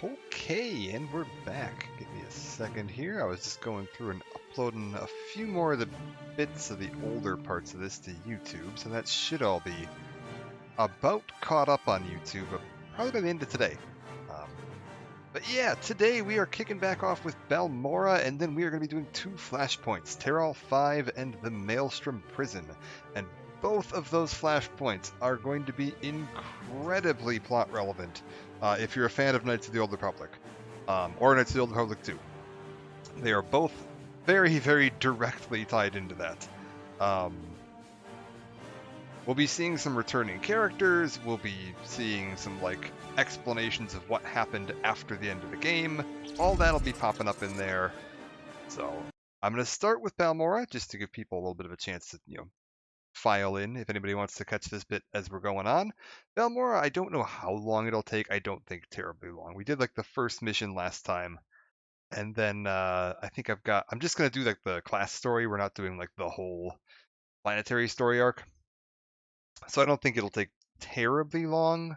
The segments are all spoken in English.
Okay, and we're back. Give me a second here. I was just going through and uploading a few more of the bits of the older parts of this to YouTube, so that should all be about caught up on YouTube, probably by the end of today. But yeah, today we are kicking back off with Balmora, and then we are going to be doing two flashpoints, Terral 5 and the Maelstrom Prison. And both of those flashpoints are going to be incredibly plot relevant if you're a fan of Knights of the Old Republic, or Knights of the Old Republic 2. They are both very, very directly tied into that. We'll be seeing some returning characters, we'll be seeing some, explanations of what happened after the end of the game. All that'll be popping up in there. So, I'm going to start with Balmora, just to give people a little bit of a chance to, file in if anybody wants to catch this bit as we're going on. Balmora, I don't know how long it'll take. I don't think terribly long. We did, the first mission last time. And then, I think I'm just going to do, the class story. We're not doing, the whole planetary story arc. So I don't think it'll take terribly long.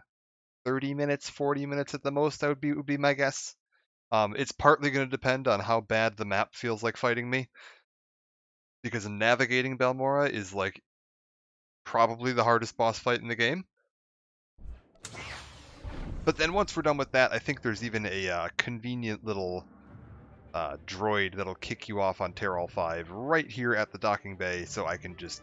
30 minutes, 40 minutes at the most, would be my guess. It's partly going to depend on how bad the map feels like fighting me. Because navigating Balmora is, probably the hardest boss fight in the game. But then once we're done with that, I think there's even a convenient little droid that'll kick you off on Terral 5 right here at the docking bay, so I can just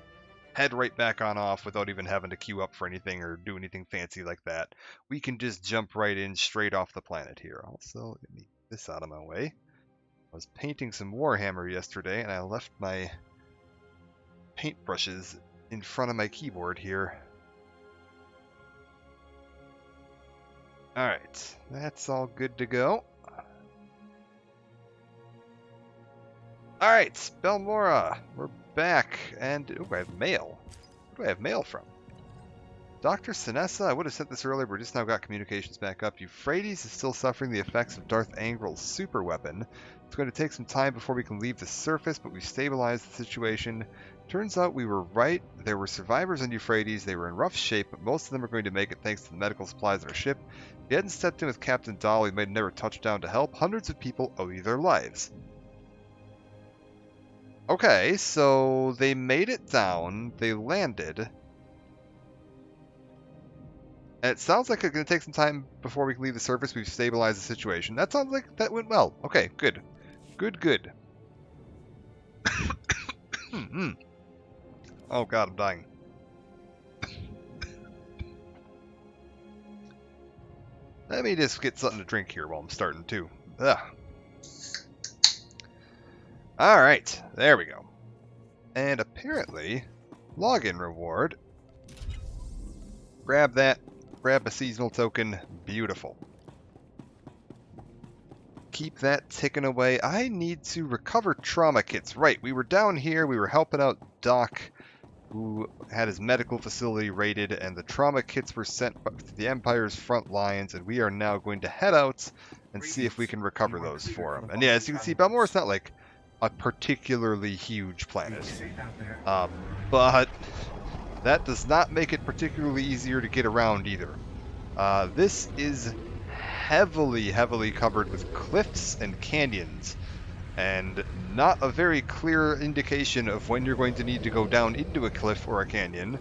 head right back on off without even having to queue up for anything or do anything fancy like that. We can just jump right in straight off the planet here. Also, let me get this out of my way. I was painting some Warhammer yesterday, and I left my paintbrushes in front of my keyboard here. Alright, that's all good to go. Alright, Balmora, we're back, and ooh, I have mail. Where do I have mail from? Dr. Sinessa, I would have sent this earlier, but we just now got communications back up. Euphrates is still suffering the effects of Darth Angrel's super weapon. It's going to take some time before we can leave the surface, but we've stabilized the situation. Turns out we were right. There were survivors on Euphrates. They were in rough shape, but most of them are going to make it thanks to the medical supplies on our ship. If you hadn't stepped in with Captain Dahl, we might have never touched down to help. Hundreds of people owe you their lives. Okay, so they made it down, they landed, and it sounds like it's going to take some time before we can leave the surface. We've stabilized the situation. That sounds like that went well. Okay, good. Good. Oh god, I'm dying. Let me just get something to drink here while I'm starting too. Ugh. Alright, there we go. And apparently, login reward. Grab that. Grab a seasonal token. Beautiful. Keep that ticking away. I need to recover trauma kits. Right, we were down here. We were helping out Doc, who had his medical facility raided, and the trauma kits were sent to the Empire's front lines, and we are now going to head out and see if we can recover those for him. And yeah, as you can see, Balmora's not a particularly huge planet. But that does not make it particularly easier to get around either. This is heavily covered with cliffs and canyons, and not a very clear indication of when you're going to need to go down into a cliff or a canyon,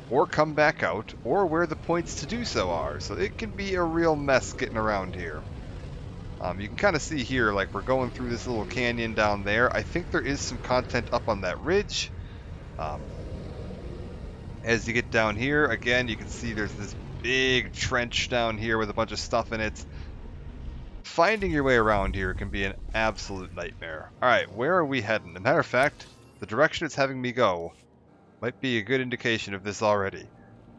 or come back out, or where the points to do so are. So it can be a real mess getting around here. You can kind of see here, we're going through this little canyon down there. I think there is some content up on that ridge. As you get down here, again, you can see there's this big trench down here with a bunch of stuff in it. Finding your way around here can be an absolute nightmare. Alright, where are we heading? As a matter of fact, the direction it's having me go might be a good indication of this already.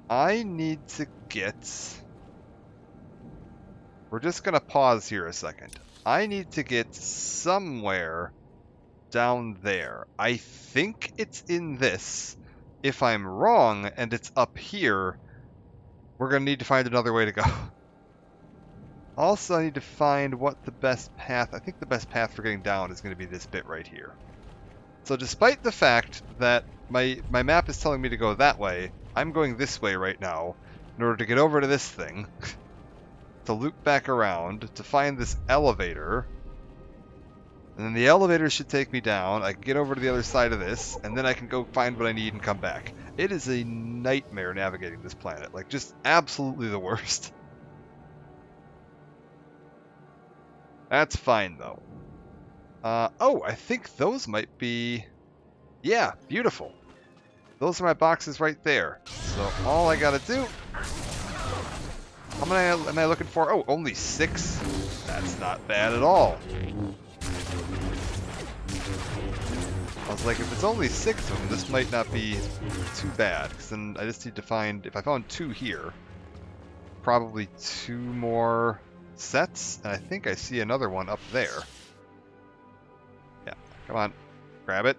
I need to get... We're just going to pause here a second. I need to get somewhere down there. I think it's in this. If I'm wrong and it's up here, we're going to need to find another way to go. Also, I need to find what the best path... I think the best path for getting down is going to be this bit right here. So despite the fact that my map is telling me to go that way, I'm going this way right now in order to get over to this thing. to loop back around to find this elevator. And then the elevator should take me down. I can get over to the other side of this, and then I can go find what I need and come back. It is a nightmare navigating this planet. Like, just absolutely the worst. That's fine, though. Oh, I think those might be... Yeah, beautiful. Those are my boxes right there. So all I gotta do... How many am I looking for? Oh, only 6? That's not bad at all. I was like, if it's only 6 of them, this might not be too bad. Because then I just need to find... If I found 2 here, probably 2 more sets. And I think I see another one up there. Yeah, come on. Grab it.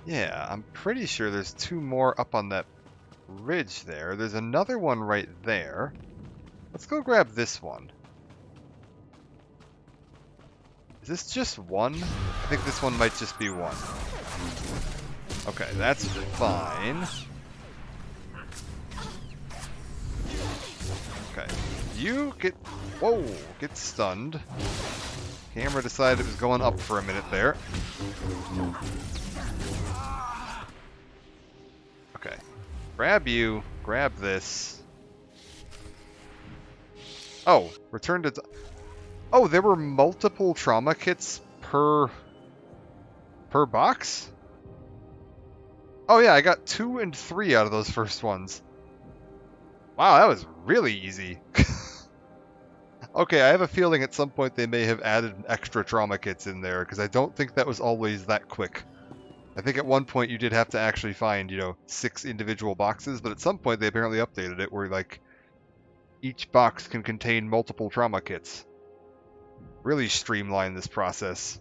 Yeah, I'm pretty sure there's 2 more up on that ridge there. There's another one right there. Let's go grab this one. Is this just one? I think this one might just be one. Okay, that's fine. Okay, you get... Whoa, get stunned. Camera decided it was going up for a minute there. Okay. Grab you. Grab this. Oh, return to... Oh, there were multiple trauma kits per box? Oh yeah, I got 2 and 3 out of those first ones. Wow, that was really easy. Okay, I have a feeling at some point they may have added extra trauma kits in there, because I don't think that was always that quick. I think at one point you did have to actually find, 6 individual boxes, but at some point they apparently updated it where, like, each box can contain multiple trauma kits. Really streamline this process.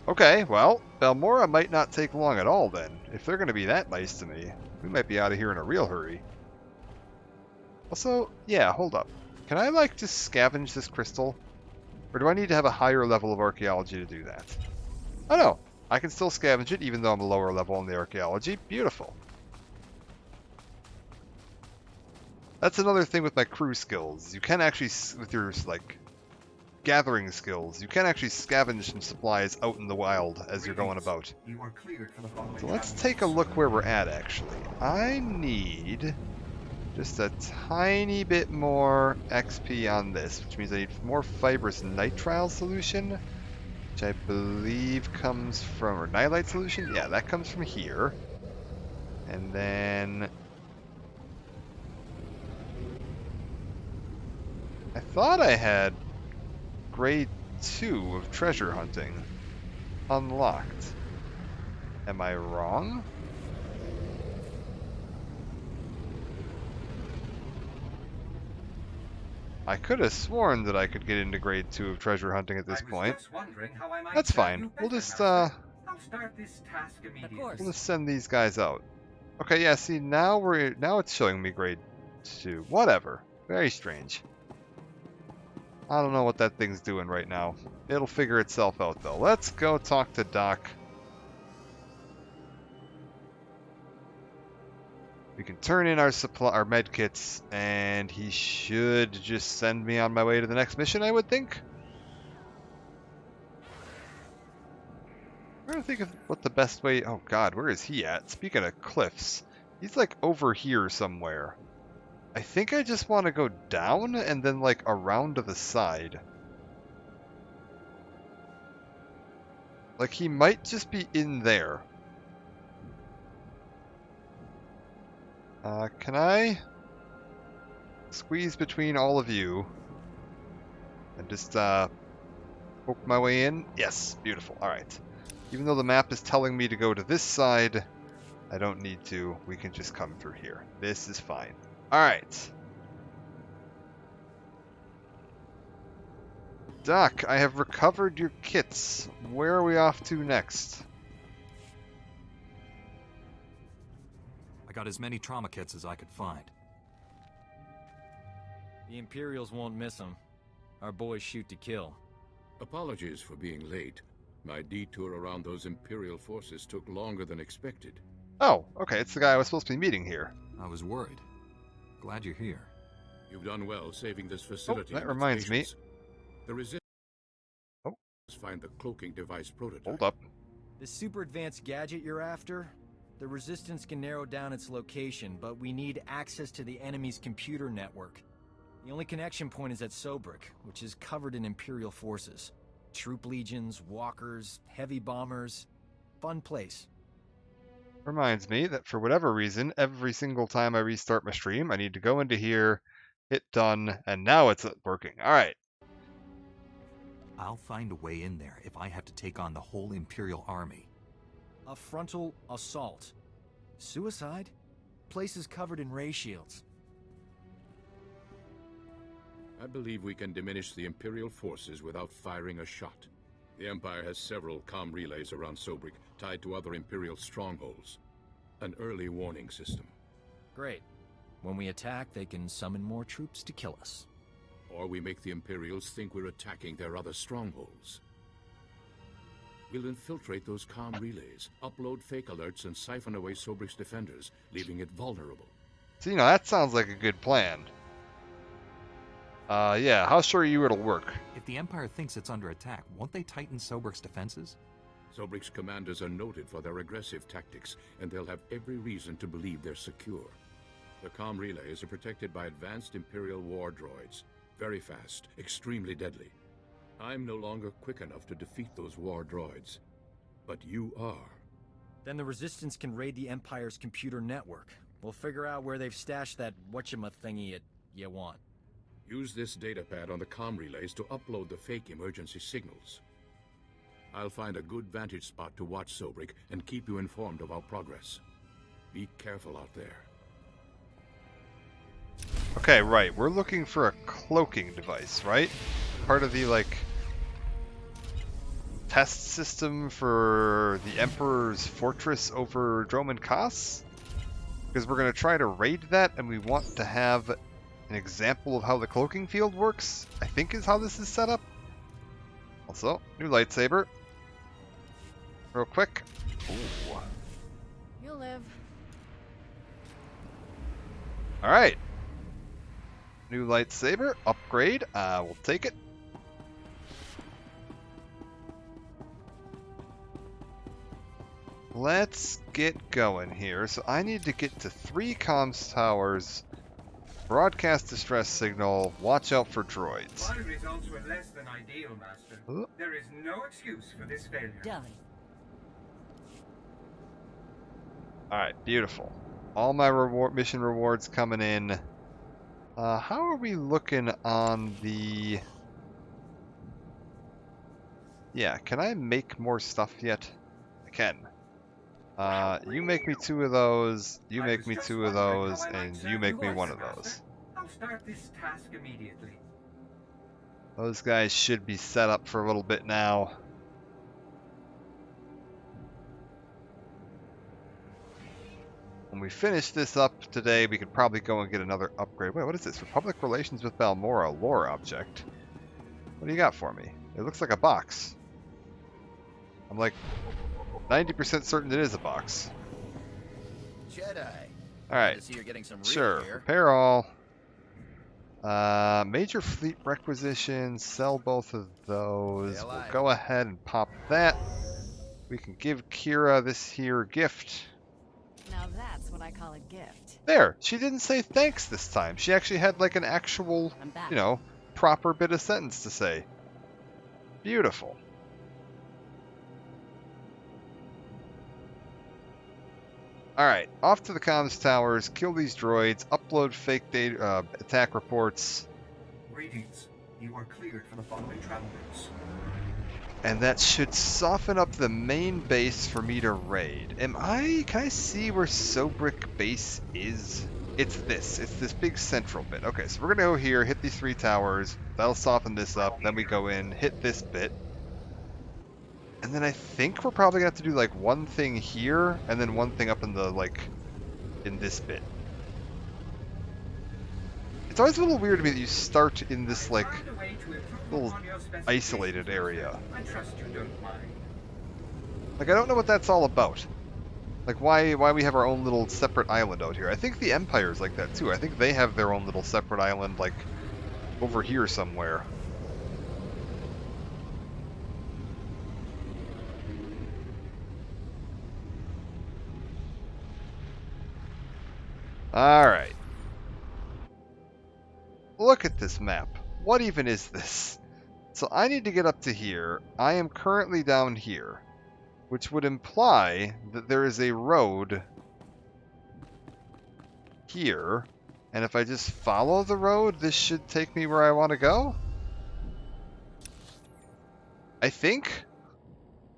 Okay, well, Balmora might not take long at all then. If they're going to be that nice to me, we might be out of here in a real hurry. Also, yeah, hold up. Can I, like, just scavenge this crystal? Or do I need to have a higher level of archaeology to do that? Oh no, I can still scavenge it even though I'm a lower level in the archaeology. Beautiful. That's another thing with my crew skills. You can actually, with your, like, gathering skills, you can actually scavenge some supplies out in the wild as you're going about. So let's take a look where we're at, actually. I need just a tiny bit more XP on this, which means I need more fibrous nitrile solution, which I believe comes from, or nylite solution? Yeah, that comes from here. And then... I thought I had grade 2 of treasure hunting unlocked. Am I wrong? I could have sworn that I could get into grade 2 of treasure hunting at this point. That's fine. We'll just send these guys out. Okay, yeah, see now it's showing me grade 2. Whatever. Very strange. I don't know what that thing's doing right now. It'll figure itself out, though. Let's go talk to Doc. We can turn in our med kits, and he should just send me on my way to the next mission, I would think. I'm trying to think of what the best way... Oh, God, where is he at? Speaking of cliffs, he's, like, over here somewhere. I think I just want to go down and then, like, around to the side. Like, he might just be in there. Can I squeeze between all of you and just poke my way in? Yes, beautiful. Alright. Even though the map is telling me to go to this side, I don't need to. We can just come through here. This is fine. Alright. Doc, I have recovered your kits. Where are we off to next? I got as many trauma kits as I could find. The Imperials won't miss them. Our boys shoot to kill. Apologies for being late. My detour around those Imperial forces took longer than expected. Oh, okay, it's the guy I was supposed to be meeting here. I was worried. Glad you're here. You've done well saving this facility. that and its reminds me. patients. The resistance Oh. find the cloaking device prototype. Hold up. The super advanced gadget you're after? The Resistance can narrow down its location, but we need access to the enemy's computer network. The only connection point is at Sobrik, which is covered in Imperial forces. Troop legions, walkers, heavy bombers. Fun place. Reminds me that for whatever reason, every single time I restart my stream, I need to go into here, hit done, and now it's working. All right. I'll find a way in there if I have to take on the whole Imperial army. A frontal assault. Suicide? Place is covered in ray shields. I believe we can diminish the Imperial forces without firing a shot. The Empire has several comm relays around Sobrik, tied to other Imperial strongholds. An early warning system. Great. When we attack, they can summon more troops to kill us. Or we make the Imperials think we're attacking their other strongholds. We'll infiltrate those comm relays, upload fake alerts, and siphon away Sobrik's defenders, leaving it vulnerable. So, that sounds like a good plan. Yeah, how sure are you it'll work? If the Empire thinks it's under attack, won't they tighten Sobrik's defenses? Sobrik's commanders are noted for their aggressive tactics, and they'll have every reason to believe they're secure. The comm relays are protected by advanced Imperial war droids. Very fast, extremely deadly. I'm no longer quick enough to defeat those war droids. But you are. Then the Resistance can raid the Empire's computer network. We'll figure out where they've stashed that whatchamacthingy you want. Use this datapad on the comm relays to upload the fake emergency signals. I'll find a good vantage spot to watch Sobrik and keep you informed of our progress. Be careful out there. Okay, right. We're looking for a cloaking device, right? Part of the, test system for the Emperor's fortress over Droman Kaas? Because we're going to try to raid that, and we want to have an example of how the cloaking field works, I think is how this is set up. Also, new lightsaber. Real quick. Ooh. You'll live. Alright. New lightsaber. Upgrade. We'll take it. Let's get going here. So I need to get to 3 comms towers. Broadcast distress signal. Watch out for droids. My results were less than ideal, Master. Huh? There is no excuse for this failure. Done. Alright, beautiful. All my mission rewards coming in. How are we looking on the... Yeah, can I make more stuff yet? I can. You make me 2 of those, you make me 2 of those, and you make me 1 of those. I'll start this task immediately. Those guys should be set up for a little bit now. When we finish this up today, we could probably go and get another upgrade. Wait, what is this? For public relations with Balmora, lore object. What do you got for me? It looks like a box. I'm like 90% certain it is a box. Jedi. Alright. I see you're getting some real Sure. here. Repair all. Major fleet requisitions. Sell both of those. Stay We'll alive. go ahead and pop that. We can give Kira this here gift. Now that's what I call a gift. There. She didn't say thanks this time. She actually had like an actual, I'm back. proper bit of sentence to say. Beautiful. Alright, off to the comms towers, kill these droids, upload fake data, attack reports, Greetings. You are cleared for the following travel routes. and that should soften up the main base for me to raid. Can I see where Sobrik base is? It's this big central bit. Okay, so we're gonna go here, hit these 3 towers, that'll soften this up, then we go in, hit this bit. And then I think we're probably gonna have to do like 1 thing here, and then 1 thing up in the, in this bit. It's always a little weird to me that you start in this, Find a way to improve little upon your specifications, isolated area. I trust you don't mind. I don't know what that's all about. Like, why we have our own little separate island out here? I think the Empire's like that too. I think they have their own little separate island, like, over here somewhere. Alright. Look at this map. What even is this? So I need to get up to here. I am currently down here, which would imply that there is a road here, and if I just follow the road, this should take me where I want to go? I think?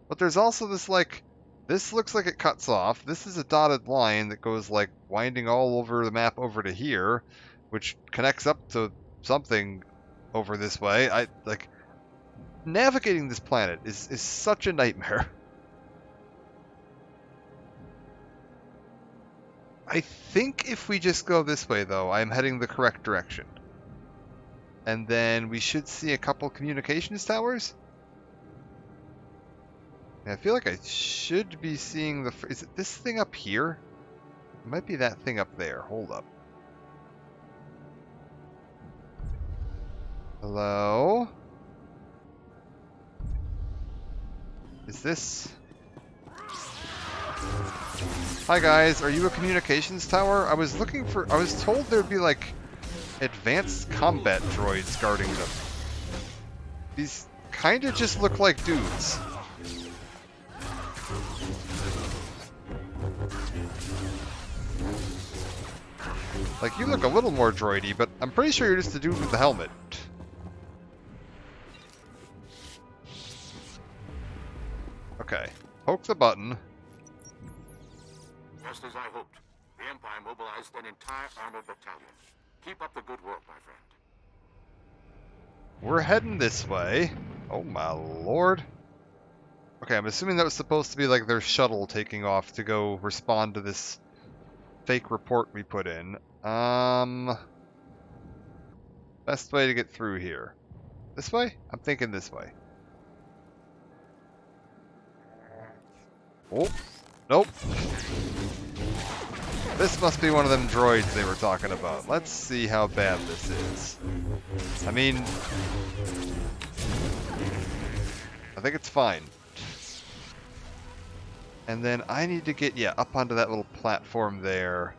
But there's also this, like, this looks like it cuts off. This is a dotted line that goes, like, winding all over the map over to here, which connects up to something over this way. Navigating this planet is such a nightmare. I think if we just go this way, though, I'm heading the correct direction. And then we should see a couple communications towers. I feel like I should be seeing the... Is it this thing up here? It might be that thing up there. Hold up. Hello? Is this... Hi guys, are you a communications tower? I was told there'd be like advanced combat droids guarding them. These kinda just look like dudes. Like, you look a little more droidy, but I'm pretty sure you're just a dude with the helmet. Okay. Poke the button. Just as I hoped, the Empire mobilized an entire armored battalion. Keep up the good work, my friend. We're heading this way. Oh my lord. Okay, I'm assuming that was supposed to be like their shuttle taking off to go respond to this fake report we put in. Best way to get through here. This way? I'm thinking this way. Oh, nope. This must be one of them droids they were talking about. Let's see how bad this is. I mean, I think it's fine. And then I need to get, yeah, up onto that little platform there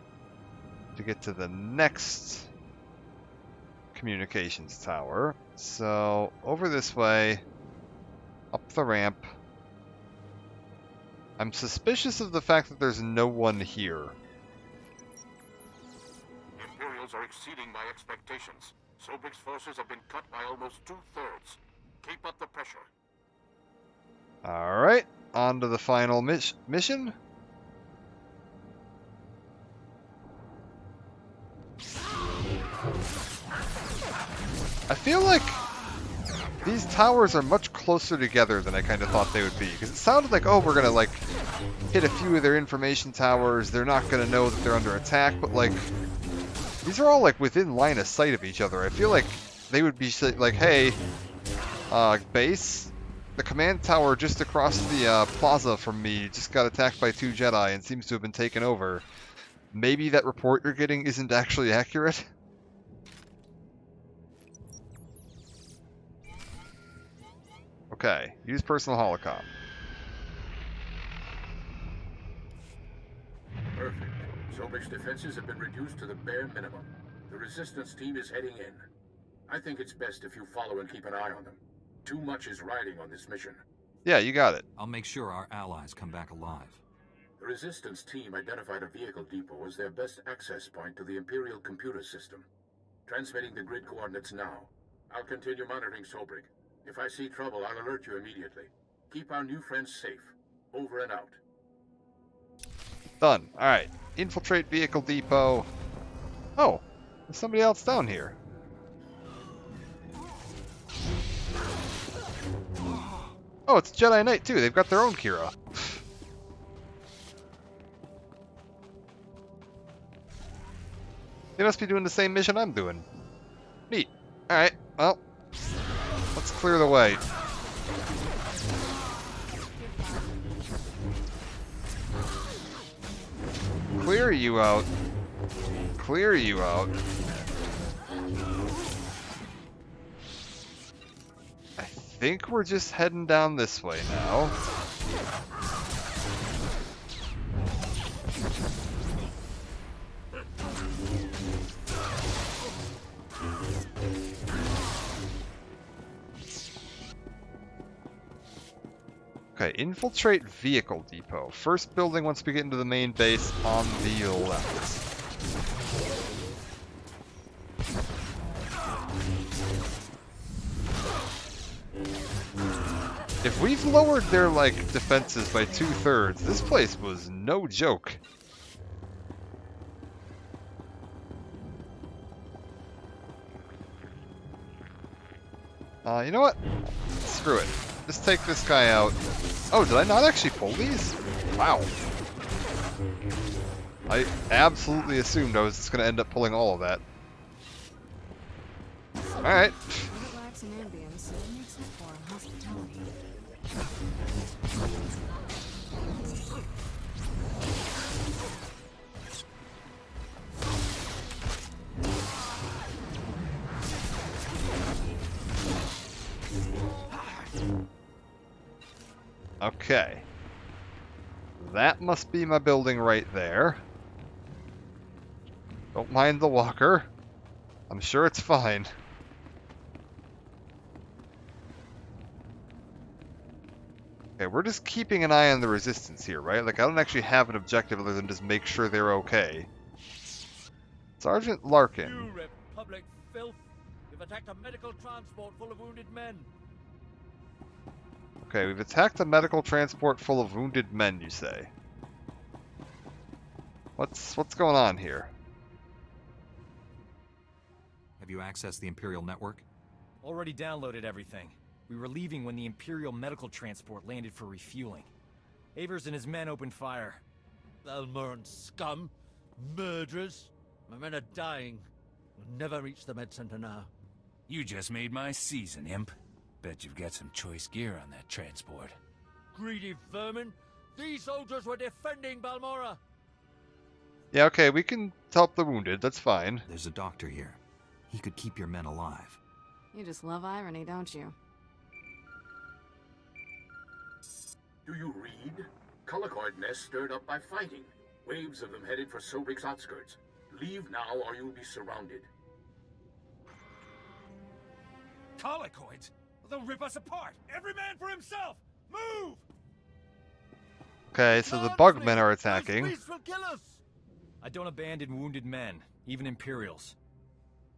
to get to the next communications tower. So, over this way, up the ramp. I'm suspicious of the fact that there's no one here. Imperials are exceeding my expectations. Sobrik's forces have been cut by almost 2/3. Keep up the pressure. Alright, on to the final mission. I feel like these towers are much closer together than I kind of thought they would be. Because it sounded like, oh, we're going to, like, hit a few of their information towers. They're not going to know that they're under attack. But, like, these are all, like, within line of sight of each other. I feel like they would be like, hey, base, the command tower just across the plaza from me just got attacked by 2 Jedi and seems to have been taken over. Maybe that report you're getting isn't actually accurate. Okay, use personal holocom. Perfect. Sobrik's defenses have been reduced to the bare minimum. The resistance team is heading in. I think it's best if you follow and keep an eye on them. Too much is riding on this mission. Yeah, you got it. I'll make sure our allies come back alive. The resistance team identified a vehicle depot as their best access point to the Imperial computer system. Transmitting the grid coordinates now. I'll continue monitoring Sobrik. If I see trouble, I'll alert you immediately. Keep our new friends safe. Over and out. Done. Alright. Infiltrate vehicle depot. Oh, there's somebody else down here. Oh, it's Jedi Knight too. They've got their own Kira. They must be doing the same mission I'm doing. Neat. Alright, well, let's clear the way. Clear you out. Clear you out. I think we're just heading down this way now. Okay, infiltrate vehicle depot. First building once we get into the main base on the left. If we've lowered their, like, defenses by 2/3, this place was no joke. You know what? Screw it. Just take this guy out. Oh, did I not actually pull these? Wow. I absolutely assumed I was just going to end up pulling all of that. Alright. Relaxing ambience, it makes up for hospitality. Okay. That must be my building right there. Don't mind the walker. I'm sure it's fine. Okay, we're just keeping an eye on the resistance here, right? Like, I don't actually have an objective other than just make sure they're okay. Sergeant Larkin. You Republic filth! You've attacked a medical transport full of wounded men. Okay, we've attacked a medical transport full of wounded men, you say? What's going on here? Have you accessed the Imperial network? Already downloaded everything. We were leaving when the Imperial medical transport landed for refueling. Avers and his men opened fire. Almoran scum! Murderers! My men are dying. We'll never reach the med center now. You just made my season, imp. Bet you've got some choice gear on that transport. Greedy vermin! These soldiers were defending Balmora! Yeah, okay, we can help the wounded, that's fine. There's a doctor here. He could keep your men alive. You just love irony, don't you? Do you read? Colicoid nests stirred up by fighting. Waves of them headed for Sobrik's outskirts. Leave now or you'll be surrounded. Colicoids? They'll rip us apart! Every man for himself! Move! Okay, so the bugmen are attacking. Those beasts will kill us! I don't abandon wounded men, even Imperials.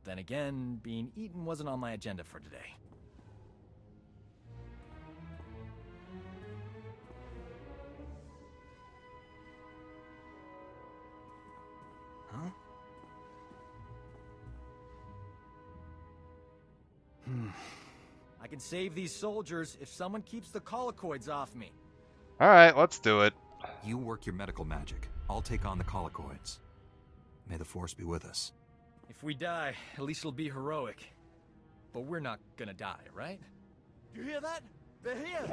Then again, being eaten wasn't on my agenda for today. Huh? I can save these soldiers if someone keeps the colicoids off me. Alright, let's do it. You work your medical magic. I'll take on the colicoids. May the Force be with us. If we die, at least it'll be heroic. But we're not gonna die, right? You hear that? They're here!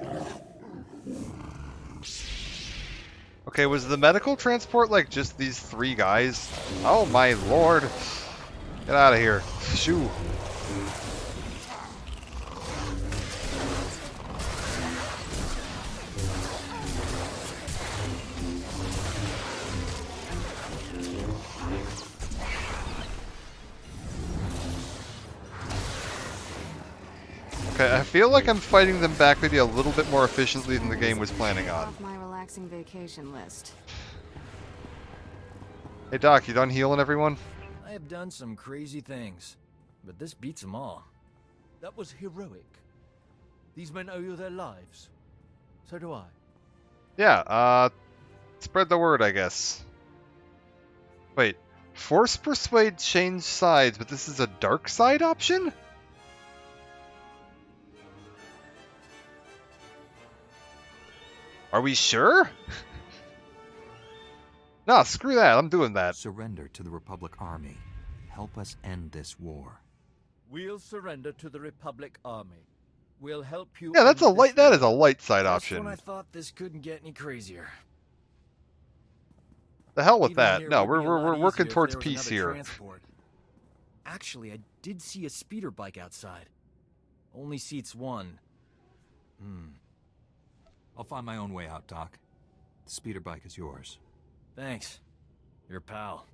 Okay, was the medical transport like just these 3 guys? Oh my lord. Get out of here. Shoo. Okay, I feel like I'm fighting them back maybe a little bit more efficiently than the game was planning on. Off my relaxing vacation list. Hey Doc, you done healing everyone? I have done some crazy things, but this beats them all. That was heroic. These men owe you their lives. So do I. Yeah, spread the word, I guess. Wait, Force Persuade change sides, but this is a dark side option? Are we sure? No, screw that. I'm doing that. Surrender to the Republic Army. Help us end this war. We'll surrender to the Republic Army. We'll help you. Yeah, that's a end light. this That is a war. light side Just option. when I thought this couldn't get any crazier. The hell with Leaving that. here No, would be a lot we're working easier if towards there was peace another here. transport. Actually, I did see a speeder bike outside. Only seats one. I'll find my own way out, Doc. The speeder bike is yours. Thanks. Your pal.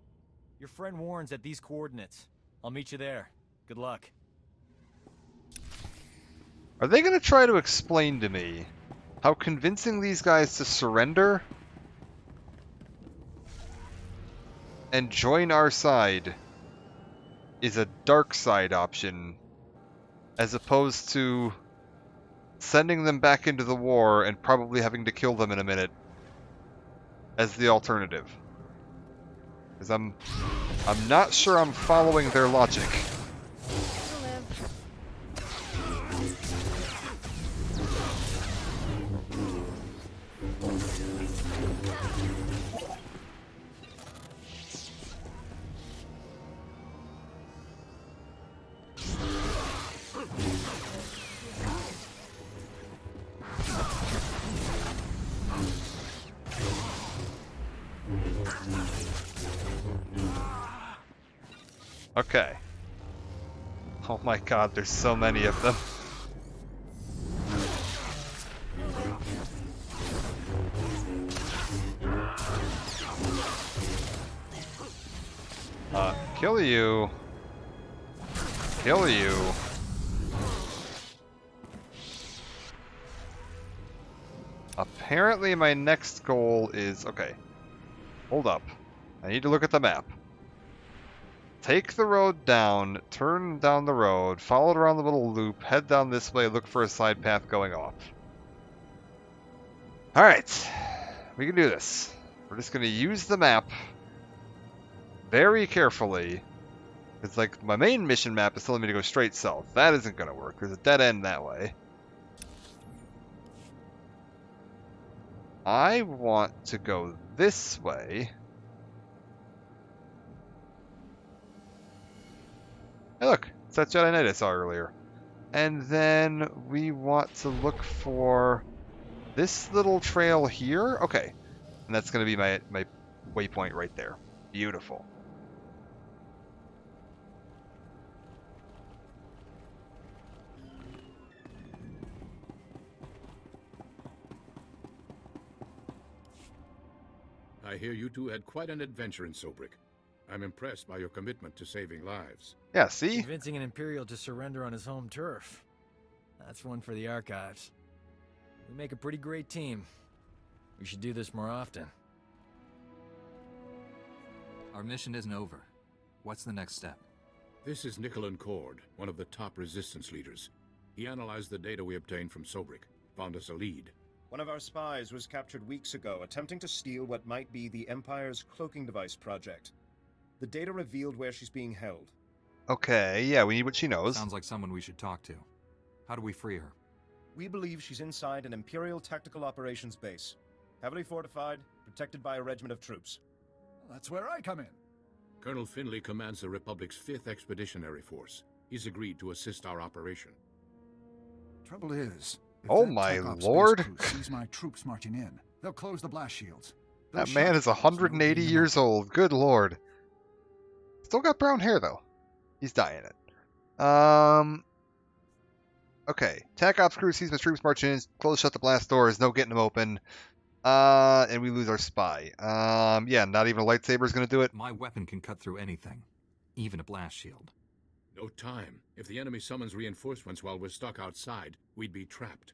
Your friend Warren's at these coordinates. I'll meet you there. Good luck. Are they going to try to explain to me how convincing these guys to surrender and join our side is a dark side option, as opposed to sending them back into the war and probably having to kill them in a minute as the alternative? Because I'm not sure I'm following their logic. Okay. Oh my god, there's so many of them. Kill you. Kill you. Apparently my next goal is... Okay. Hold up. I need to look at the map. Take the road down, turn down the road, follow it around the little loop, head down this way, look for a side path going off. Alright. We can do this. We're just going to use the map very carefully. It's like my main mission map is telling me to go straight south. That isn't going to work. There's a dead end that way. I want to go this way. Hey look, it's that Jedi Knight I saw earlier. And then we want to look for this little trail here. Okay. And that's going to be my waypoint right there. Beautiful. I hear you two had quite an adventure in Sobrik. I'm impressed by your commitment to saving lives. Yeah, see? Convincing an Imperial to surrender on his home turf. That's one for the archives. We make a pretty great team. We should do this more often. Our mission isn't over. What's the next step? This is Nicholan Cord, one of the top resistance leaders. He analyzed the data we obtained from Sobrik, found us a lead. One of our spies was captured weeks ago, attempting to steal what might be the Empire's cloaking device project. The data revealed where she's being held. Okay, yeah, we need what she knows. Sounds like someone we should talk to. How do we free her? We believe she's inside an Imperial Tactical Operations base. Heavily fortified, protected by a regiment of troops. That's where I come in. Colonel Finley commands the Republic's 5th Expeditionary Force. He's agreed to assist our operation. Trouble is, if Oh that my Tech Ops lord. base crew sees my troops marching in, they'll close the blast shields. They'll That man shut is the doors, no 180 getting them years out. old. Good lord. Still got brown hair, though. He's dyeing it. Okay. TAC Ops crew sees my troops marching in. Close, shut the blast doors. No getting them open. And we lose our spy. Yeah, not even a lightsaber is going to do it. My weapon can cut through anything, even a blast shield. No time. If the enemy summons reinforcements while we're stuck outside, we'd be trapped.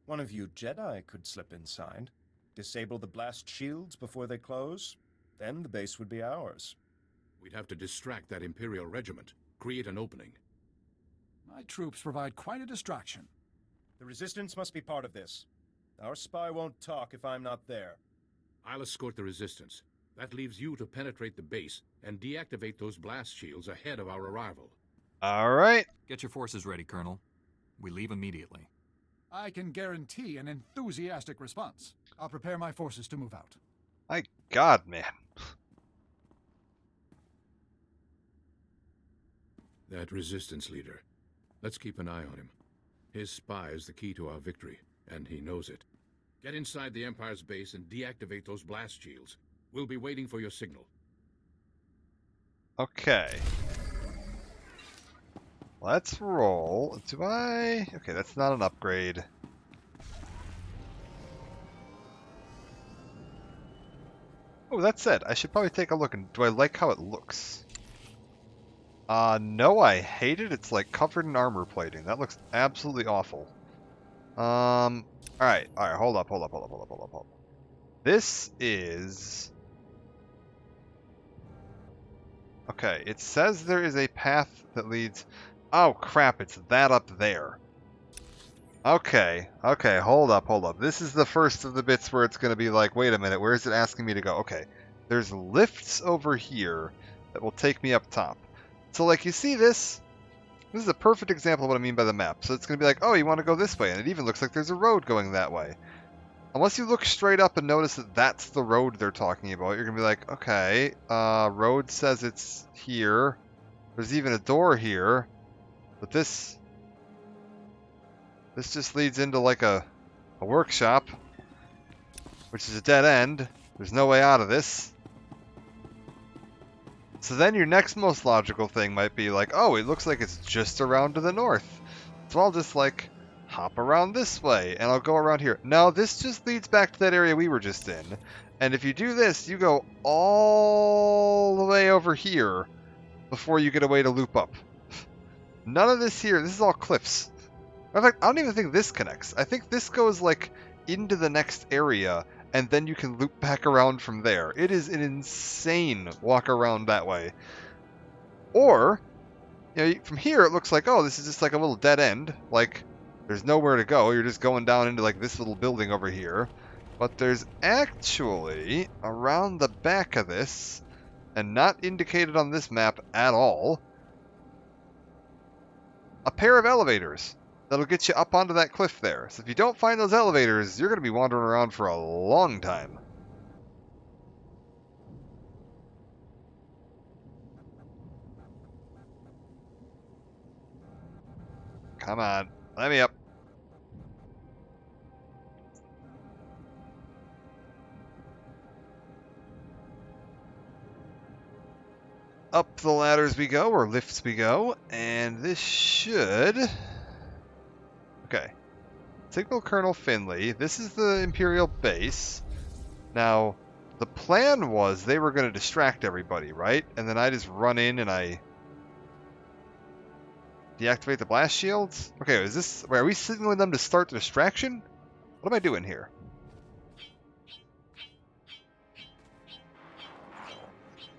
One of you Jedi could slip inside, disable the blast shields before they close, then the base would be ours. We'd have to distract that Imperial regiment, create an opening. My troops provide quite a distraction. The Resistance must be part of this. Our spy won't talk if I'm not there. I'll escort the Resistance. That leaves you to penetrate the base and deactivate those blast shields ahead of our arrival. All right. Get your forces ready, Colonel. We leave immediately. I can guarantee an enthusiastic response. I'll prepare my forces to move out. My god, man. That Resistance leader. Let's keep an eye on him. His spy is the key to our victory, and he knows it. Get inside the Empire's base and deactivate those blast shields. We'll be waiting for your signal. Okay. Let's roll. Do I? Okay, that's not an upgrade. Oh, that said, I should probably take a look. And do I like how it looks? No, I hate it. It's like covered in armor plating. That looks absolutely awful. Alright, hold up. This is... Okay, it says there is a path that leads... Oh, crap, it's that up there. Okay, hold up. This is the first of the bits where it's going to be like, wait a minute, where is it asking me to go? Okay, there's lifts over here that will take me up top. So, like, you see this? This is a perfect example of what I mean by the map. So it's going to be like, oh, you want to go this way, and it even looks like there's a road going that way. Unless you look straight up and notice that that's the road they're talking about, you're going to be like, okay, road says it's here. There's even a door here. But this just leads into like a workshop, which is a dead end. There's no way out of this. So then your next most logical thing might be like, oh, it looks like it's just around to the north. So I'll just like hop around this way and I'll go around here. Now this just leads back to that area we were just in. And if you do this, you go all the way over here before you get a way to loop up. None of this here, this is all cliffs. In fact, I don't even think this connects. I think this goes like into the next area and then you can loop back around from there. It is an insane walk around that way. Or, you know, from here it looks like, oh, this is just like a little dead end. Like, there's nowhere to go. You're just going down into like this little building over here. But there's actually, around the back of this, and not indicated on this map at all, a pair of elevators that'll get you up onto that cliff there. So if you don't find those elevators, you're going to be wandering around for a long time. Come on, let me up. Up the ladders we go, or lifts we go, and this should... Okay. Signal Colonel Finley. This is the Imperial base. Now, the plan was they were going to distract everybody, right? And then I just run in and I deactivate the blast shields? Okay, is this... Wait, are we signaling them to start the distraction? What am I doing here?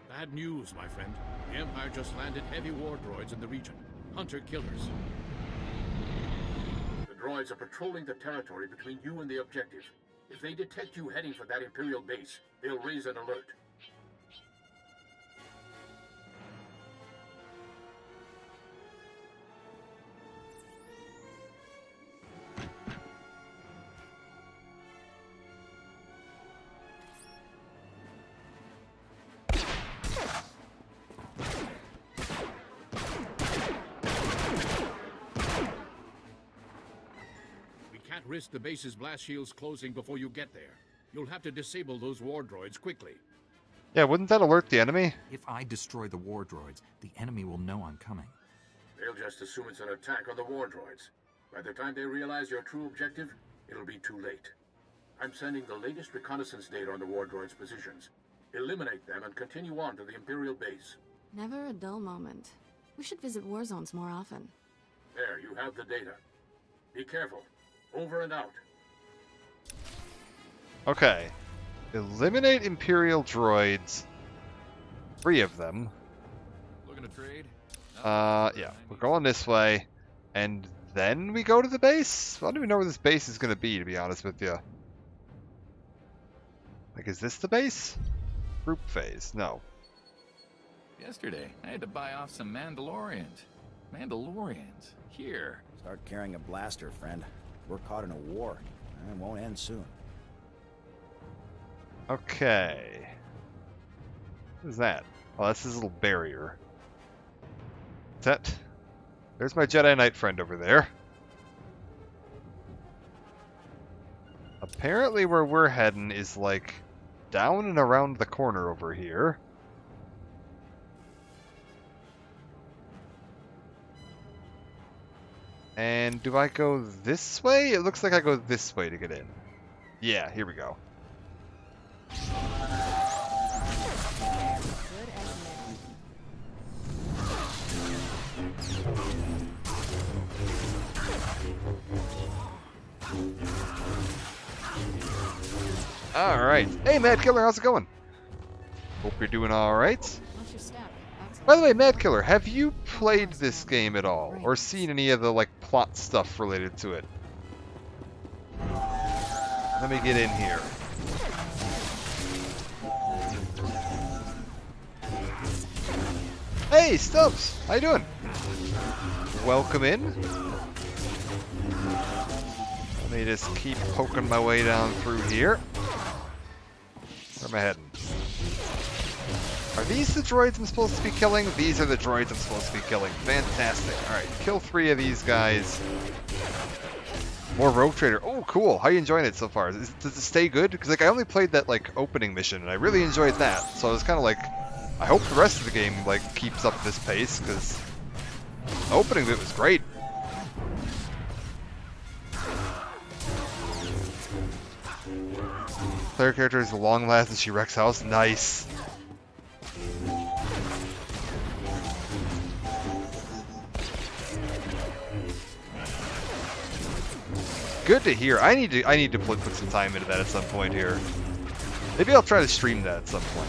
Bad news, my friend. The Empire just landed heavy war droids in the region. Hunter-killers. The droids are patrolling the territory between you and the objective. If they detect you heading for that Imperial base, they'll raise an alert. Risk the base's blast shields closing before you get there. You'll have to disable those war droids quickly. Yeah, wouldn't that alert the enemy? If I destroy the war droids, the enemy will know I'm coming. They'll just assume it's an attack on the war droids. By the time they realize your true objective, it'll be too late. I'm sending the latest reconnaissance data on the war droids' positions. Eliminate them and continue on to the Imperial base. Never a dull moment. We should visit war zones more often. There, you have the data. Be careful. Over and out. Okay. Eliminate Imperial droids. 3 of them. Looking to trade? Yeah. We're going this way. And then we go to the base? I don't even know where this base is going to be, to be honest with you. Like, is this the base? Group phase. No. Yesterday, I had to buy off some Mandalorians. Mandalorians? Here. Start carrying a blaster, friend. We're caught in a war, and it won't end soon. Okay. What is that? Oh, that's his little barrier. Is that... There's my Jedi Knight friend over there. Apparently where we're heading is like down and around the corner over here. And do I go this way? It looks like I go this way to get in. Yeah, here we go. Alright. Hey, Mad Killer, how's it going? Hope you're doing alright. Watch your step. By the way, Mad Killer, have you played this game at all? Or seen any of the, like, plot stuff related to it? Let me get in here. Hey, Stubbs! How you doing? Welcome in. Let me just keep poking my way down through here. Where am I heading? Are these the droids I'm supposed to be killing? These are the droids I'm supposed to be killing. Fantastic. Alright, kill 3 of these guys. More Rogue Trader. Oh, cool. How are you enjoying it so far? Does it stay good? Because like I only played that like opening mission, and I really enjoyed that. So I was kind of like, I hope the rest of the game like keeps up this pace, because the opening bit was great. Player character is a long last and she wrecks house. Nice. Good to hear. I need to put some time into that at some point here. Maybe I'll try to stream that at some point.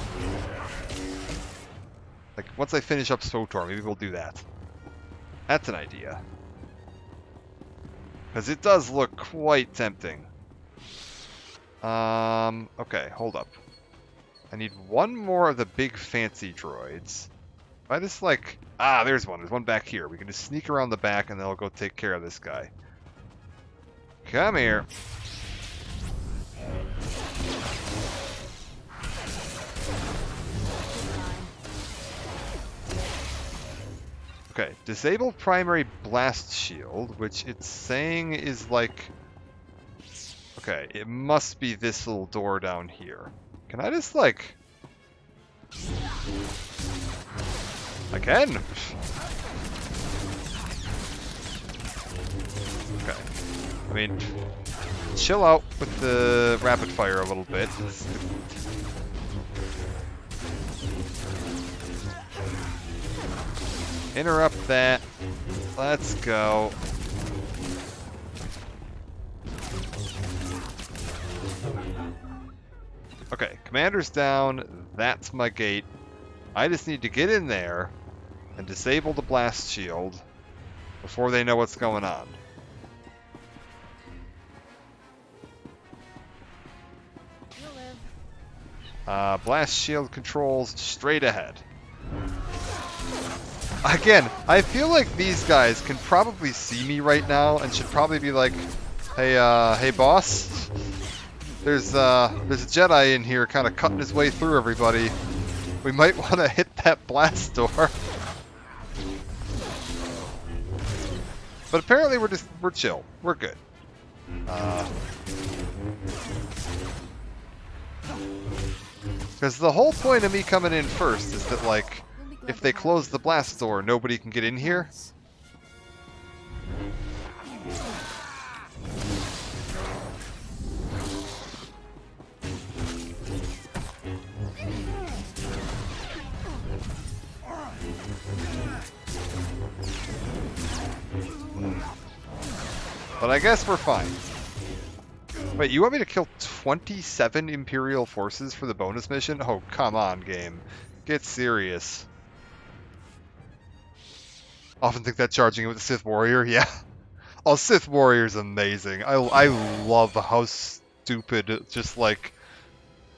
Like once I finish up SWTOR, maybe we'll do that. That's an idea. Because it does look quite tempting. Okay, hold up. I need one more of the big fancy droids. If I just like... Ah, there's one. There's one back here. We can just sneak around the back and then I'll go take care of this guy. Come here. Okay, disable primary blast shield, which it's saying is like... Okay, it must be this little door down here. Can I just like... I can! Okay. I mean, chill out with the rapid fire a little bit. Interrupt that. Let's go. Okay, commander's down. That's my gate. I just need to get in there and disable the blast shield before they know what's going on. Blast shield controls straight ahead. Again, I feel like these guys can probably see me right now and should probably be like, hey, hey boss, there's a Jedi in here kind of cutting his way through everybody. We might want to hit that blast door. But apparently we're chill. We're good. Because the whole point of me coming in first is that, like, if they close the blast door, nobody can get in here. But I guess we're fine. Wait, you want me to kill 27 Imperial forces for the bonus mission? Oh, come on, game. Get serious. Often think that charging it with a Sith Warrior, yeah. Oh, Sith Warrior's amazing. I love how stupid, just like,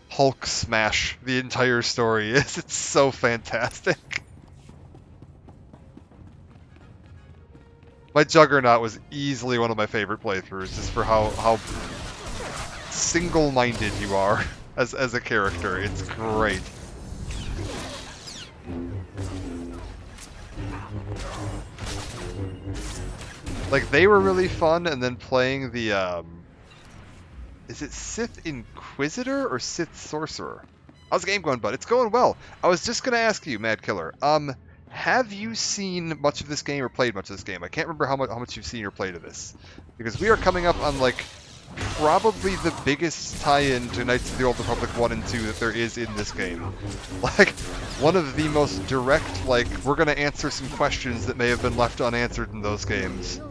Hulk smash the entire story is. It's so fantastic. My Juggernaut was easily one of my favorite playthroughs, just for how single-minded you are as a character. It's great. Like, they were really fun, and then playing the Is it Sith Inquisitor or Sith Sorcerer? How's the game going, bud? It's going well. I was just gonna ask you, Mad Killer. Have you seen much of this game or played much of this game? I can't remember how much you've seen or played of this, because we are coming up on like probably the biggest tie-in to Knights of the Old Republic 1 and 2 that there is in this game. Like, one of the most direct, like, we're gonna answer some questions that may have been left unanswered in those games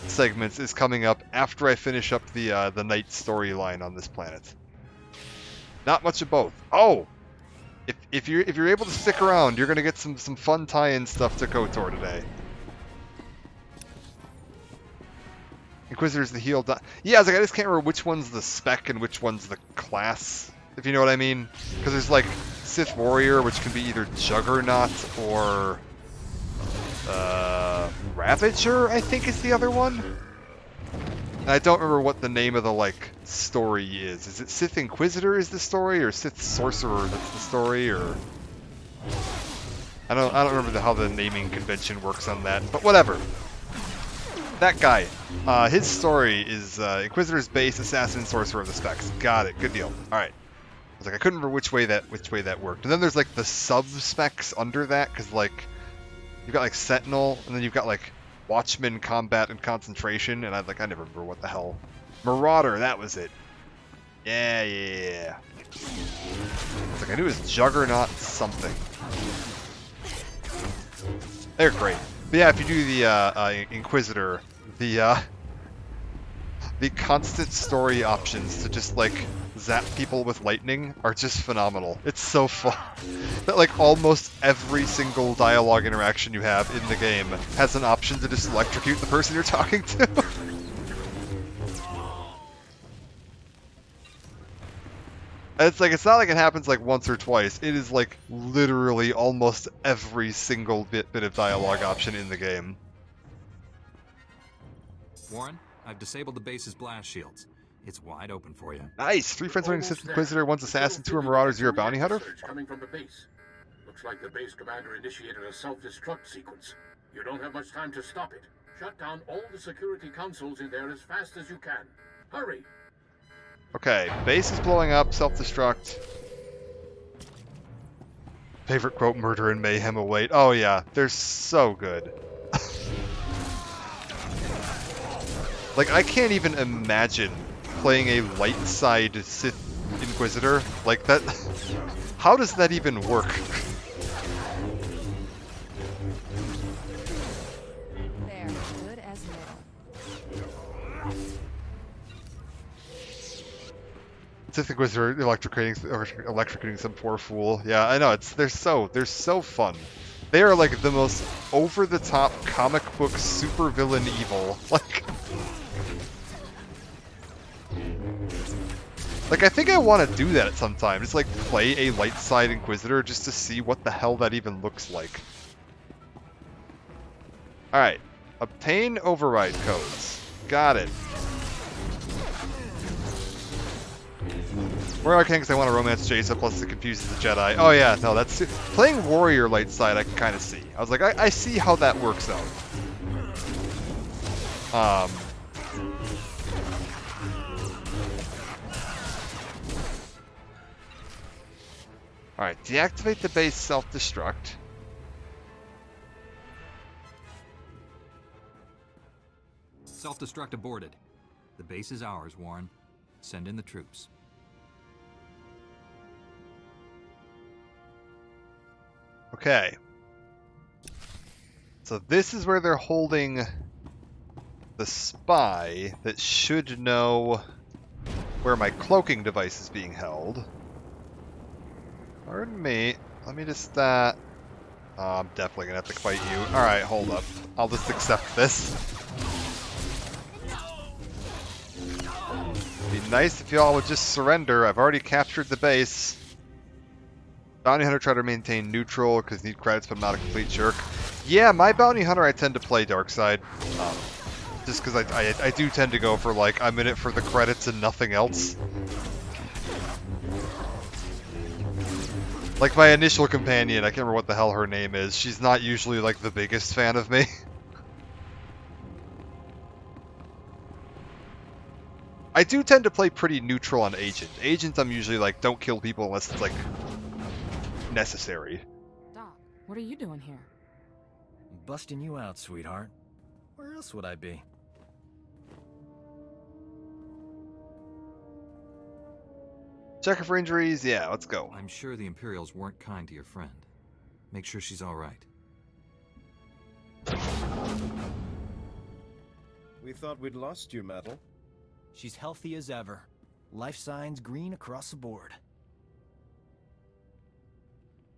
segments is coming up after I finish up the Knight storyline on this planet. Not much of both. Oh! If you're able to stick around, you're gonna get some fun tie-in stuff to KOTOR today. Inquisitor's the heal. Yeah, I was like, I just can't remember which one's the spec and which one's the class, if you know what I mean. Because there's like Sith Warrior, which can be either Juggernaut or Ravager, I think is the other one. And I don't remember what the name of the like story is. Is it Sith Inquisitor is the story, or Sith Sorcerer that's the story, or I don't remember how the naming convention works on that, but whatever. That guy, his story is Inquisitor's base, Assassin, Sorcerer of the Specs. Got it. Good deal. All right. I was like, I couldn't remember which way that worked. And then there's like the sub specs under that, because like you've got like Sentinel, and then you've got like Watchman, Combat, and Concentration, and I never remember what the hell. Marauder, that was it. Yeah. It's like I knew it was Juggernaut something. They're great. But yeah, if you do the Inquisitor, the constant story options to just like zap people with lightning are just phenomenal. It's so fun. That like almost every single dialogue interaction you have in the game has an option to just electrocute the person you're talking to. It's like, it's not like it happens like once or twice. It is like literally almost every single bit of dialogue option in the game. Warren, I've disabled the base's blast shields. It's wide open for you. Nice! 3 friends running Sith Inquisitor, 1's Assassin, 2 are Marauders, 0 Bounty Hunter. Coming from the base. Looks like the base commander initiated a self-destruct sequence. You don't have much time to stop it. Shut down all the security consoles in there as fast as you can. Hurry! Okay, base is blowing up, self-destruct. Favorite quote, murder and mayhem await. Oh yeah, they're so good. Like, I can't even imagine playing a light side Sith Inquisitor. Like, that... How does that even work? There, good as new. Sith Inquisitor electrocuting some poor fool. Yeah, I know, they're so fun. They are like the most over-the-top comic book supervillain evil. Like, I think I want to do that at some time. Just like play a light side Inquisitor just to see what the hell that even looks like. Alright. Obtain override codes. Got it. More arcane because I want to romance Jason, plus it confuses the Jedi. Oh yeah, no, that's... Playing Warrior light side I can kind of see. I was like, I see how that works out. Alright, deactivate the base self-destruct. Self-destruct aborted. The base is ours, Warren. Send in the troops. Okay. So this is where they're holding the spy that should know where my cloaking device is being held. Pardon me. Let me just, I'm definitely gonna have to fight you. Alright, hold up. I'll just accept this. It'd be nice if y'all would just surrender. I've already captured the base. Bounty Hunter try to maintain neutral because need credits but I'm not a complete jerk. Yeah, my Bounty Hunter I tend to play dark side. Just because I do tend to go for like, I'm in it for the credits and nothing else. Like my initial companion, I can't remember what the hell her name is. She's not usually like the biggest fan of me. I do tend to play pretty neutral on Agent. Agent, I'm usually like, don't kill people unless it's, like, necessary. Doc, what are you doing here? Busting you out, sweetheart. Where else would I be? Check her for injuries? Yeah, let's go. I'm sure the Imperials weren't kind to your friend. Make sure she's all right. We thought we'd lost you, Metal. She's healthy as ever. Life signs green across the board.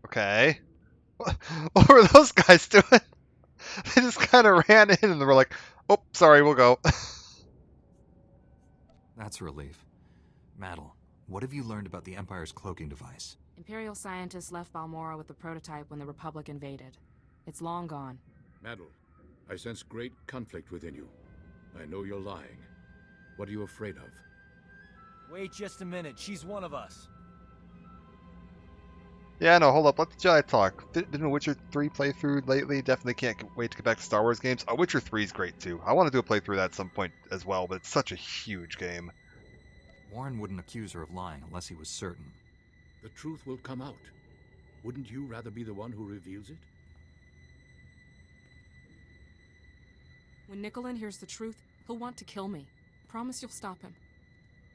Okay. What were those guys doing? They just kind of ran in and they were like, oh, sorry, we'll go. That's a relief. Maddle, what have you learned about the Empire's cloaking device? Imperial scientists left Balmora with the prototype when the Republic invaded. It's long gone. Maddle, I sense great conflict within you. I know you're lying. What are you afraid of? Wait just a minute. She's one of us. Yeah, no, hold up. Let the Jedi talk. Didn't Witcher 3 play through lately? Definitely can't wait to get back to Star Wars games. Oh, Witcher 3 is great too. I want to do a playthrough of that at some point as well, but it's such a huge game. Warren wouldn't accuse her of lying unless he was certain. The truth will come out. Wouldn't you rather be the one who reveals it? When Nicolin hears the truth, he'll want to kill me. Promise you'll stop him.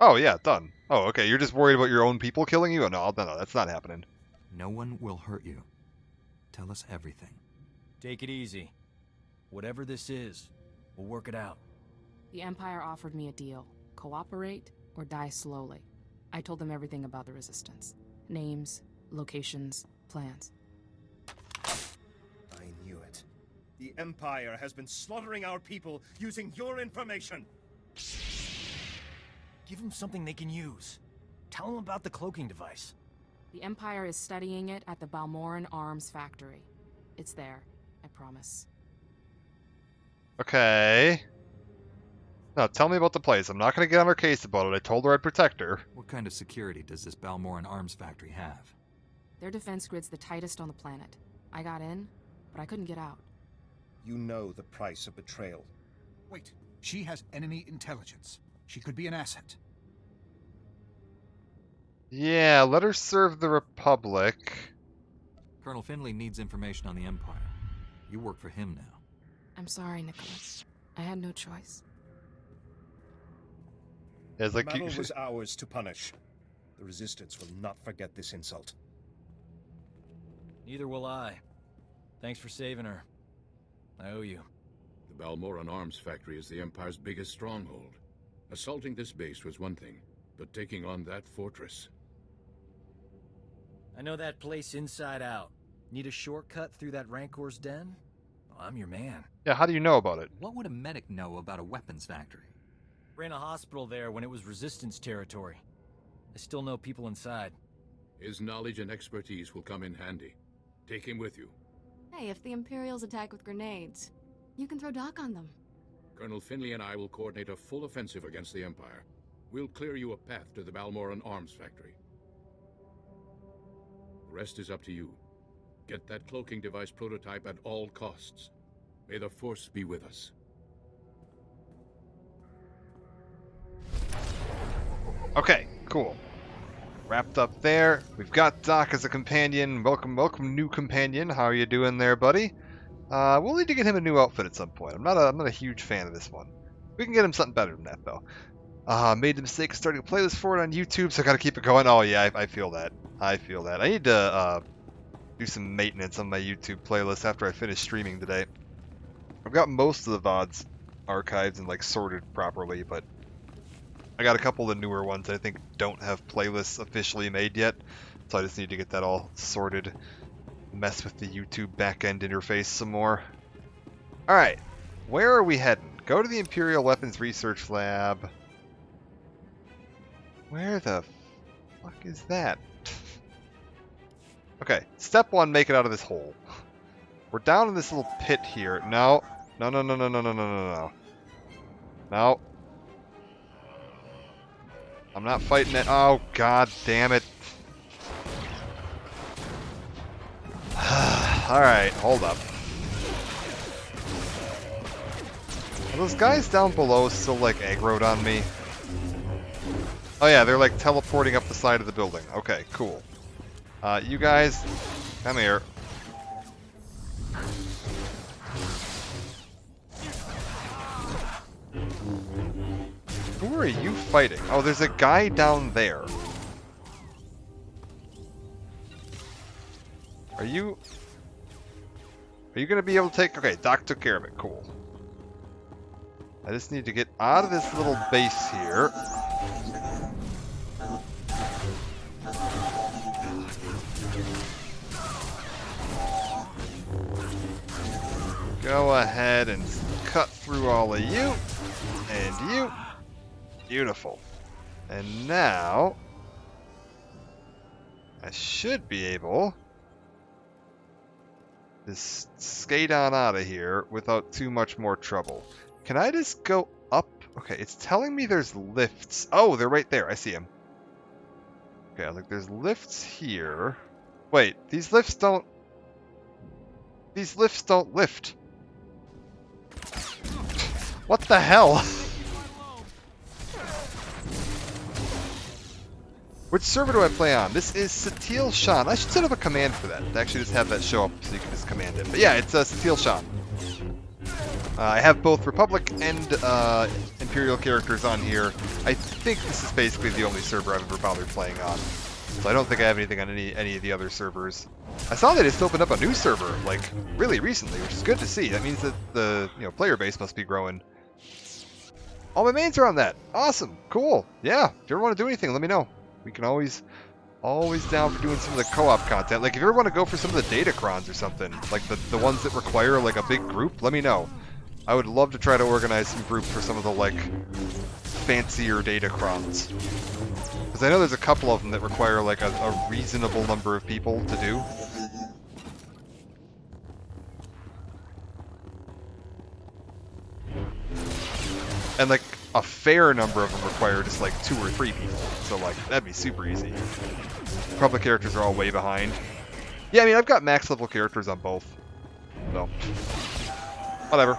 Oh, yeah, done. Oh, okay, you're just worried about your own people killing you? Oh, no, that's not happening. No one will hurt you. Tell us everything. Take it easy. Whatever this is, we'll work it out. The Empire offered me a deal. Cooperate or die slowly. I told them everything about the Resistance. Names, locations, plans. I knew it. The Empire has been slaughtering our people using your information. Give them something they can use. Tell them about the cloaking device. The Empire is studying it at the Balmoran Arms Factory. It's there, I promise. Okay. Now, tell me about the place. I'm not going to get on her case about it. I told her I'd protect her. What kind of security does this Balmoran arms factory have? Their defense grid's the tightest on the planet. I got in, but I couldn't get out. You know the price of betrayal. Wait, she has enemy intelligence. She could be an asset. Yeah, let her serve the Republic. Colonel Finley needs information on the Empire. You work for him now. I'm sorry, Nicholas. I had no choice. It's like Battle was ours to punish. The Resistance will not forget this insult. Neither will I. Thanks for saving her. I owe you. The Balmoran Arms Factory is the Empire's biggest stronghold. Assaulting this base was one thing, but taking on that fortress... I know that place inside out. Need a shortcut through that Rancor's den? Well, I'm your man. Yeah, how do you know about it? What would a medic know about a weapons factory? Ran a hospital there when it was Resistance territory. I still know people inside. His knowledge and expertise will come in handy. Take him with you. Hey, if the Imperials attack with grenades, you can throw Doc on them. Colonel Finley and I will coordinate a full offensive against the Empire. We'll clear you a path to the Balmoran Arms Factory. The rest is up to you. Get that cloaking device prototype at all costs. May the Force be with us. Okay, cool. Wrapped up there. We've got Doc as a companion. Welcome, new companion. How are you doing there, buddy? We'll need to get him a new outfit at some point. I'm not a huge fan of this one. We can get him something better than that, though. Made the mistake of starting a playlist for it on YouTube, so I gotta keep it going. Oh yeah, I feel that. I feel that. I need to do some maintenance on my YouTube playlist after I finish streaming today. I've got most of the VODs archived and like sorted properly, but I got a couple of the newer ones that I think don't have playlists officially made yet, so I just need to get that all sorted. Mess with the YouTube backend interface some more. Alright, where are we heading? Go to the Imperial Weapons Research Lab. Where the fuck is that? Okay, step one, make it out of this hole. We're down in this little pit here. No. No, no, no, no, no, no, no, no, no. No. I'm not fighting it. Oh, god damn it. Alright, hold up. Are those guys down below still, like, aggroed on me? Oh yeah, they're like teleporting up the side of the building. Okay, cool. You guys, come here. Who are you fighting? Oh, there's a guy down there. Are you gonna be able to take... Okay, Doc took care of it. Cool. I just need to get out of this little base here. Go ahead and cut through all of you. And you. Beautiful. And now... I should be able to skate on out of here without too much more trouble. Can I just go up? Okay, it's telling me there's lifts. Oh, they're right there. I see them. Okay, I was like, there's lifts here. Wait, these lifts don't... These lifts don't lift. What the hell? Which server do I play on? This is Satil Shan. I should set up a command for that. To actually just have that show up so you can just command it. But yeah, it's Satil Shan. I have both Republic and Imperial characters on here. I think this is basically the only server I've ever bothered playing on. So I don't think I have anything on any of the other servers. I saw they just opened up a new server, like, really recently, which is good to see. That means that the player base must be growing. All my mains are on that. Awesome. Cool. Yeah. If you ever want to do anything, let me know. We can always down for doing some of the co-op content. Like, if you ever want to go for some of the datacrons or something, like the ones that require, like, a big group, let me know. I would love to try to organize some groups for some of the, like, fancier datacrons. Because I know there's a couple of them that require, like, a reasonable number of people to do. And, like, a fair number of them require just, like, 2 or 3 people. So, like, that'd be super easy. Public characters are all way behind. Yeah, I mean, I've got max level characters on both. So, whatever.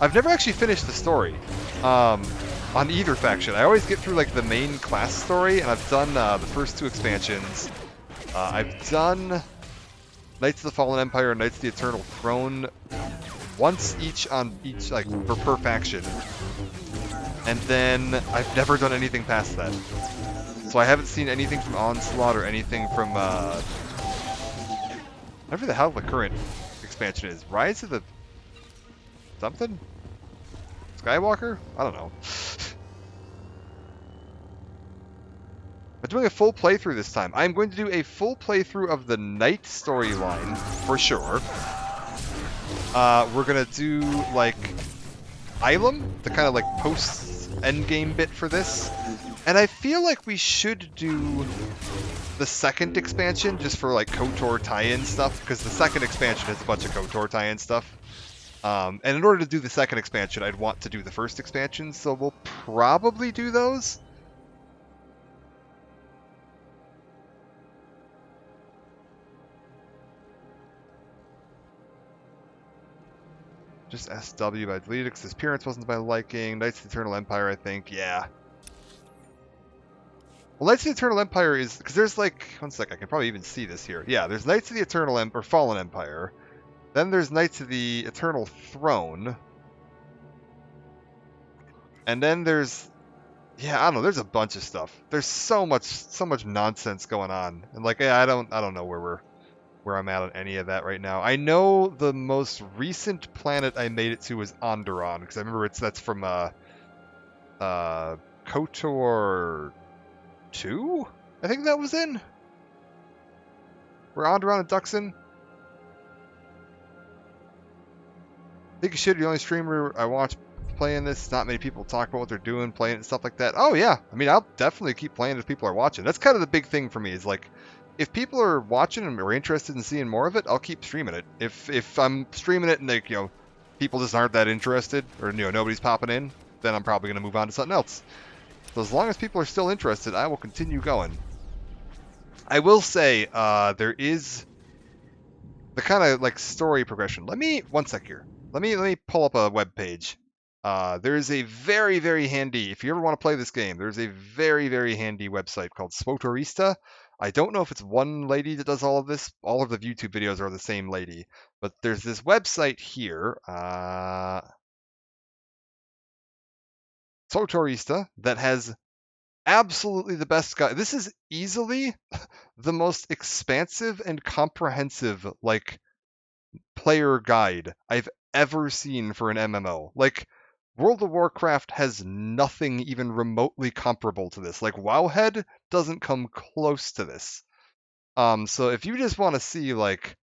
I've never actually finished the story on either faction. I always get through, like, the main class story, and I've done the first 2 expansions. I've done Knights of the Fallen Empire and Knights of the Eternal Throne once each on each, like, per faction. And then I've never done anything past that. So I haven't seen anything from Onslaught or anything from, whatever the hell the current expansion is. Rise of the... something? Skywalker? I don't know. I'm doing a full playthrough this time. I'm going to do a full playthrough of the Knight storyline, for sure. We're gonna do, like, Ilum, the kind of, like, post-endgame bit for this. And I feel like we should do the second expansion, just for, like, KOTOR tie-in stuff, because the second expansion has a bunch of KOTOR tie-in stuff. And in order to do the second expansion, I'd want to do the first expansion, so we'll probably do those. Just SW, but I deleted it because his appearance wasn't to my liking. Knights of the Eternal Empire, I think, yeah. Well, Knights of the Eternal Empire is... because there's, like... one sec, I can probably even see this here. Yeah, there's Knights of the Eternal Empire, or Fallen Empire. Then there's Knights of the Eternal Throne. And then there's... yeah, I don't know, there's a bunch of stuff. There's so much nonsense going on. And, like, yeah, I don't know where I'm at on any of that right now. I know the most recent planet I made it to was Onderon, because I remember that's from KOTOR 2? I think that was in? Where Onderon and Duxon? I think you should. You're the only streamer I watch playing this. Not many people talk about what they're doing, playing it, and stuff like that. Oh, yeah. I mean, I'll definitely keep playing if people are watching. That's kind of the big thing for me, is, like, if people are watching and are interested in seeing more of it, I'll keep streaming it. If I'm streaming it and, like, people just aren't that interested, or, nobody's popping in, then I'm probably going to move on to something else. So as long as people are still interested, I will continue going. I will say, there is the kind of, like, story progression. One sec here. Let me pull up a web page. There's a very, very handy, if you ever want to play this game, there's a very, very handy website called Swotorista. I don't know if it's one lady that does all of this. All of the YouTube videos are the same lady. But there's this website here, Swotorista, that has absolutely the best guide. This is easily the most expansive and comprehensive, like, player guide I've ever seen for an MMO. Like, World of Warcraft has nothing even remotely comparable to this. Like, Wowhead doesn't come close to this. So if you just want to see, like,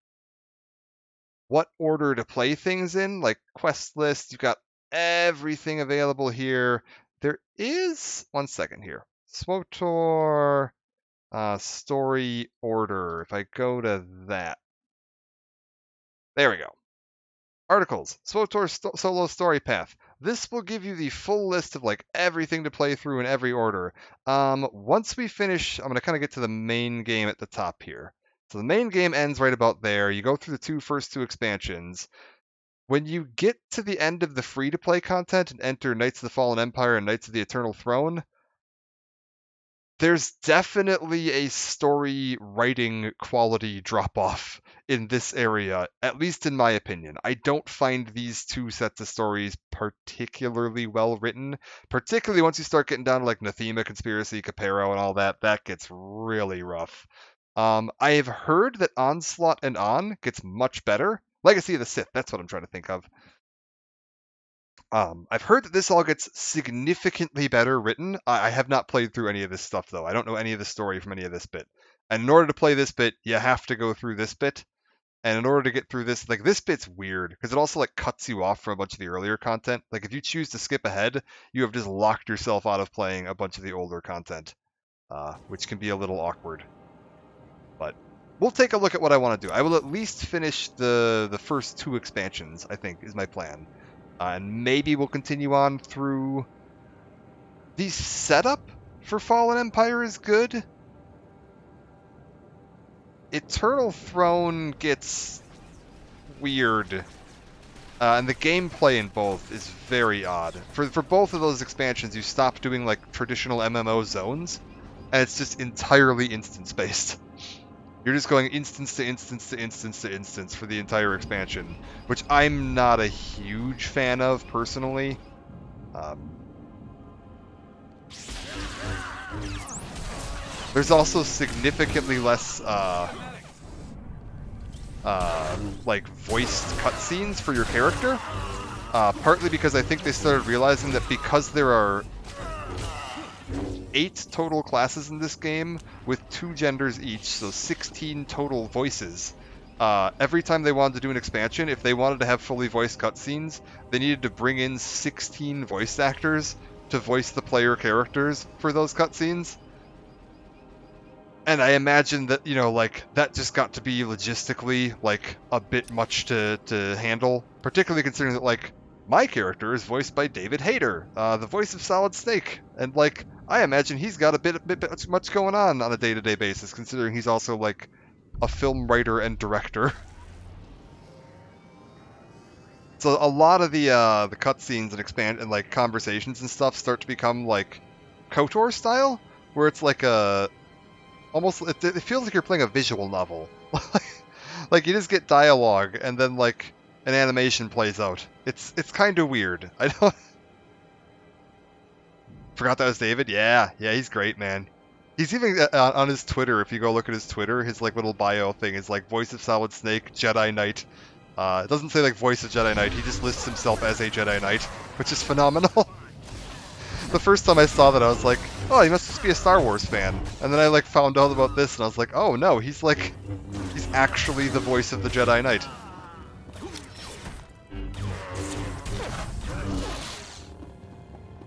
what order to play things in, like quest list, you've got everything available here. There is, one second here, SWTOR story order. If I go to that, there we go. Articles, SWTOR solo story path. This will give you the full list of like everything to play through in every order. Once we finish, I'm going to kind of get to the main game at the top here. So the main game ends right about there. You go through the first two expansions. When you get to the end of the free-to-play content and enter Knights of the Fallen Empire and Knights of the Eternal Throne, there's definitely a story writing quality drop-off in this area, at least in my opinion. I don't find these two sets of stories particularly well written, particularly once you start getting down to like Nathema, Conspiracy, Capero, and all that. That gets really rough. I've heard that Onslaught and On gets much better. Legacy of the Sith, that's what I'm trying to think of. I've heard that this all gets significantly better written. I have not played through any of this stuff, though. I don't know any of the story from any of this bit. And in order to play this bit, you have to go through this bit. And in order to get through this, like, this bit's weird, because it also, like, cuts you off from a bunch of the earlier content. Like, if you choose to skip ahead, you have just locked yourself out of playing a bunch of the older content, which can be a little awkward. But we'll take a look at what I want to do. I will at least finish the first two expansions, I think, is my plan. And maybe we'll continue on through... The setup for Fallen Empire is good. Eternal Throne gets weird. And the gameplay in both is very odd. For both of those expansions, you stop doing like traditional MMO zones, and it's just entirely instance-based. You're just going instance to instance to instance to instance for the entire expansion, which I'm not a huge fan of personally. There's also significantly less like voiced cutscenes for your character, partly because I think they started realizing that because there are 8 total classes in this game with 2 genders each, so 16 total voices. Every time they wanted to do an expansion, if they wanted to have fully voiced cutscenes, they needed to bring in 16 voice actors to voice the player characters for those cutscenes. And I imagine that, you know, like, that just got to be logistically, like, a bit much to handle, particularly considering that, like, my character is voiced by David Hayter, the voice of Solid Snake, and, like, I imagine he's got a bit much going on a day-to-day basis, considering he's also, like, a film writer and director. So a lot of the cutscenes and like conversations and stuff start to become like KOTOR style, where it's like a almost it feels like you're playing a visual novel. Like you just get dialogue and then like an animation plays out. It's kind of weird. I don't forgot that was David. Yeah, he's great, man. He's even on his Twitter. If you go look at his Twitter, his like little bio thing is like voice of Solid Snake, Jedi Knight. It doesn't say like voice of Jedi Knight. He just lists himself as a Jedi Knight, which is phenomenal. The first time I saw that, I was like, oh, he must just be a Star Wars fan. And then I like found out about this, and I was like, oh no, he's actually the voice of the Jedi Knight.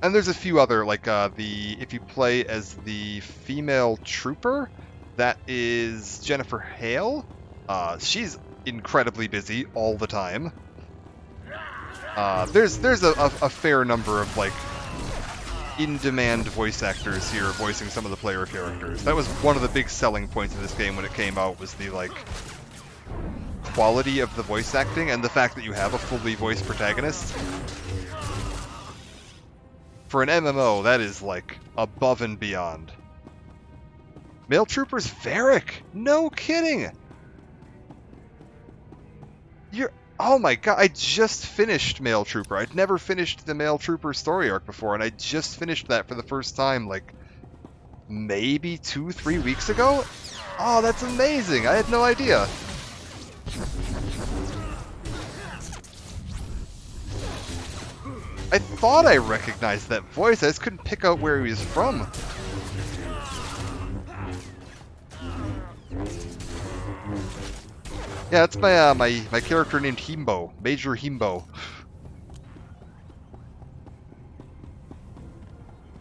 And there's a few other, like, if you play as the female trooper, that is Jennifer Hale. She's incredibly busy all the time. There's a fair number of, like, in-demand voice actors here voicing some of the player characters. That was one of the big selling points of this game when it came out, was the, like, quality of the voice acting and the fact that you have a fully voiced protagonist. For an MMO, that is, like, above and beyond. Mail Troopers Varric! No kidding! Oh my god, I just finished Mail Trooper. I'd never finished the Mail Trooper story arc before, and I just finished that for the first time, like, maybe 2-3 weeks ago? Oh, that's amazing! I had no idea. I thought I recognized that voice, I just couldn't pick out where he was from. Yeah, that's my my character named Himbo, Major Himbo.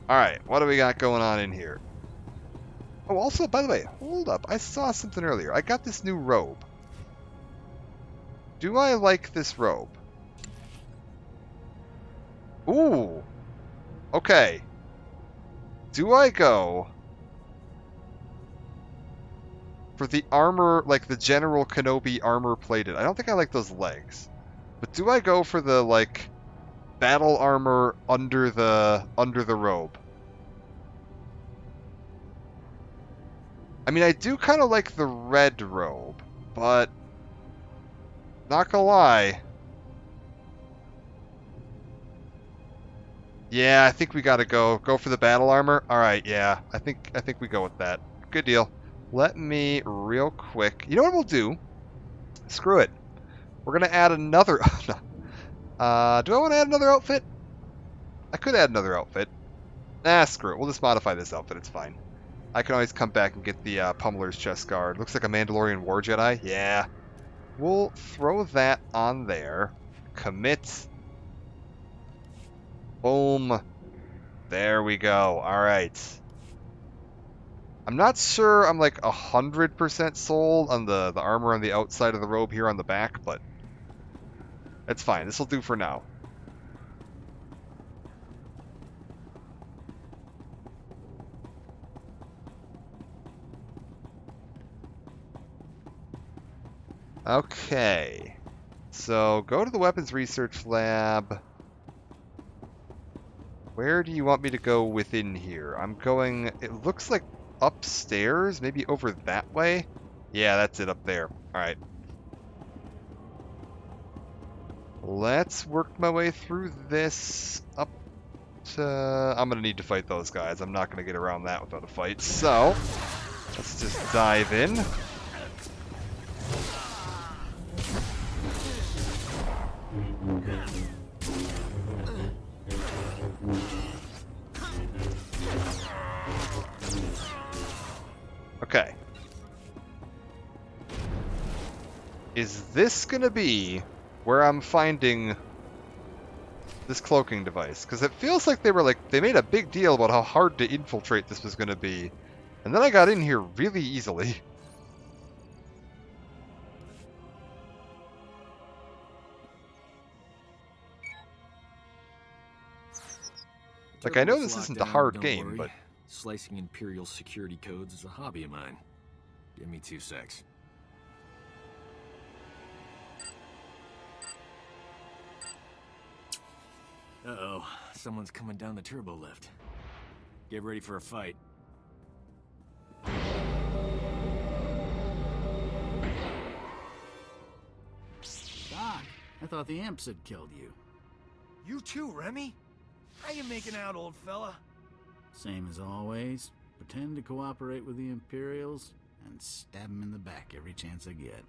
Alright, what do we got going on in here? Oh, also, by the way, hold up, I saw something earlier. I got this new robe. Do I like this robe? Ooh! Okay. Do I go for the armor, like the General Kenobi armor plated? I don't think I like those legs. But do I go for the, like, battle armor under the robe? I mean, I do kind of like the red robe, but not gonna lie. Yeah, I think we gotta go for the battle armor. All right, yeah, I think we go with that. Good deal. Let me real quick. You know what we'll do? Screw it. We're gonna add another. Do I want to add another outfit? I could add another outfit. Nah, screw it. We'll just modify this outfit. It's fine. I can always come back and get the Pummeler's chest guard. Looks like a Mandalorian War Jedi. Yeah. We'll throw that on there. Commit. Boom. There we go. All right. I'm not sure I'm like 100% sold on the armor on the outside of the robe here on the back, but it's fine. This will do for now. Okay. So go to the weapons research lab. Where do you want me to go within here? I'm going, it looks like upstairs, maybe over that way. Yeah, that's it up there. All right. Let's work my way through this up to... I'm going to need to fight those guys. I'm not going to get around that without a fight. So, let's just dive in. Okay. Is this gonna be where I'm finding this cloaking device? Because it feels like they made a big deal about how hard to infiltrate this was gonna be. And then I got in here really easily. Like, I know this isn't a hard game, but... Slicing Imperial security codes is a hobby of mine. Give me 2 secs. Uh-oh. Someone's coming down the turbo lift. Get ready for a fight. Doc, I thought the imps had killed you. You too, Remy? How you making out, old fella? Same as always. Pretend to cooperate with the Imperials and stab them in the back every chance I get.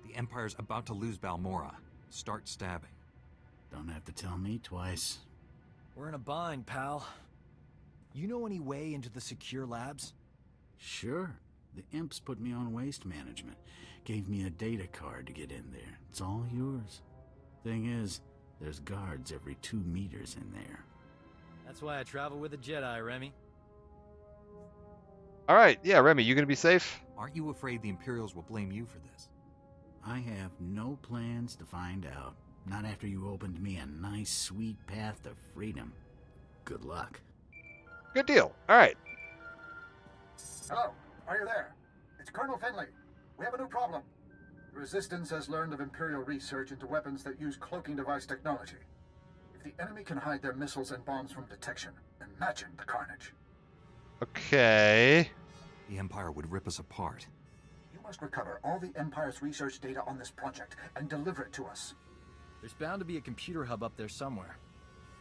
The Empire's about to lose Balmorra. Start stabbing. Don't have to tell me twice. We're in a bind, pal. You know any way into the secure labs? Sure. The imps put me on waste management. Gave me a data card to get in there. It's all yours. Thing is, there's guards every 2 meters in there. That's why I travel with a Jedi, Remy. Alright, yeah, Remy, you gonna be safe? Aren't you afraid the Imperials will blame you for this? I have no plans to find out. Not after you opened me a nice, sweet path to freedom. Good luck. Good deal. Alright. Hello, are you there? It's Colonel Finley. We have a new problem. The Resistance has learned of Imperial research into weapons that use cloaking device technology. If If the enemy can hide their missiles and bombs from detection, imagine the carnage. Okay. The Empire would rip us apart. You must recover all the Empire's research data on this project and deliver it to us. There's bound to be a computer hub up there somewhere.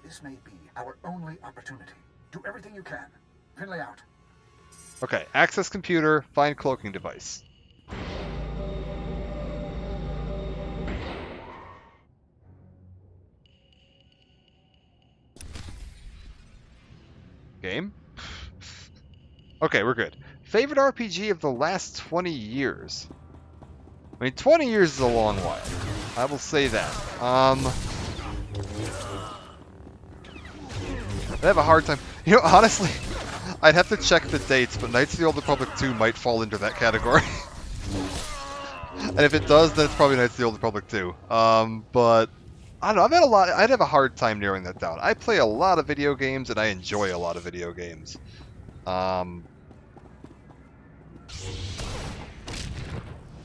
This may be our only opportunity. Do everything you can. Finley out. Okay, access computer, find cloaking device. Game? Okay, we're good. Favorite RPG of the last 20 years? I mean, 20 years is a long while. I will say that. I have a hard time. You know, honestly, I'd have to check the dates, but Knights of the Old Republic 2 might fall into that category. And if it does, then it's probably Knights of the Old Republic 2. But I don't know. I'd have a hard time narrowing that down. I play a lot of video games, and I enjoy a lot of video games. I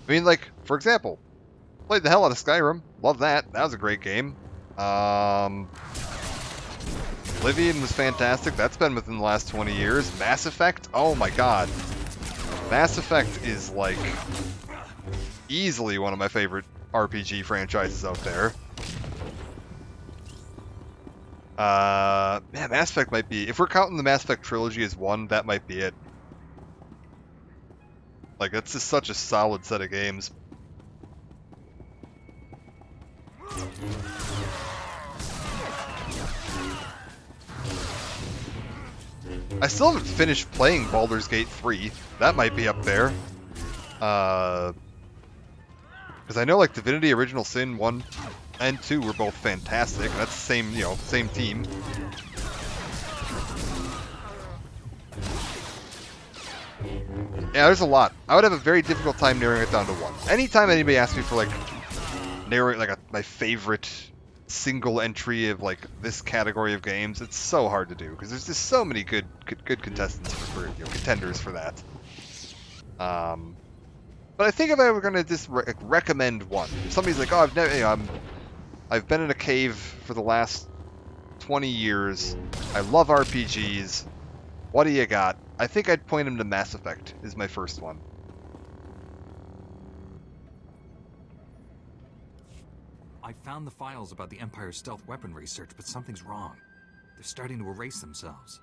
mean, like, for example, played the hell out of Skyrim. Love that. That was a great game. Oblivion was fantastic. That's been within the last 20 years. Mass Effect? Oh my god. Mass Effect is, like, easily one of my favorite RPG franchises out there. Man, Mass Effect might be... If we're counting the Mass Effect trilogy as one, that might be it. Like, that's just such a solid set of games. I still haven't finished playing Baldur's Gate 3. That might be up there. Because I know, like, Divinity Original Sin 1 and 2 were both fantastic. And that's the same, you know, same team. Yeah, there's a lot. I would have a very difficult time narrowing it down to one. Anytime anybody asks me for, like, narrowing, like, my favorite single entry of, like, this category of games, it's so hard to do, because there's just so many good contestants for, you know, contenders for that. But I think if I were going to just recommend one, if somebody's like, oh, I've never, you know, I've been in a cave for the last 20 years, I love RPGs, what do you got? I think I'd point him to Mass Effect, is my first one. I found the files about the Empire's stealth weapon research, but something's wrong. They're starting to erase themselves.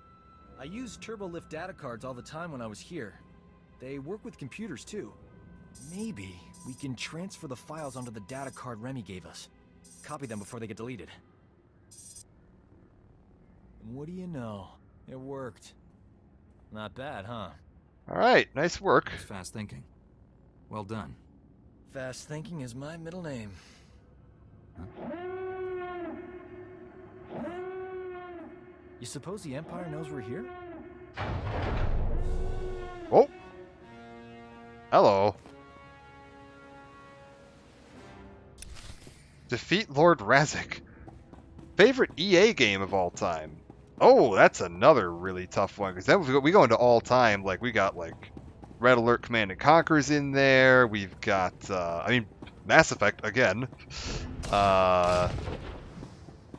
I used turbolift data cards all the time when I was here. They work with computers too. Maybe we can transfer the files onto the data card Remy gave us. Copy them before they get deleted. And what do you know? It worked. Not bad, huh? Alright, nice work. That's fast thinking. Well done. Fast thinking is my middle name. Huh? You suppose the Empire knows we're here? Oh! Hello. Defeat Lord Razak. Favorite EA game of all time? Oh, that's another really tough one, because then we go into all time. Like, we got, like, Red Alert Command & Conquer's in there. We've got, I mean, Mass Effect, again.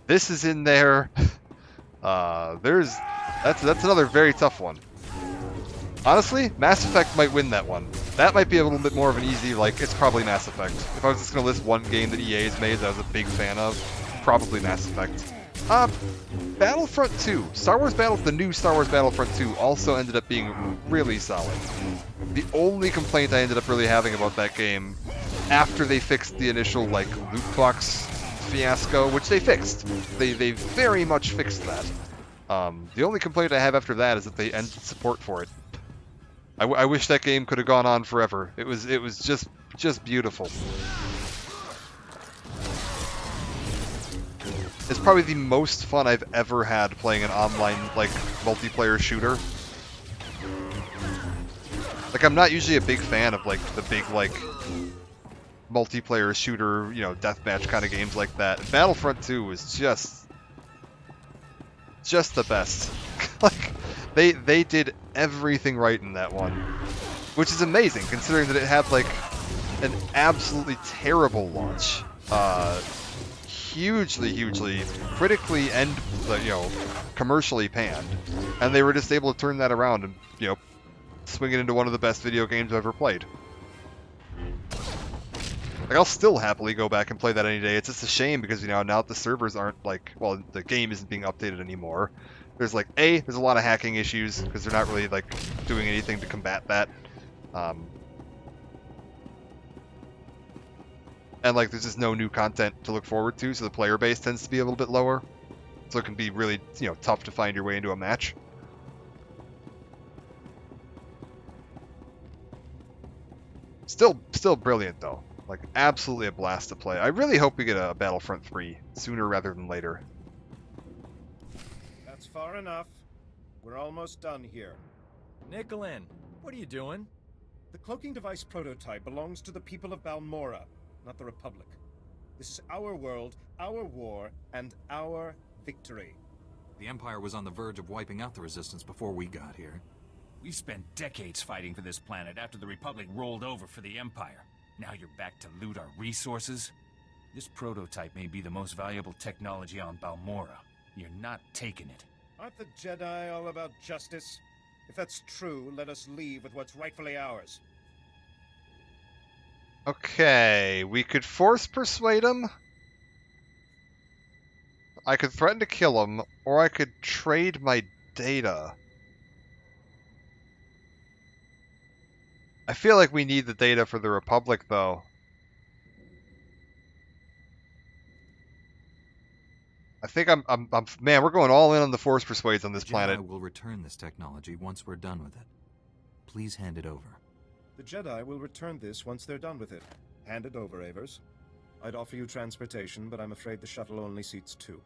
This is in there. That's another very tough one. Honestly, Mass Effect might win that one. That might be a little bit more of an easy, like, it's probably Mass Effect. If I was just going to list one game that EA has made that I was a big fan of, probably Mass Effect. Battlefront 2. The new Star Wars Battlefront 2 also ended up being really solid. The only complaint I ended up really having about that game, after they fixed the initial, like, loot box fiasco, which they fixed. They very much fixed that. The only complaint I have after that is that they ended support for it. I wish that game could have gone on forever. It was just beautiful. It's probably the most fun I've ever had playing an online, like, multiplayer shooter. Like, I'm not usually a big fan of, like, the big, like, multiplayer shooter, you know, deathmatch kind of games like that. And Battlefront 2 was just the best. Like, they did everything right in that one, which is amazing considering that it had, like, an absolutely terrible launch. hugely critically and commercially panned, and they were just able to turn that around and swing it into one of the best video games I've ever played. Like, I'll still happily go back and play that any day. It's just a shame because now the servers aren't the game isn't being updated anymore. There's there's a lot of hacking issues because they're not really doing anything to combat that. And there's just no new content to look forward to, so the player base tends to be a little bit lower. So it can be really, tough to find your way into a match. Still brilliant though. Absolutely a blast to play. I really hope we get a Battlefront 3 sooner rather than later. That's far enough. We're almost done here. Nicolin, what are you doing? The cloaking device prototype belongs to the people of Balmora, not the Republic. This is our world, our war, and our victory. The Empire was on the verge of wiping out the Resistance before we got here. We spent decades fighting for this planet after the Republic rolled over for the Empire. Now you're back to loot our resources? This prototype may be the most valuable technology on Balmora. You're not taking it. Aren't the Jedi all about justice? If that's true, let us leave with what's rightfully ours. Okay, we could force persuade him. I could threaten to kill him, or I could trade my data. I feel like we need the data for the Republic, though. I think man, we're going all in on the Force Persuades on this planet. The Jedi will return this technology once we're done with it. Please hand it over. The Jedi will return this once they're done with it. Hand it over, Avers. I'd offer you transportation, but I'm afraid the shuttle only seats 2.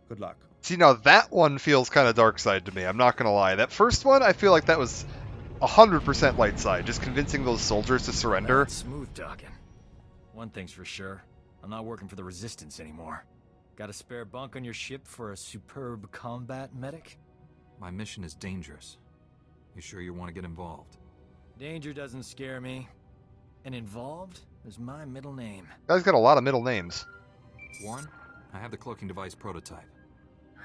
Good luck. See, now that one feels kind of dark side to me, I'm not going to lie. That first one, I feel like that was 100% light side, just convincing those soldiers to surrender. That's smooth talking. One thing's for sure, I'm not working for the Resistance anymore. Got a spare bunk on your ship for a superb combat medic? My mission is dangerous. You sure you want to get involved? Danger doesn't scare me. And involved is my middle name. Guy's got a lot of middle names. Warren, I have the cloaking device prototype.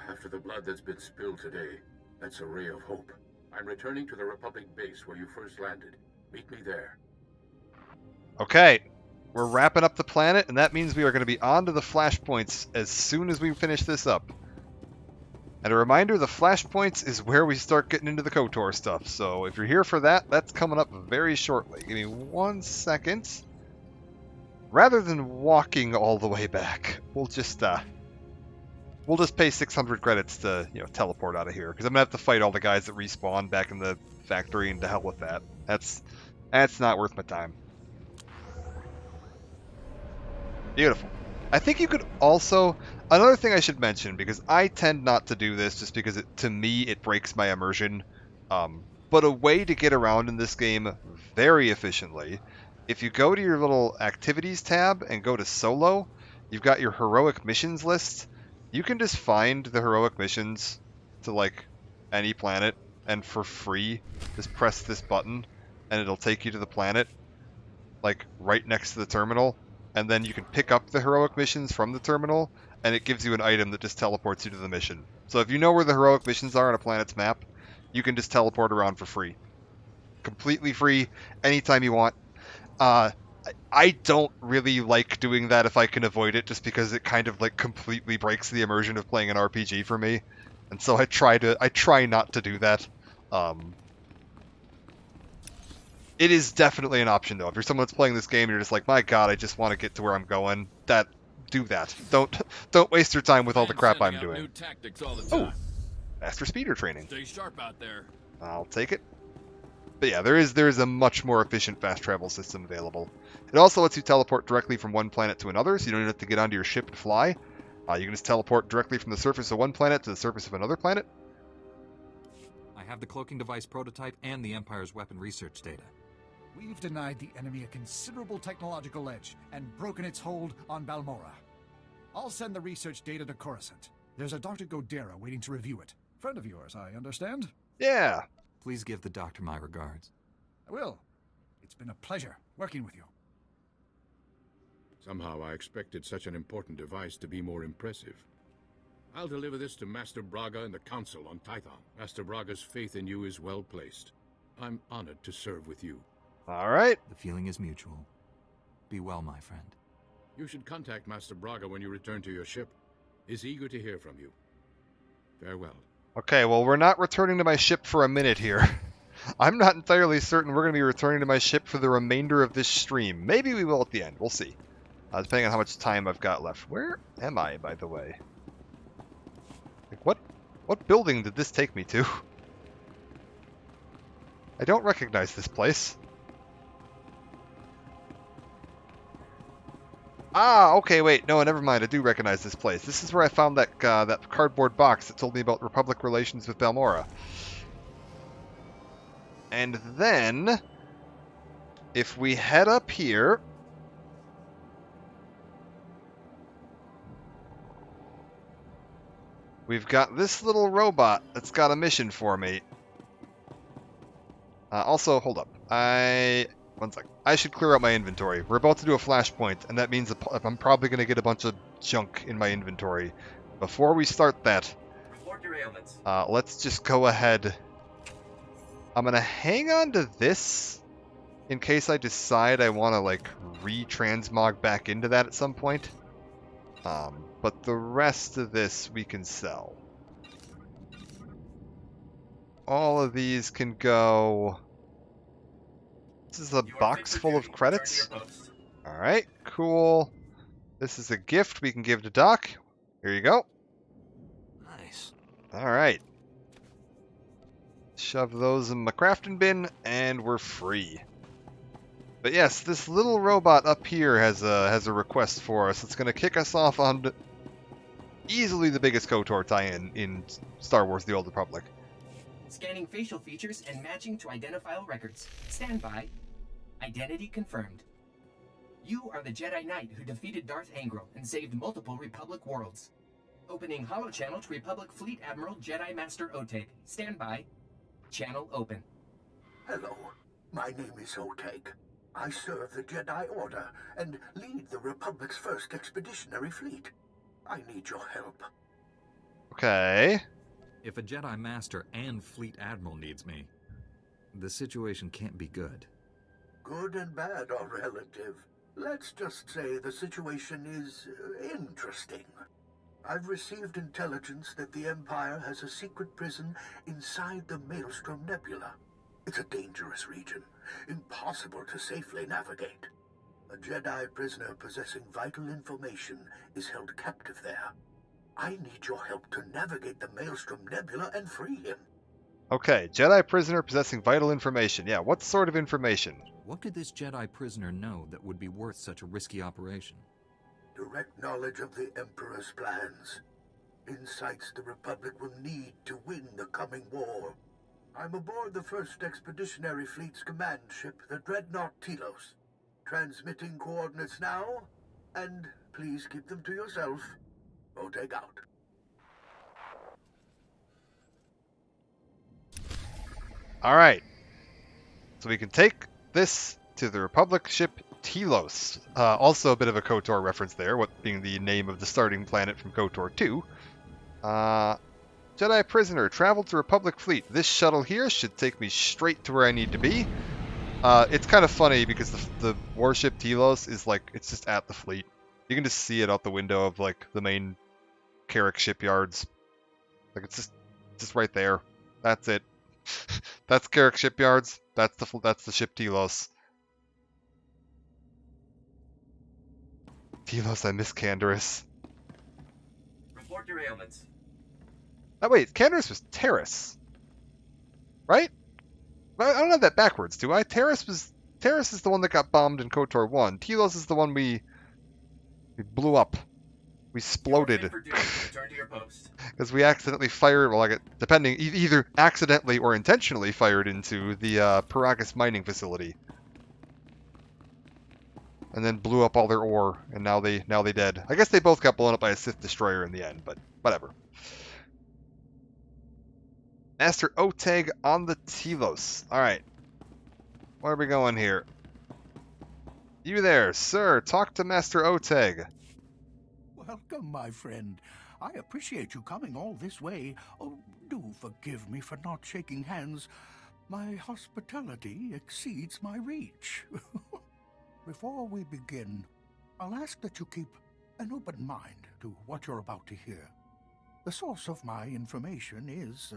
After the blood that's been spilled today, that's a ray of hope. I'm returning to the Republic base where you first landed. Meet me there. Okay, we're wrapping up the planet, and that means we are going to be on to the flashpoints as soon as we finish this up. And a reminder, the flashpoints is where we start getting into the KOTOR stuff, so if you're here for that, that's coming up very shortly. Give me 1 second. Rather than walking all the way back, we'll just pay 600 credits to, teleport out of here, because I'm going to have to fight all the guys that respawn back in the factory, and to hell with that. That's not worth my time. Beautiful. I think you could also... Another thing I should mention, because I tend not to do this just because, to me, it breaks my immersion. But a way to get around in this game very efficiently, if you go to your little activities tab and go to solo, you've got your heroic missions list. You can just find the heroic missions to, any planet, and for free, just press this button, and it'll take you to the planet, right next to the terminal. And then you can pick up the heroic missions from the terminal, and it gives you an item that just teleports you to the mission. So if you know where the heroic missions are on a planet's map, you can just teleport around for free. Completely free, anytime you want. I don't really like doing that if I can avoid it, just because it kind of completely breaks the immersion of playing an RPG for me. And so I try not to do that. It is definitely an option, though. If you're someone that's playing this game and you're just like, my god, I just want to get to where I'm going, do that. Don't waste your time with all the crap I'm doing. New tactics all the time. Faster speeder training. Stay sharp out there. I'll take it. But yeah, there is a much more efficient fast travel system available. It also lets you teleport directly from one planet to another, so you don't even have to get onto your ship and fly. You can just teleport directly from the surface of one planet to the surface of another planet. I have the cloaking device prototype and the Empire's weapon research data. We've denied the enemy a considerable technological edge and broken its hold on Balmora. I'll send the research data to Coruscant. There's a Dr. Godera waiting to review it. Friend of yours, I understand? Yeah. Please give the doctor my regards. I will. It's been a pleasure working with you. Somehow I expected such an important device to be more impressive. I'll deliver this to Master Braga and the Council on Tython. Master Braga's faith in you is well placed. I'm honored to serve with you. All right. The feeling is mutual. Be well, my friend. You should contact Master Braga when you return to your ship. He's eager to hear from you. Farewell. Okay, well, we're not returning to my ship for a minute here. I'm not entirely certain we're going to be returning to my ship for the remainder of this stream. Maybe we will at the end. We'll see. Depending on how much time I've got left. Where am I, by the way? Like, what building did this take me to? I don't recognize this place. Ah, okay, wait. No, never mind. I do recognize this place. This is where I found that that cardboard box that told me about Republic relations with Balmorra. And then, if we head up here, we've got this little robot that's got a mission for me. Also, hold up. One sec. I should clear out my inventory. We're about to do a flashpoint, and that means I'm probably going to get a bunch of junk in my inventory. Before we start that, let's just go ahead. I'm going to hang on to this in case I decide I want to, like, re-transmog back into that at some point. But the rest of this we can sell. All of these can go... This is a box full of credits. Alright, cool. This is a gift we can give to Doc. Here you go. Nice. Alright. Shove those in my crafting bin, and we're free. But yes, this little robot up here has a request for us. It's going to kick us off on easily the biggest KOTOR tie-in in Star Wars The Old Republic. Scanning facial features and matching to identifiable records. Stand by. Identity confirmed. You are the Jedi Knight who defeated Darth Angro and saved multiple Republic worlds. Opening holochannel to Republic Fleet Admiral Jedi Master Oteg. Stand by. Channel open. Hello, my name is Oteg. I serve the Jedi Order and lead the Republic's first expeditionary fleet. I need your help. Okay. If a Jedi Master and Fleet Admiral needs me, the situation can't be good. Good and bad are relative. Let's just say the situation is interesting. I've received intelligence that the Empire has a secret prison inside the Maelstrom Nebula. It's a dangerous region, impossible to safely navigate. A Jedi prisoner possessing vital information is held captive there. I need your help to navigate the Maelstrom Nebula and free him. Okay, Jedi prisoner possessing vital information. Yeah, what sort of information? What could this Jedi prisoner know that would be worth such a risky operation? Direct knowledge of the Emperor's plans. Insights the Republic will need to win the coming war. I'm aboard the first Expeditionary Fleet's command ship, the Dreadnought Telos. Transmitting coordinates now, and please keep them to yourself. Oteg out. Alright. So we can take this to the Republic ship Telos. Also a bit of a KOTOR reference there, what being the name of the starting planet from KOTOR 2. Jedi prisoner, travel to Republic fleet. This shuttle here should take me straight to where I need to be. It's kind of funny because the warship Telos is like, it's just at the fleet. You can just see it out the window of like the main Carrick shipyards. Like it's just right there. That's it. That's Carrick shipyards. That's the ship Telos. Telos, I miss Canderous. Report derailments. Oh wait, Canderous was Terrace, right? I don't have that backwards, do I? Terrace is the one that got bombed in KOTOR 1. Telos is the one we blew up. We exploded. Because we accidentally fired, well, depending, either accidentally or intentionally fired into the Paragus mining facility. And then blew up all their ore, and now they dead. I guess they both got blown up by a Sith destroyer in the end, but whatever. Master Oteg on the Telos. Alright. Where are we going here? You there, sir. Talk to Master Oteg. Welcome, my friend. I appreciate you coming all this way. Oh, do forgive me for not shaking hands. My hospitality exceeds my reach. Before we begin, I'll ask that you keep an open mind to what you're about to hear. The source of my information is,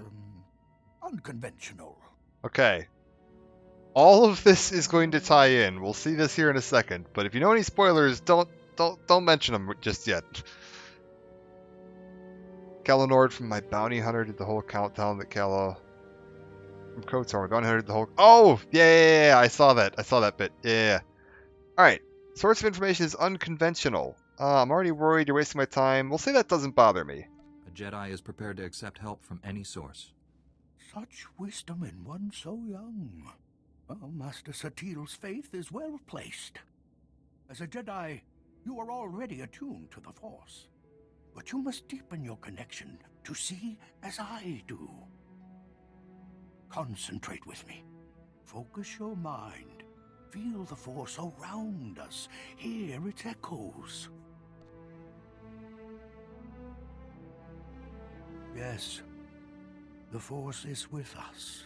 unconventional. Okay. All of this is going to tie in. We'll see this here in a second. But if you know any spoilers, don't mention them just yet. Kalanord from my bounty hunter did the whole countdown that Kala from Kotor. My bounty hunter did the whole. Oh yeah, I saw that. I saw that bit. Yeah. All right. Source of information is unconventional. I'm already worried you're wasting my time. We'll say that doesn't bother me. A Jedi is prepared to accept help from any source. Such wisdom in one so young. Well, Master Satil's faith is well placed. As a Jedi, you are already attuned to the Force. But you must deepen your connection to see as I do. Concentrate with me. Focus your mind. Feel the Force around us. Hear its echoes. Yes, the Force is with us.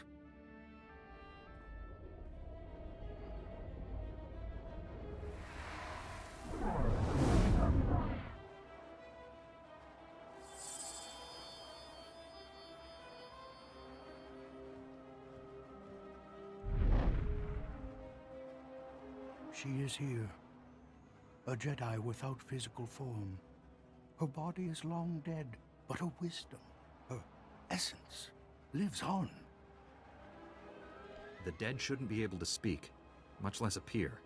She is here, a Jedi without physical form. Her body is long dead, but her wisdom, her essence, lives on. The dead shouldn't be able to speak, much less appear.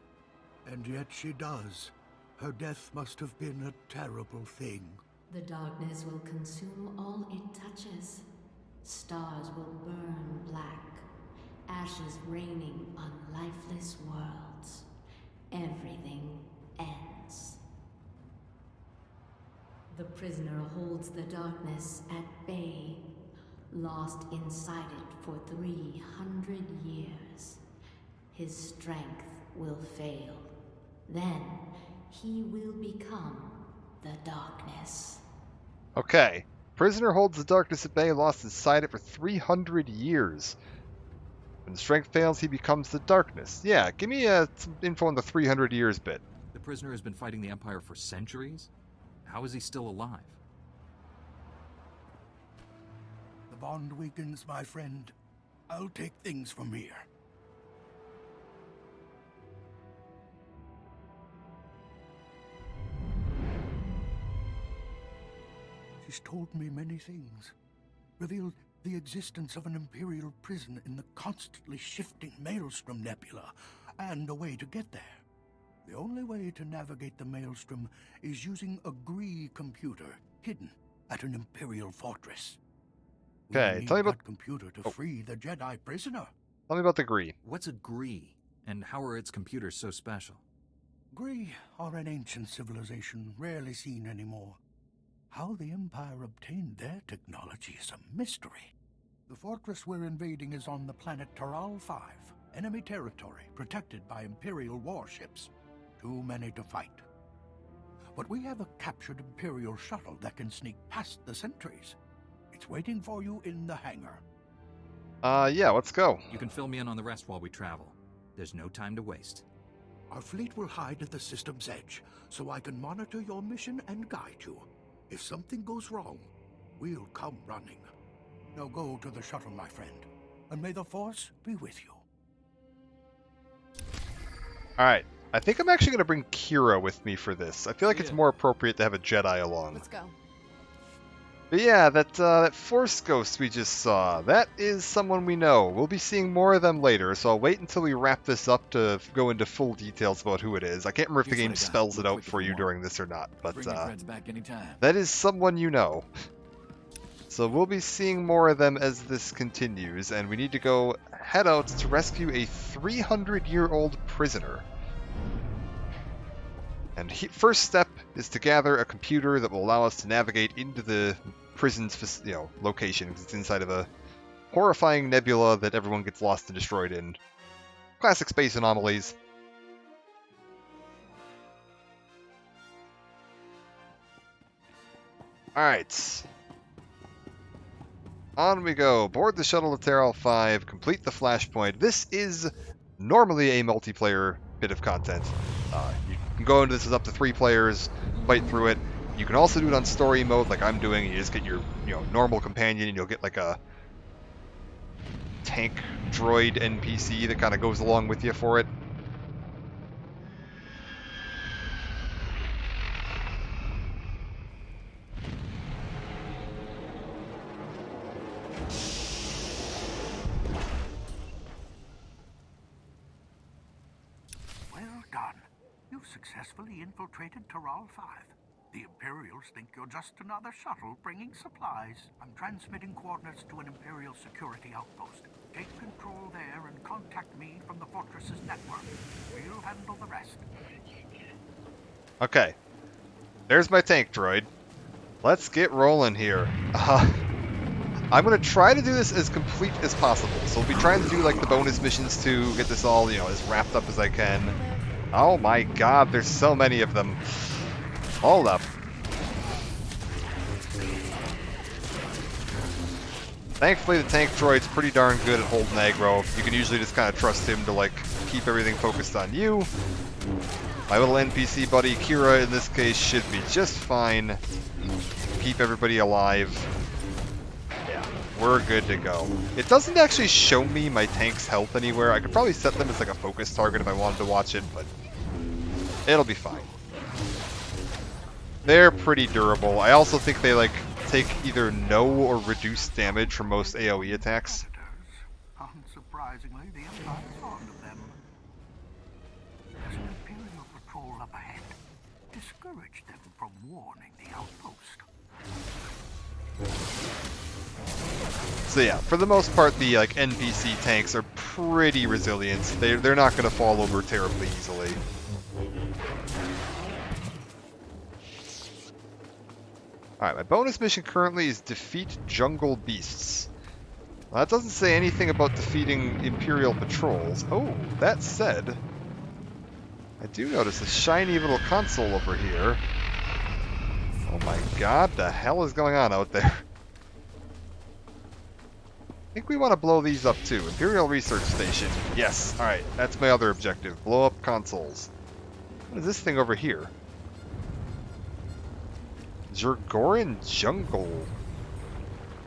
And yet she does. Her death must have been a terrible thing. The darkness will consume all it touches. Stars will burn black, ashes raining on lifeless worlds. Everything ends. The prisoner holds the darkness at bay, lost inside it for 300 years. His strength will fail. Then he will become the darkness. Okay. Prisoner holds the darkness at bay, lost inside it for 300 years. When strength fails, he becomes the darkness. Yeah, give me some info on the 300 years bit. The prisoner has been fighting the Empire for centuries? How is he still alive? The bond weakens, my friend. I'll take things from here. She's told me many things. Revealed the existence of an Imperial prison in the constantly shifting Maelstrom Nebula, and a way to get there. The only way to navigate the Maelstrom is using a Gree computer hidden at an Imperial fortress. Okay, tell me about that computer to free the Jedi prisoner. Tell me about the Gree. What's a Gree, and how are its computers so special? Gree are an ancient civilization, rarely seen anymore. How the Empire obtained their technology is a mystery. The fortress we're invading is on the planet Taral 5, enemy territory protected by Imperial warships. Too many to fight. But we have a captured Imperial shuttle that can sneak past the sentries. It's waiting for you in the hangar. Yeah, let's go. You can fill me in on the rest while we travel. There's no time to waste. Our fleet will hide at the system's edge, so I can monitor your mission and guide you. If something goes wrong, we'll come running. Now go to the shuttle, my friend, and may the Force be with you. Alright, I think I'm actually going to bring Kira with me for this. I feel like it's more appropriate to have a Jedi along. Let's go. But yeah, that Force Ghost we just saw, that is someone we know. We'll be seeing more of them later, so I'll wait until we wrap this up to go into full details about who it is. I can't remember if the game spells it out for you during this or not, but that is someone you know. So we'll be seeing more of them as this continues, and we need to go head out to rescue a 300-year-old prisoner. And first step is to gather a computer that will allow us to navigate into the prison's location, because it's inside of a horrifying nebula that everyone gets lost and destroyed in. Classic space anomalies. Alright. On we go. Board the shuttle to Terral 5. Complete the flashpoint. This is normally a multiplayer bit of content. You can go into this as up to 3 players, fight through it. You can also do it on story mode like I'm doing. You just get your normal companion and you'll get like a tank droid NPC that kind of goes along with you for it. Well done. You've successfully infiltrated Terral 5. The Imperials think you're just another shuttle bringing supplies. I'm transmitting coordinates to an Imperial security outpost. Take control there and contact me from the fortress's network. We'll handle the rest. Okay. There's my tank droid. Let's get rolling here. I'm going to try to do this as complete as possible. So we'll be trying to do like the bonus missions to get this all, as wrapped up as I can. Oh my god, there's so many of them. Hold up. Thankfully, the tank droid's pretty darn good at holding aggro. You can usually just kind of trust him to, like, keep everything focused on you. My little NPC buddy, Kira, in this case, should be just fine. Keep everybody alive. Yeah, we're good to go. It doesn't actually show me my tank's health anywhere. I could probably set them as, like, a focus target if I wanted to watch it, but it'll be fine. They're pretty durable. I also think they, like, take either no or reduced damage from most AoE attacks. Unsurprisingly, the Empire's fond of them. There's an Imperial patrol up ahead. Discourage them from warning the outpost. So yeah, for the most part, the like NPC tanks are pretty resilient. They're not going to fall over terribly easily. Alright, my bonus mission currently is defeat jungle beasts. Well, that doesn't say anything about defeating Imperial patrols. Oh, that said, I do notice a shiny little console over here. Oh my god, the hell is going on out there? I think we want to blow these up too. Imperial Research Station. Yes, alright, that's my other objective. Blow up consoles. What is this thing over here? Zergoran Jungle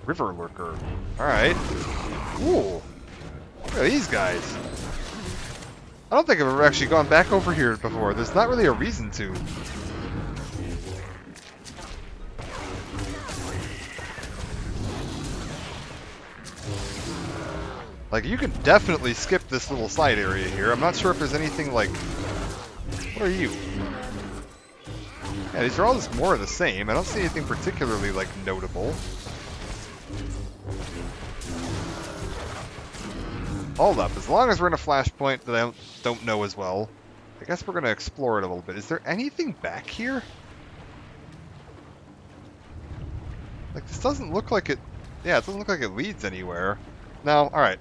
River Lurker. Alright. Ooh. Look at these guys. I don't think I've ever actually gone back over here before. There's not really a reason to. Like, you can definitely skip this little side area here. I'm not sure if there's anything like... What are you? Yeah, these are all just more of the same. I don't see anything particularly, like, notable. Hold up. As long as we're in a flashpoint that I don't know as well, I guess we're going to explore it a little bit. Is there anything back here? Like, this doesn't look like it... Yeah, it doesn't look like it leads anywhere. No, alright.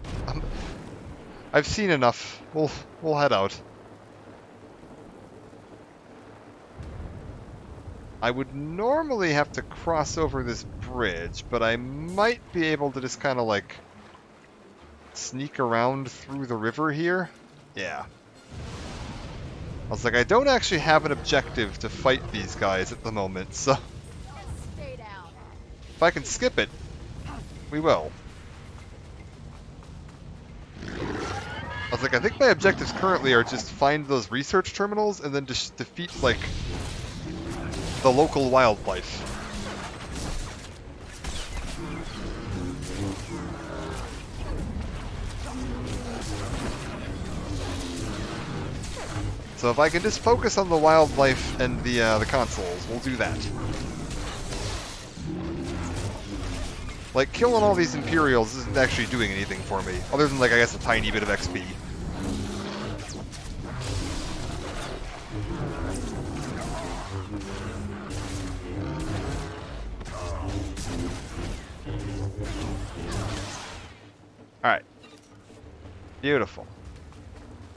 I've seen enough. We'll head out. I would normally have to cross over this bridge, but I might be able to just kind of like sneak around through the river here. Yeah. I was like, I don't actually have an objective to fight these guys at the moment, so if I can skip it, we will. I was like, I think my objectives currently are just find those research terminals and then just defeat, like, the local wildlife. So if I can just focus on the wildlife and the consoles, we'll do that. Like, killing all these Imperials isn't actually doing anything for me, other than, like, I guess a tiny bit of XP. Alright. Beautiful.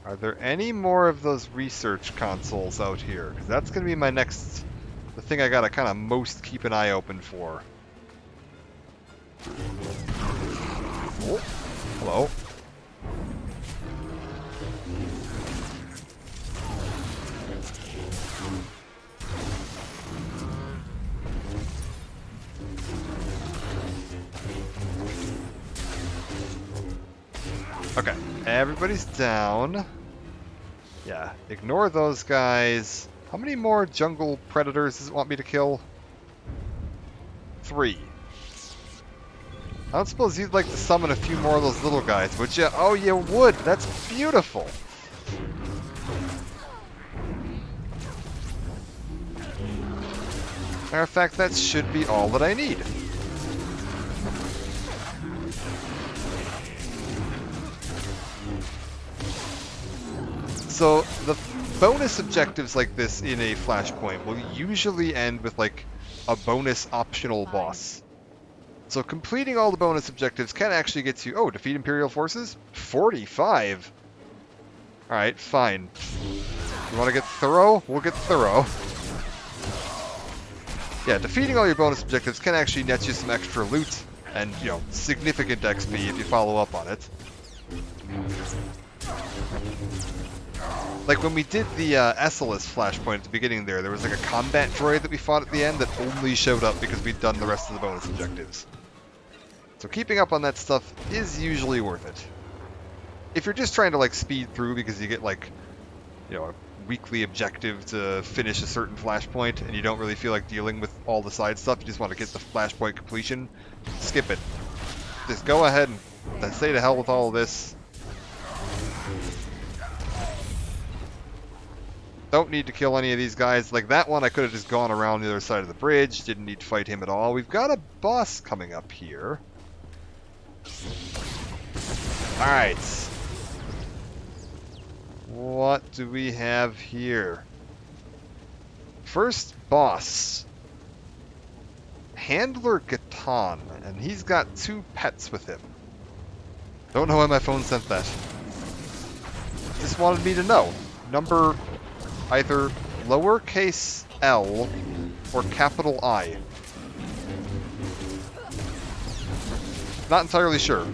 Are there any more of those research consoles out here? Because that's going to be my next the thing I gotta kind of most keep an eye open for. Oh, hello. Okay, everybody's down. Yeah, ignore those guys. How many more jungle predators does it want me to kill? 3. I don't suppose you'd like to summon a few more of those little guys, would you? Oh, you would! That's beautiful! Matter of fact, that should be all that I need. So, the bonus objectives like this in a Flashpoint will usually end with, like, a bonus optional boss. So completing all the bonus objectives can actually get you... Oh, defeat Imperial forces? 45! Alright, fine. You want to get thorough? We'll get thorough. Yeah, defeating all your bonus objectives can actually net you some extra loot and, you know, significant XP if you follow up on it. Like when we did the Esselis Flashpoint at the beginning there was like a combat droid that we fought at the end that only showed up because we'd done the rest of the bonus objectives. So keeping up on that stuff is usually worth it. If you're just trying to like speed through because you get like, you know, a weekly objective to finish a certain Flashpoint and you don't really feel like dealing with all the side stuff, you just want to get the Flashpoint completion, skip it. Just go ahead and say to hell with all of this. Don't need to kill any of these guys. Like that one, I could have just gone around the other side of the bridge. Didn't need to fight him at all. We've got a boss coming up here. Alright. What do we have here? First boss. Handler Gatan, and he's got 2 pets with him. Don't know why my phone sent that. Just wanted me to know. Number either lowercase l or capital I. Not entirely sure.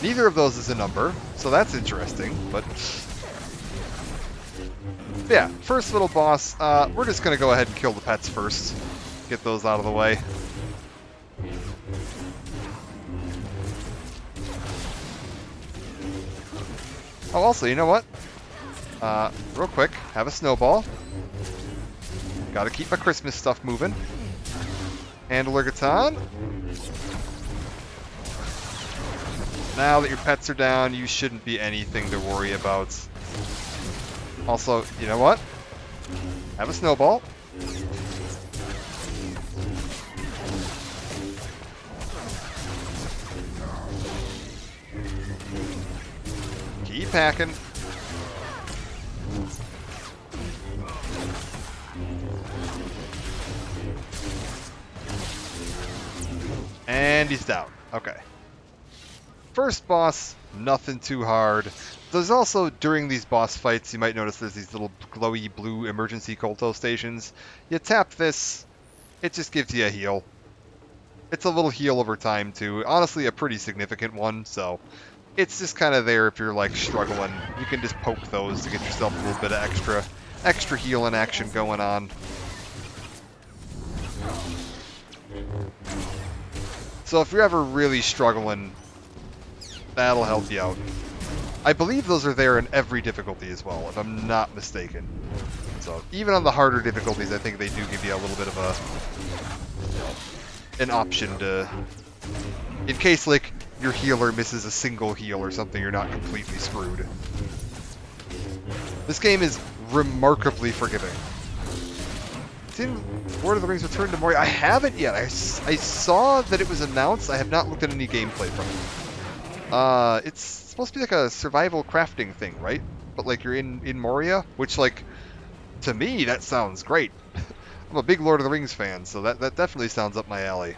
Neither of those is a number, so that's interesting, but... Yeah, first little boss, we're just gonna go ahead and kill the pets first. Get those out of the way. Oh, also, you know what? Real quick, have a snowball. Gotta keep my Christmas stuff moving. Handler Gatan. Now that your pets are down, you shouldn't be anything to worry about. Also, you know what? Have a snowball. Keep hacking. And he's down. Okay. First boss, nothing too hard. There's also, during these boss fights, you might notice there's these little glowy blue emergency Kolto stations. You tap this, it just gives you a heal. It's a little heal over time, too. Honestly, a pretty significant one, so... It's just kind of there if you're, like, struggling. You can just poke those to get yourself a little bit of extra healing action going on. So if you're ever really struggling, that'll help you out. I believe those are there in every difficulty as well, if I'm not mistaken. So even on the harder difficulties, I think they do give you a little bit of an option to... In case, like, your healer misses a single heal or something, you're not completely screwed. This game is remarkably forgiving. Seen Lord of the Rings Return to Moria? I haven't yet. I saw that it was announced. I have not looked at any gameplay from it. It's supposed to be like a survival crafting thing, right? But like you're in Moria, which like, to me, that sounds great. I'm a big Lord of the Rings fan, so that definitely sounds up my alley.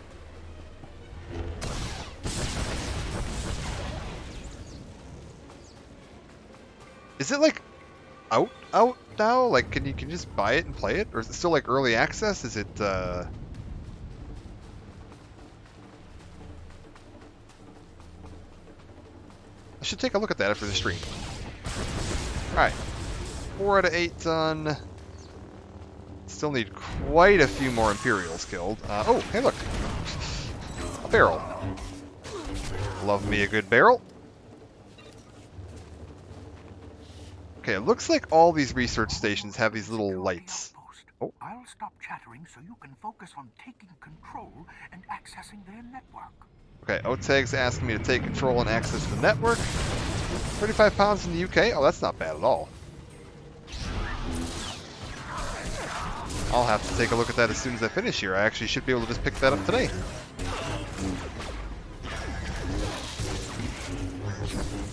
Is it like... out now? Like, can you just buy it and play it, or is it still like early access? Is it? I should take a look at that after the stream. All right, 4 out of 8 done. Still need quite a few more Imperials killed. Oh, hey, look, a barrel. Love me a good barrel. Okay, it looks like all these research stations have these little lights. Oh. I'll stop chattering so you can focus on taking control and accessing their network. Okay, Otag's asking me to take control and access the network. 35 pounds in the UK? Oh, that's not bad at all. I'll have to take a look at that as soon as I finish here. I actually should be able to just pick that up today.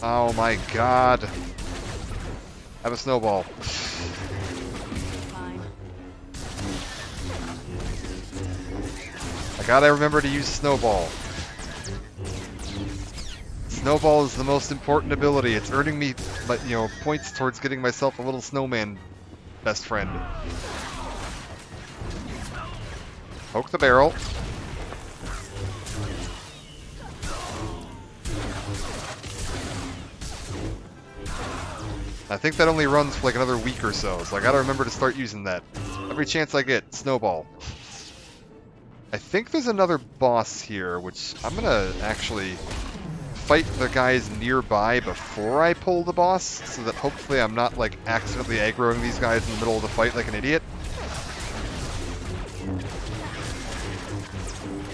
Oh my god. I have a snowball. I gotta remember to use snowball. Snowball is the most important ability. It's earning me, points towards getting myself a little snowman best friend. Poke the barrel. I think that only runs for like another week or so I gotta remember to start using that. Every chance I get, snowball. I think there's another boss here, which I'm gonna actually fight the guys nearby before I pull the boss, so that hopefully I'm not like accidentally aggroing these guys in the middle of the fight like an idiot.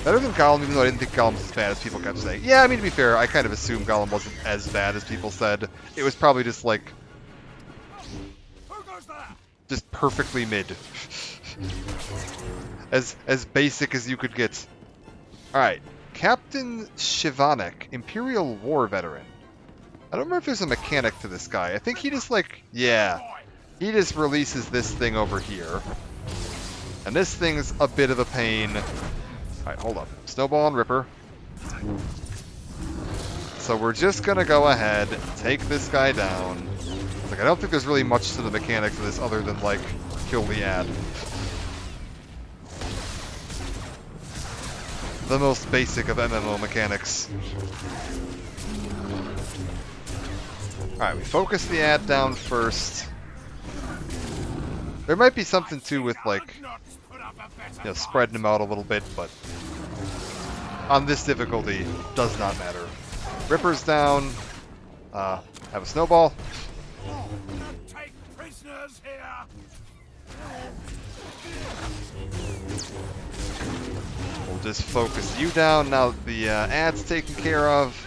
Better than Gollum, even though I didn't think Gollum was as bad as people kept saying. Yeah, I mean, to be fair, I kind of assumed Gollum wasn't as bad as people said. It was probably just like... just perfectly mid. as basic as you could get. Alright. Captain Shivanek, Imperial War Veteran. I don't remember if there's a mechanic to this guy. I think he just like... yeah. He just releases this thing over here. And this thing's a bit of a pain. Alright, hold up. Snowball and Ripper. So we're just gonna go ahead, take this guy down. Like, I don't think there's really much to the mechanics of this other than, like, kill the ad. The most basic of MMO mechanics. Alright, we focus the ad down first. There might be something too with, like, spreading them out a little bit, but on this difficulty, does not matter. Ripper's down. Have a snowball. Take prisoners here. We'll just focus you down now that the ad's taken care of.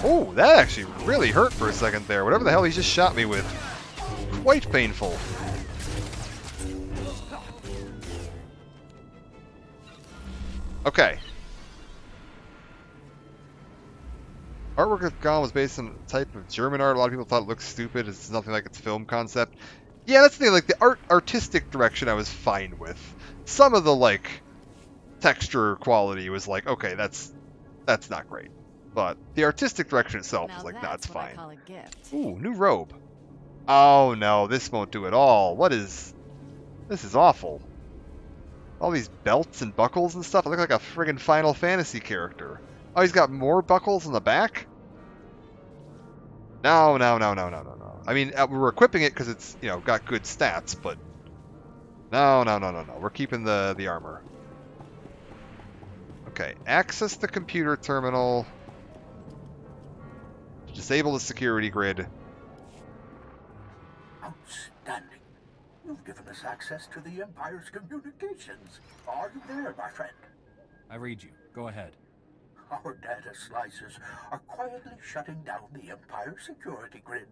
Oh, that actually really hurt for a second there. Whatever the hell he just shot me with. Quite painful. Okay. Artwork of Gollum was based on a type of German art. A lot of people thought it looked stupid. It's nothing like its film concept. Yeah, that's the thing. Like, the artistic direction I was fine with. Some of the, like, texture quality was like, okay, that's not great. But the artistic direction itself was like, that's fine. Ooh, new robe. Oh, no, this won't do at all. This is awful. All these belts and buckles and stuff. I look like a friggin' Final Fantasy character. Oh, he's got more buckles in the back? No. I mean, we're equipping it because it's, got good stats, but... No. We're keeping the armor. Okay, access the computer terminal. Disable the security grid. Outstanding. You've given us access to the Empire's communications. Are you there, my friend? I read you. Go ahead. Our data slicers are quietly shutting down the Empire security grid.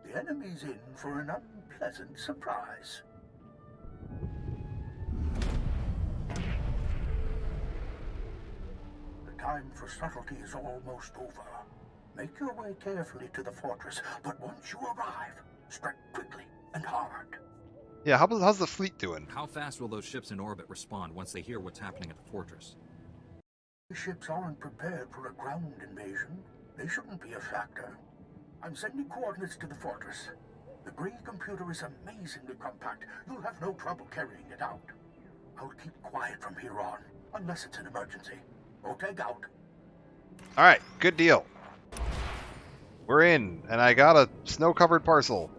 The enemy's in for an unpleasant surprise. The time for subtlety is almost over. Make your way carefully to the fortress, but once you arrive, strike quickly and hard. Yeah, how's the fleet doing? How fast will those ships in orbit respond once they hear what's happening at the fortress? The ships aren't prepared for a ground invasion. They shouldn't be a factor. I'm sending coordinates to the fortress. The Grey computer is amazingly compact. You'll have no trouble carrying it out. I'll keep quiet from here on, unless it's an emergency. Okay, out. Alright, good deal. We're in, and I got a snow-covered parcel.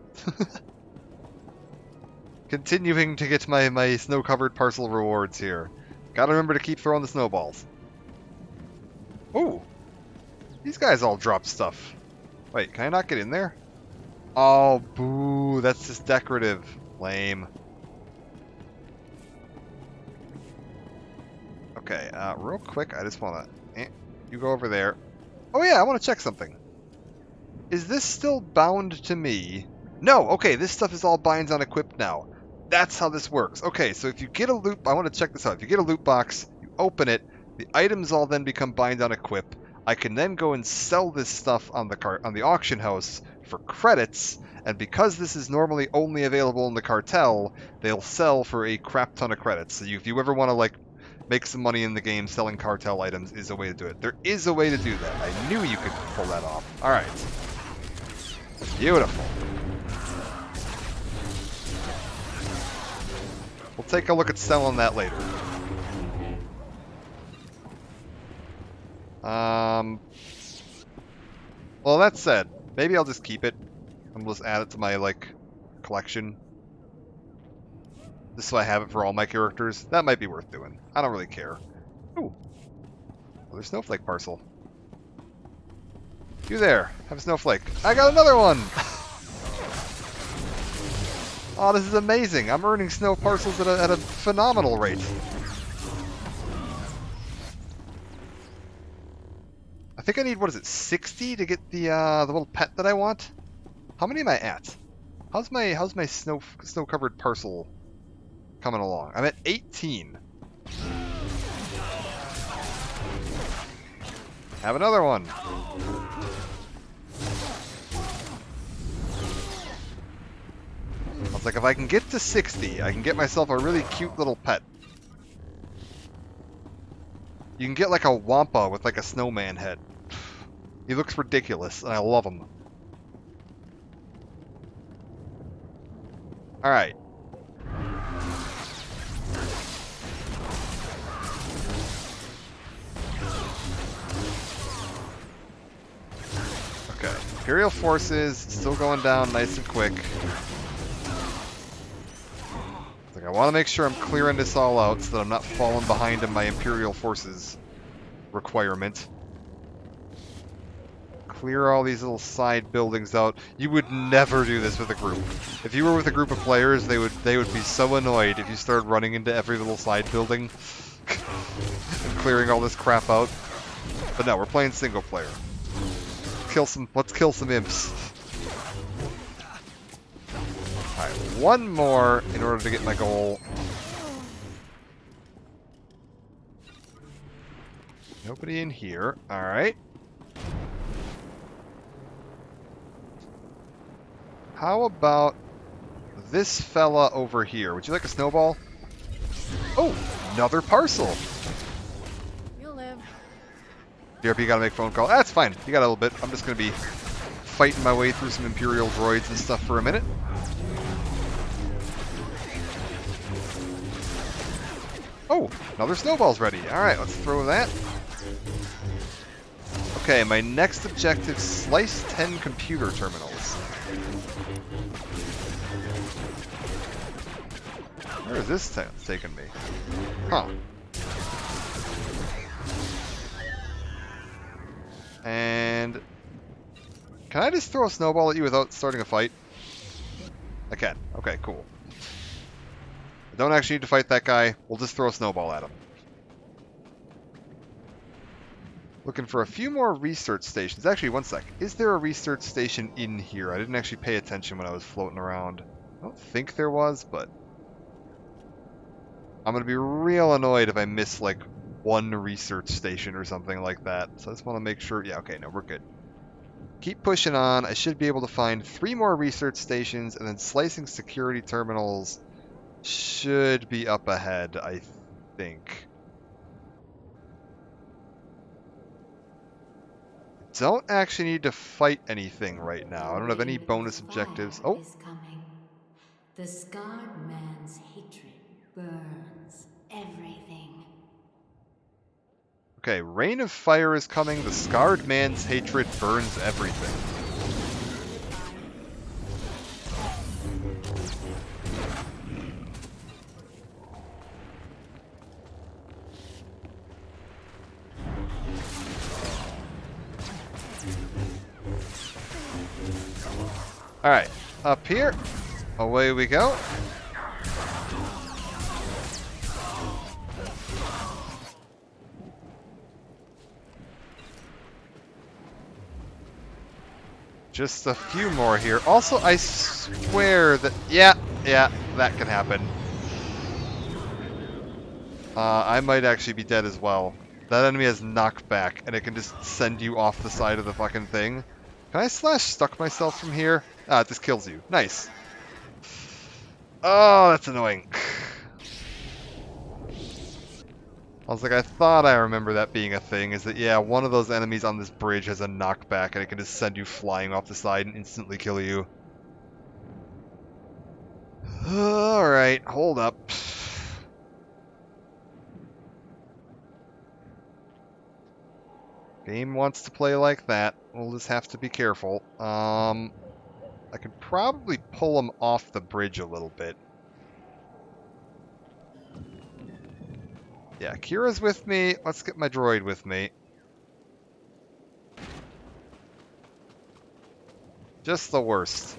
Continuing to get my snow-covered parcel rewards here. Gotta remember to keep throwing the snowballs. Ooh! These guys all drop stuff. Wait, can I not get in there? Oh, boo. That's just decorative. Lame. Okay, real quick, I just want to... you go over there. Oh yeah, I want to check something. Is this still bound to me? No, okay, this stuff is all binds on equipped now. That's how this works. Okay, so if you get a loot... I want to check this out. If you get a loot box, you open it, the items all then become bind on equip. I can then go and sell this stuff on the auction house for credits, and because this is normally only available in the cartel, they'll sell for a crap ton of credits. So if you ever want to like make some money in the game, selling cartel items is a way to do it. There is a way to do that. I knew you could pull that off. All right, beautiful. We'll take a look at selling that later. Well, that said, maybe I'll just keep it and just add it to my, like, collection. Just so I have it for all my characters. That might be worth doing. I don't really care. Ooh. Another snowflake parcel. You there. Have a snowflake. I got another one! Oh, this is amazing. I'm earning snow parcels at a phenomenal rate. I think I need, what is it, 60 to get the little pet that I want? How many am I at? How's my snow-covered parcel coming along? I'm at 18. Have another one. I was like, if I can get to 60, I can get myself a really cute little pet. You can get like a Wampa with like a snowman head. He looks ridiculous, and I love him. Alright. Okay. Imperial forces still going down nice and quick. Like, I want to make sure I'm clearing this all out so that I'm not falling behind in my Imperial forces requirement. Clear all these little side buildings out. You would never do this with a group. If you were with a group of players, they would be so annoyed if you started running into every little side building and clearing all this crap out. But no, we're playing single player. Let's kill some imps. Alright, one more in order to get my goal. Nobody in here. Alright. How about this fella over here? Would you like a snowball? Oh, another parcel. You'll live. DRP gotta make phone call. That's fine. You got a little bit. I'm just gonna be fighting my way through some Imperial droids and stuff for a minute. Oh, another snowball's ready. Alright, let's throw that. Okay, my next objective, slice 10 computer terminals. Where is this taking me? Huh. And... can I just throw a snowball at you without starting a fight? I can. Okay, cool. I don't actually need to fight that guy. We'll just throw a snowball at him. Looking for a few more research stations. Actually, one sec. Is there a research station in here? I didn't actually pay attention when I was floating around. I don't think there was, but... I'm going to be real annoyed if I miss, like, one research station or something like that. So I just want to make sure... yeah, okay, no, we're good. Keep pushing on. I should be able to find 3 more research stations, and then slicing security terminals should be up ahead, I think. don't actually need to fight anything right now. I don't have any Wave bonus of objectives. fire Oh, is coming. The scarred man's hatred burns everything. okay. Rain of fire is coming. The scarred man's hatred burns everything. Alright, up here. Away we go. Just a few more here. Also, I swear that... Yeah, that can happen. I might actually be dead as well. That enemy has knockback, and it can just send you off the side of the fucking thing. Can I stuck myself from here? Ah, it just kills you. Nice. Oh, that's annoying. I was like, I thought I remember that being a thing, is that, yeah, one of those enemies on this bridge has a knockback, and it can just send you flying off the side and instantly kill you. Alright, hold up. Game wants to play like that. We'll just have to be careful. I could probably pull him off the bridge a little bit. Yeah, Kira's with me. Let's get my droid with me. Just the worst.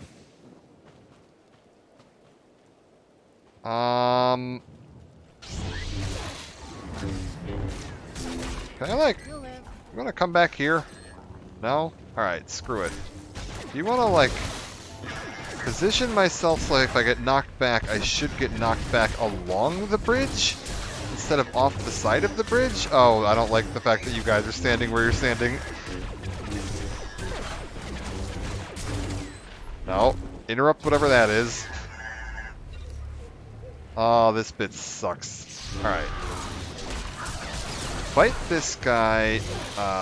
Can I, like... You want to come back here? No? Alright, screw it. Do you want to, like... position myself so if I get knocked back, I should get knocked back along the bridge? Instead of off the side of the bridge? Oh, I don't like the fact that you guys are standing where you're standing. No. Interrupt whatever that is. Oh, this bit sucks. Alright. Fight this guy.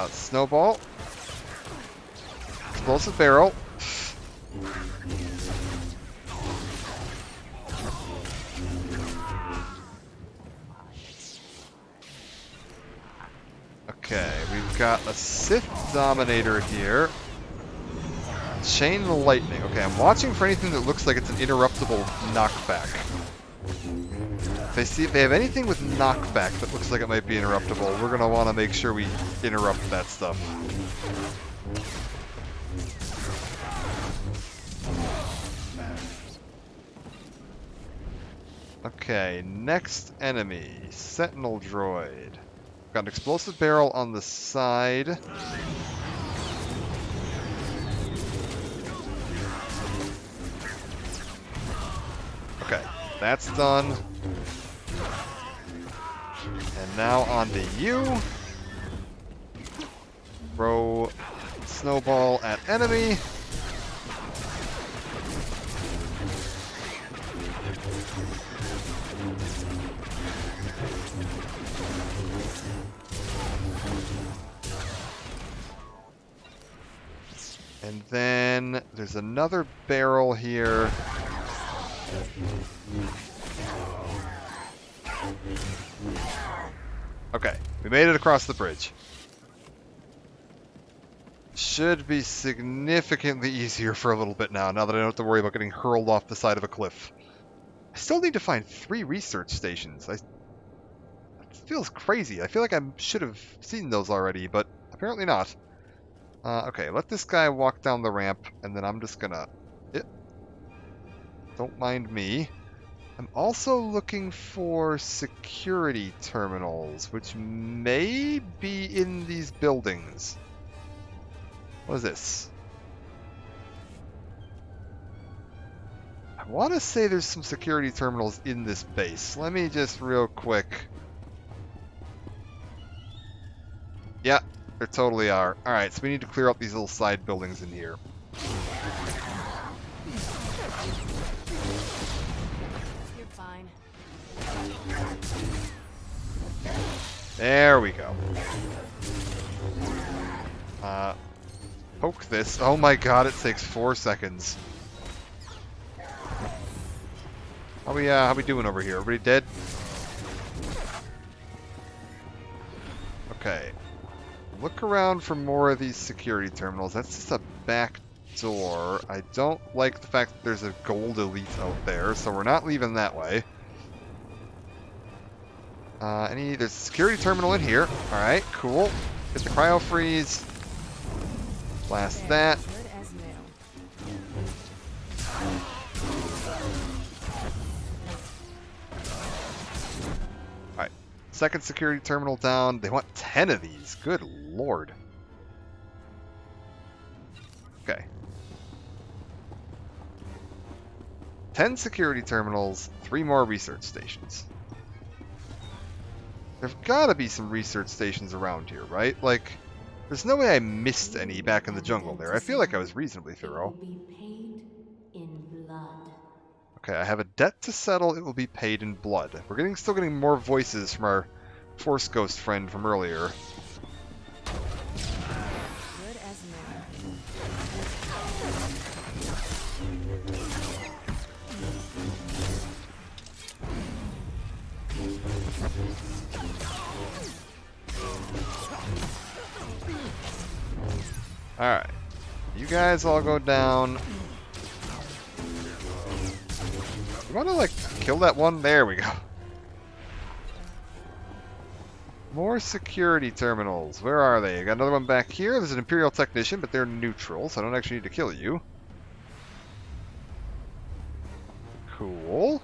Snowball. Explosive barrel. Okay, we've got a Sith Dominator here. Chain of Lightning. Okay, I'm watching for anything that looks like it's an interruptible knockback. If they have anything with knockback that looks like it might be interruptible, we're going to want to make sure we interrupt that stuff. Okay, next enemy. Sentinel Droid. Got an explosive barrel on the side. Okay, that's done. And now on to you. Throw snowball at enemy. And then there's another barrel here. Okay, we made it across the bridge. Should be significantly easier for a little bit now that I don't have to worry about getting hurled off the side of a cliff. I still need to find 3 research stations. It feels crazy. I feel like I should have seen those already, but apparently not. Okay, let this guy walk down the ramp, and then I'm just gonna... Don't mind me. I'm also looking for security terminals, which may be in these buildings. What is this? I want to say there's some security terminals in this base. Let me just real quick... Yeah, there totally are. Alright, so we need to clear up these little side buildings in here. You're fine. There we go. Poke this. Oh my god, it takes 4 seconds. How we doing over here? Everybody dead? Okay. Look around for more of these security terminals. That's just a back door. I don't like the fact that there's a gold elite out there, so we're not leaving that way. There's a security terminal in here. Alright, cool. Get the cryo freeze. Blast that. Alright. Second security terminal down. They want 10 of these. Good lord. Okay. 10 security terminals, 3 more research stations. There's gotta be some research stations around here, right? Like, there's no way I missed any back in the jungle there. I feel like I was reasonably thorough. Okay, I have a debt to settle. It will be paid in blood. We're still getting more voices from our Force Ghost friend from earlier. Good as new. Alright. You guys all go down. You wanna, like, kill that one? There we go. More security terminals. Where are they? Got another one back here. There's an Imperial Technician, but they're neutral, so I don't actually need to kill you. Cool.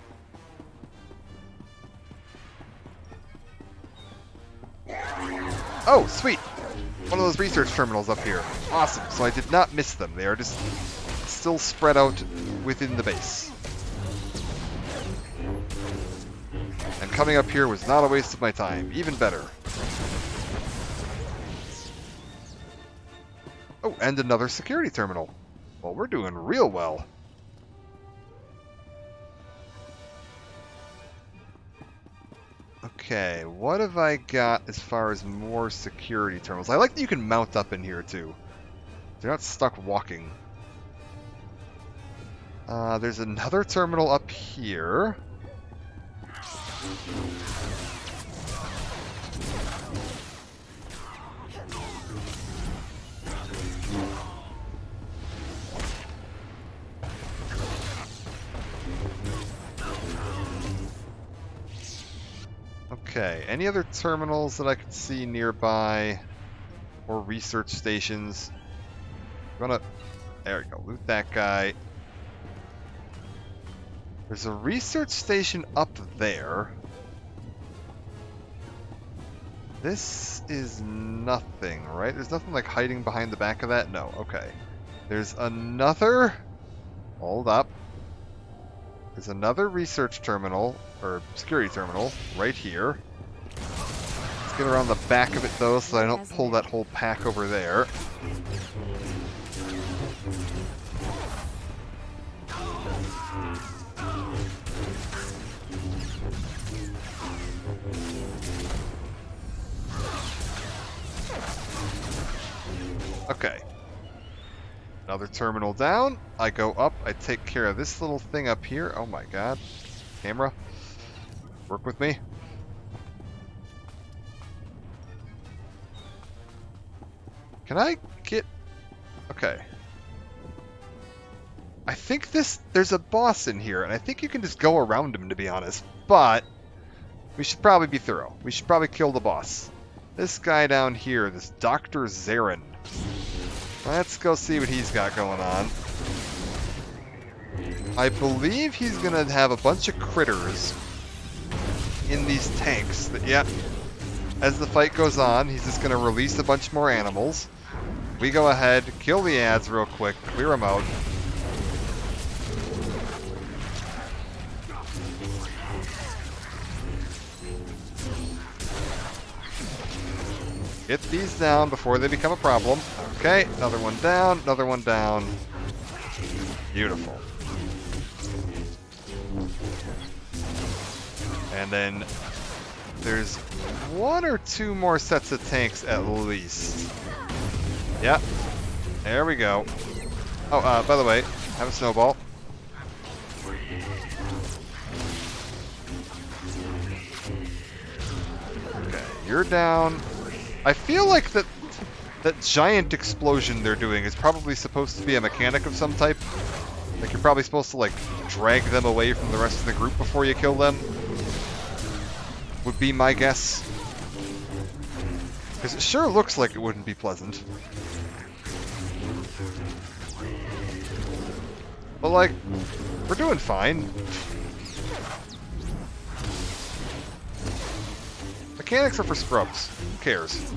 Oh, sweet! One of those research terminals up here. Awesome. So I did not miss them. They are just still spread out within the base. And coming up here was not a waste of my time. Even better. Oh, and another security terminal. Well, we're doing real well. Okay, what have I got as far as more security terminals? I like that you can mount up in here too. They're not stuck walking. There's another terminal up here. Okay, any other terminals that I could see nearby? Or research stations? There we go, loot that guy. There's a research station up there. This is nothing, right? There's nothing like hiding behind the back of that? No, okay. There's another... Hold up. There's another research terminal, or security terminal, right here. Let's get around the back of it though, so I don't pull that whole pack over there. Okay. Another terminal down. I go up. I take care of this little thing up here. Oh my god. Camera. Work with me. Can I get... Okay. I think there's a boss in here, and I think you can just go around him, to be honest. But we should probably be thorough. We should probably kill the boss. This guy down here, this Dr. Zarin. Let's go see what he's got going on. I believe he's gonna have a bunch of critters in these tanks that, yeah, as the fight goes on, he's just gonna release a bunch more animals. We go ahead, kill the ads real quick, clear them out. Get these down before they become a problem. Okay, another one down, another one down. Beautiful. And then there's one or two more sets of tanks at least. Yep. There we go. Oh, by the way, have a snowball. Okay, you're down. I feel like that giant explosion they're doing is probably supposed to be a mechanic of some type. Like you're probably supposed to like drag them away from the rest of the group before you kill them. Would be my guess. Because it sure looks like it wouldn't be pleasant. But like, we're doing fine. Mechanics are for scrubs. Who cares?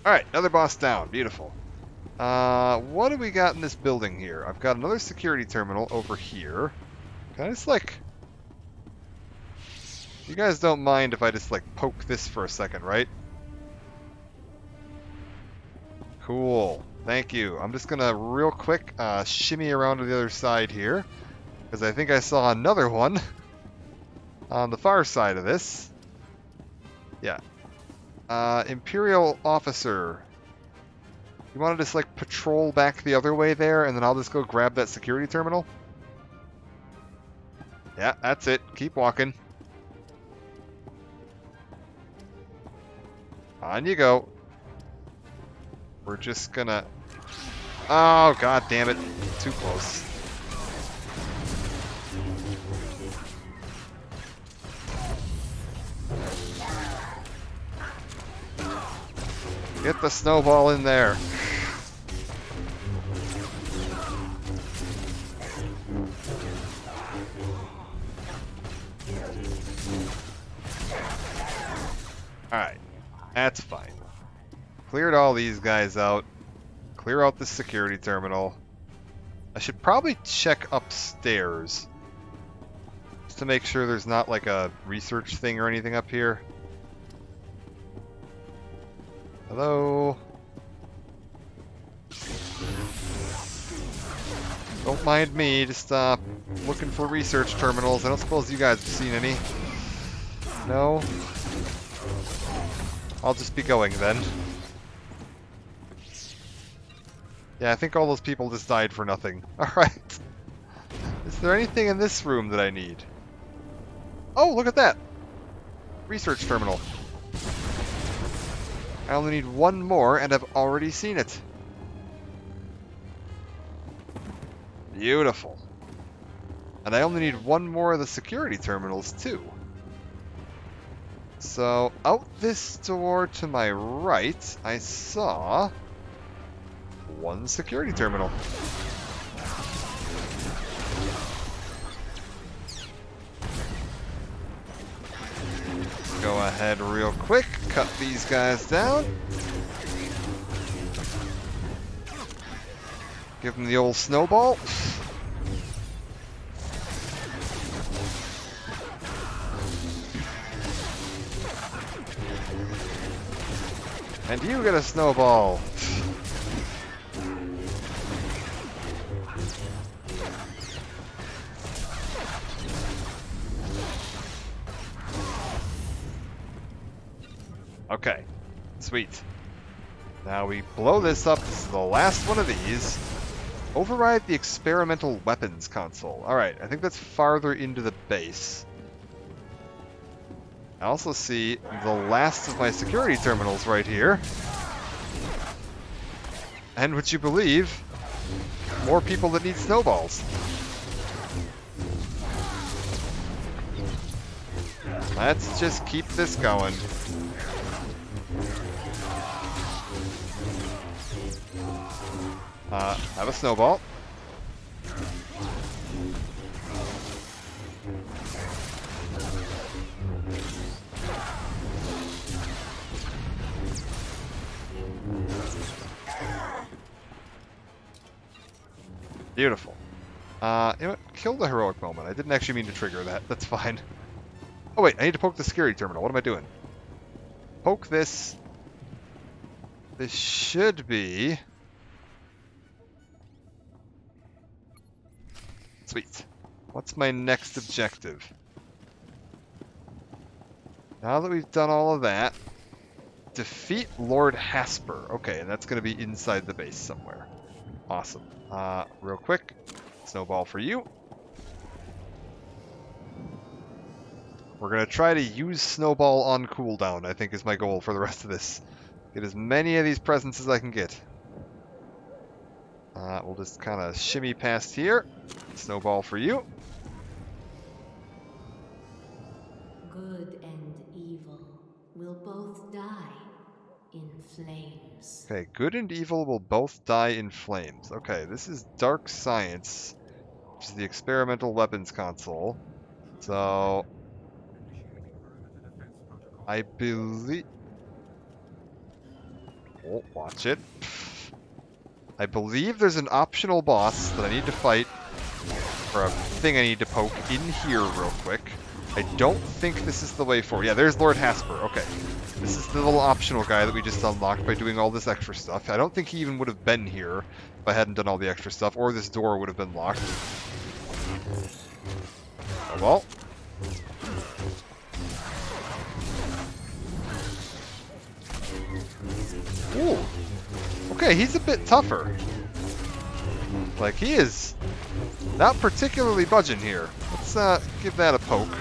Alright, another boss down. Beautiful. What do we got in this building here? I've got another security terminal over here. Can I just, like... You guys don't mind if I just, like, poke this for a second, right? Cool. Thank you. I'm just gonna, real quick, shimmy around to the other side here. Because I think I saw another one on the far side of this. Yeah. Imperial officer. You want to just, like, patrol back the other way there, and then I'll just go grab that security terminal? Yeah, that's it. Keep walking. On you go. We're just gonna... Oh, god damn it. Too close. Get the snowball in there. Alright. That's fine. Cleared all these guys out. Clear out the security terminal. I should probably check upstairs. Just to make sure there's not like a research thing or anything up here. Hello? Don't mind me, just looking for research terminals. I don't suppose you guys have seen any. No? I'll just be going then. Yeah, I think all those people just died for nothing. Alright. Is there anything in this room that I need? Oh, look at that! Research terminal. I only need one more, and I've already seen it. Beautiful. And I only need one more of the security terminals, too. So, out this door to my right, I saw... one security terminal. Go ahead real quick, cut these guys down. Give them the old snowball. And you get a snowball. Okay, sweet. Now we blow this up. This is the last one of these. Override the experimental weapons console. Alright, I think that's farther into the base. I also see the last of my security terminals right here. And would you believe, more people that need snowballs. Let's just keep this going. Have a snowball. Beautiful. You know what? Kill the heroic moment. I didn't actually mean to trigger that. That's fine. Oh wait, I need to poke the security terminal. What am I doing? Poke this. This should be... Sweet. What's my next objective? Now that we've done all of that, defeat Lord Hasper. Okay, and that's going to be inside the base somewhere. Awesome. Real quick, snowball for you. We're going to try to use snowball on cooldown, I think is my goal for the rest of this. Get as many of these presents as I can get. We'll just kind of shimmy past here. Snowball for you. Good and evil will both die in flames. Okay, good and evil will both die in flames. Okay, this is Dark Science, which is the experimental weapons console. So, I believe... Oh, watch it. I believe there's an optional boss that I need to fight, or a thing I need to poke in here real quick. I don't think this is the way forward. Yeah, there's Lord Hasper. Okay. This is the little optional guy that we just unlocked by doing all this extra stuff. I don't think he even would have been here if I hadn't done all the extra stuff, or this door would have been locked. Oh well. Ooh. Okay, he's a bit tougher. Like, he is not particularly budging here. Let's give that a poke.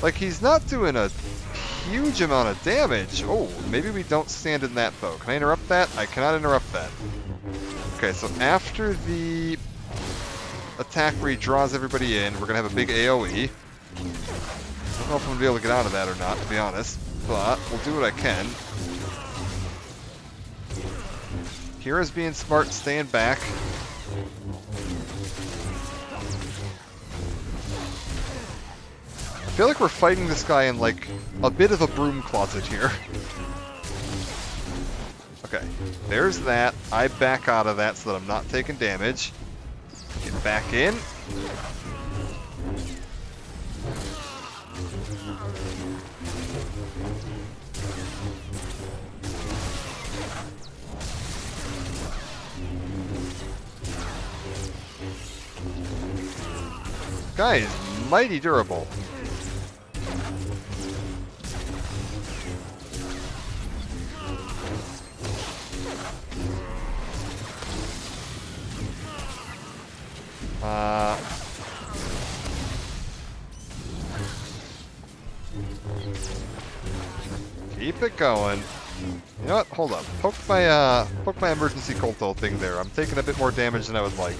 Like, he's not doing a huge amount of damage. Oh, maybe we don't stand in that, though. Can I interrupt that? I cannot interrupt that. Okay, so after the attack where he draws everybody in, we're going to have a big AoE. I don't know if I'm going to be able to get out of that or not, to be honest. But we'll do what I can. Kira's being smart, staying back. I feel like we're fighting this guy in, like, a bit of a broom closet here. Okay, there's that. I back out of that so that I'm not taking damage. Get back in. Guy is mighty durable. Keep it going. You know what? Hold up. Poke my emergency Colto thing there. I'm taking a bit more damage than I would like.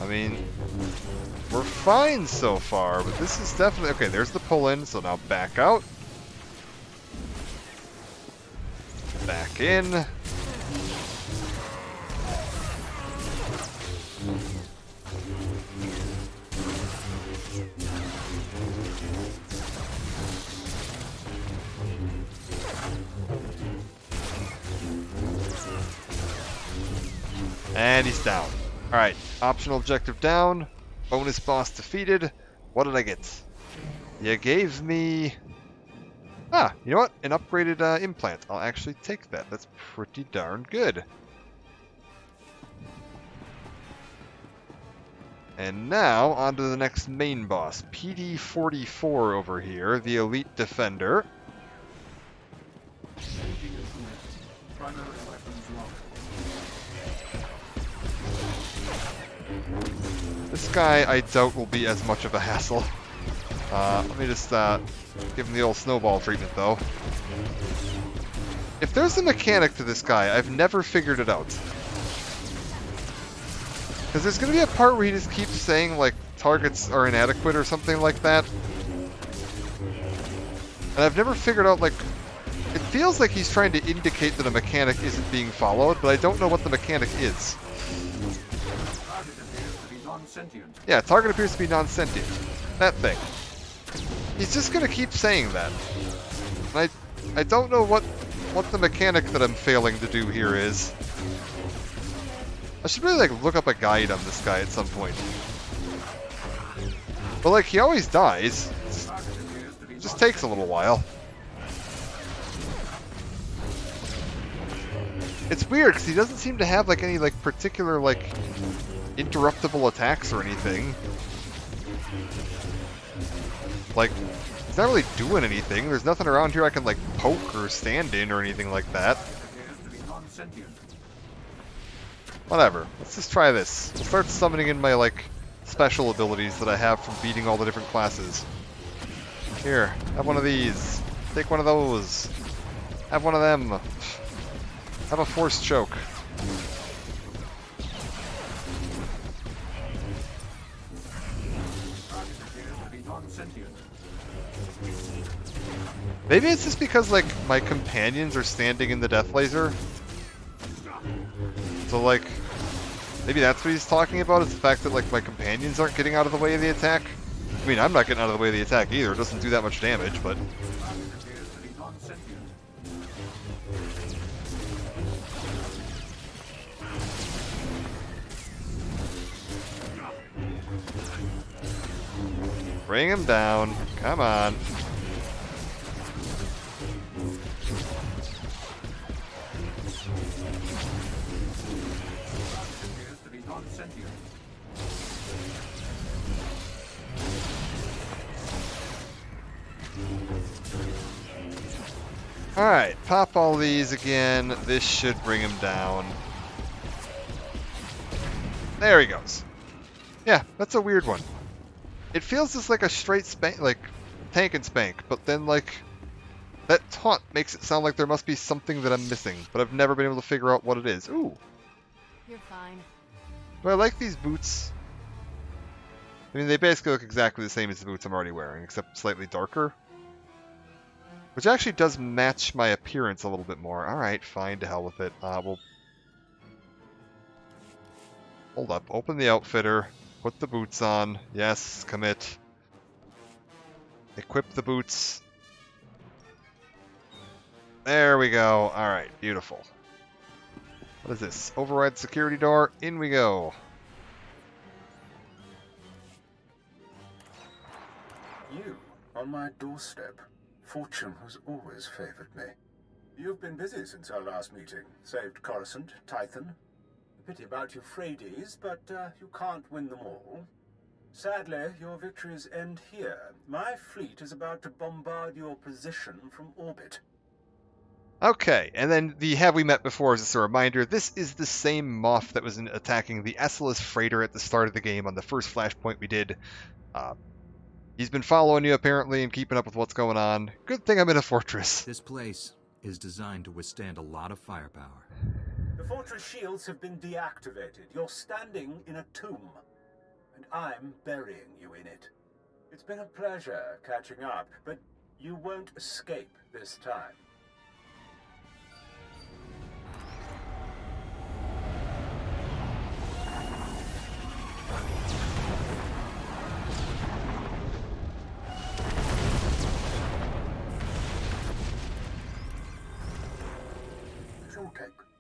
I mean, we're fine so far, but this is definitely... Okay, there's the pull-in, so now back out. Back in. And he's down. Alright, optional objective down. Bonus boss defeated. What did I get? You gave me... Ah, you know what? An upgraded implant. I'll actually take that. That's pretty darn good. And now, on to the next main boss. PD-44 over here, the Elite Defender. This guy, I doubt, will be as much of a hassle. Let me just give him the old snowball treatment, though. If there's a mechanic to this guy, I've never figured it out. Because there's going to be a part where he just keeps saying, like, targets are inadequate or something like that. And I've never figured out, like... It feels like he's trying to indicate that a mechanic isn't being followed, but I don't know what the mechanic is. Yeah, target appears to be non-sentient. That thing. He's just gonna keep saying that. And I don't know what the mechanic that I'm failing to do here is. I should really like look up a guide on this guy at some point. But like he always dies. It just takes a little while. It's weird because he doesn't seem to have like any like particular like interruptible attacks or anything. Like he's not really doing anything. There's nothing around here I can like poke or stand in or anything like that. Whatever. Let's just try this. We'll start summoning in my like special abilities that I have from beating all the different classes. Here, have one of these. Take one of those. Have one of them. Have a force choke. Maybe it's just because like my companions are standing in the death laser. So like maybe that's what he's talking about, is the fact that like my companions aren't getting out of the way of the attack. I mean, I'm not getting out of the way of the attack either. It doesn't do that much damage, but bring him down. Come on. Alright, pop all these again. This should bring him down. There he goes. Yeah, that's a weird one. It feels just like a straight spank, like tank and spank, but then like that taunt makes it sound like there must be something that I'm missing, but I've never been able to figure out what it is. Ooh. You're fine. Do I like these boots? I mean, they basically look exactly the same as the boots I'm already wearing, except slightly darker. Which actually does match my appearance a little bit more. Alright, fine, to hell with it. We'll... Hold up, open the outfitter. Put the boots on. Yes, commit. Equip the boots. There we go. Alright, beautiful. What is this? Override security door. In we go. You, on my doorstep. Fortune has always favored me. You've been busy since our last meeting. Saved Coruscant, Tython. A pity about Euphrates, but you can't win them all. Sadly, your victories end here. My fleet is about to bombard your position from orbit. Okay, and then the Have We Met Before is just a reminder. This is the same Moff that was attacking the Essalus freighter at the start of the game on the first flashpoint we did. He's been following you, apparently, and keeping up with what's going on. Good thing I'm in a fortress. This place is designed to withstand a lot of firepower. The fortress shields have been deactivated. You're standing in a tomb, and I'm burying you in it. It's been a pleasure catching up, but you won't escape this time.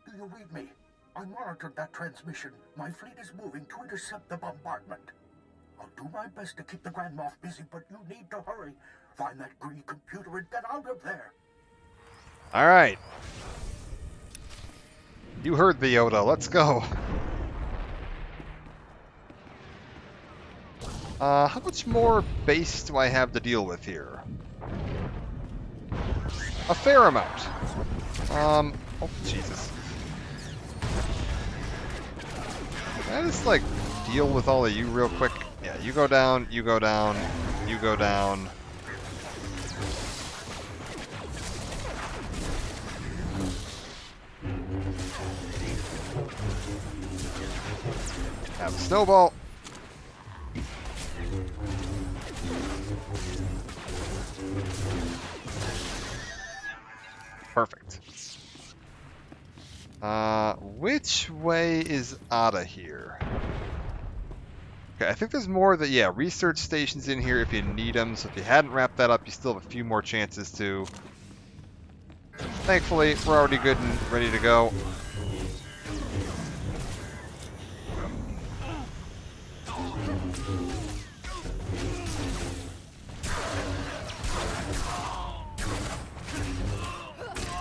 Do you read me? I monitored that transmission. My fleet is moving to intercept the bombardment. I'll do my best to keep the Grand Moff busy, but you need to hurry. Find that green computer and get out of there. Alright. You heard the Yoda. Let's go. How much more base do I have to deal with here? A fair amount. Oh, Jesus. Can I just, like, deal with all of you real quick? Yeah, you go down, you go down, you go down. Have a snowball. Perfect. Which way is out of here? Okay, I think there's more that, yeah, research stations in here if you need them. So if you hadn't wrapped that up, you still have a few more chances to. Thankfully, we're already good and ready to go.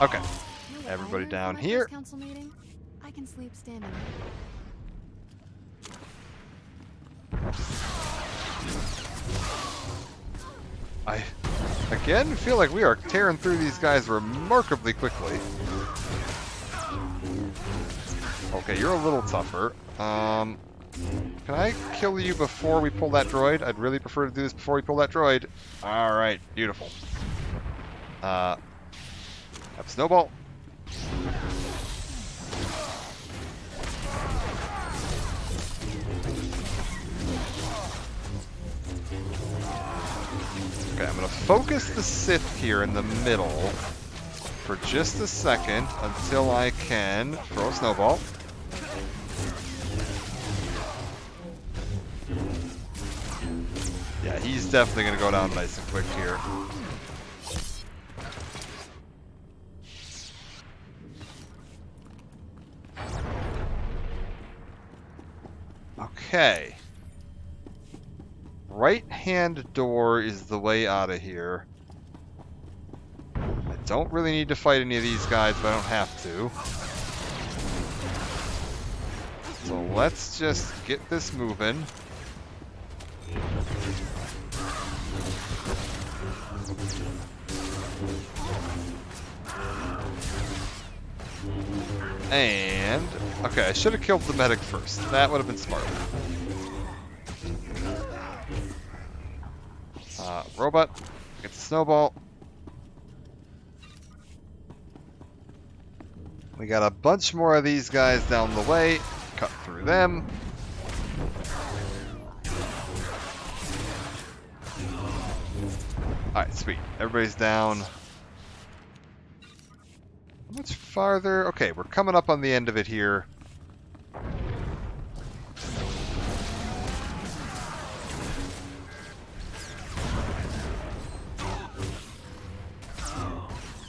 Okay. Everybody down here. Council meeting? I can sleep standing. I, again, feel like we are tearing through these guys remarkably quickly. Okay, you're a little tougher. Can I kill you before we pull that droid? I'd really prefer to do this before we pull that droid. Alright, beautiful. Have Snowball. Okay, I'm going to focus the Sith here in the middle for just a second until I can throw a snowball. Yeah, he's definitely going to go down nice and quick here. Okay. Right-hand door is the way out of here. I don't really need to fight any of these guys, but I don't have to. So let's just get this moving. And, okay, I should have killed the medic first. That would have been smart. Robot, get the snowball. We got a bunch more of these guys down the way. Cut through them. Alright, sweet. Everybody's down. How much farther? Okay, we're coming up on the end of it here.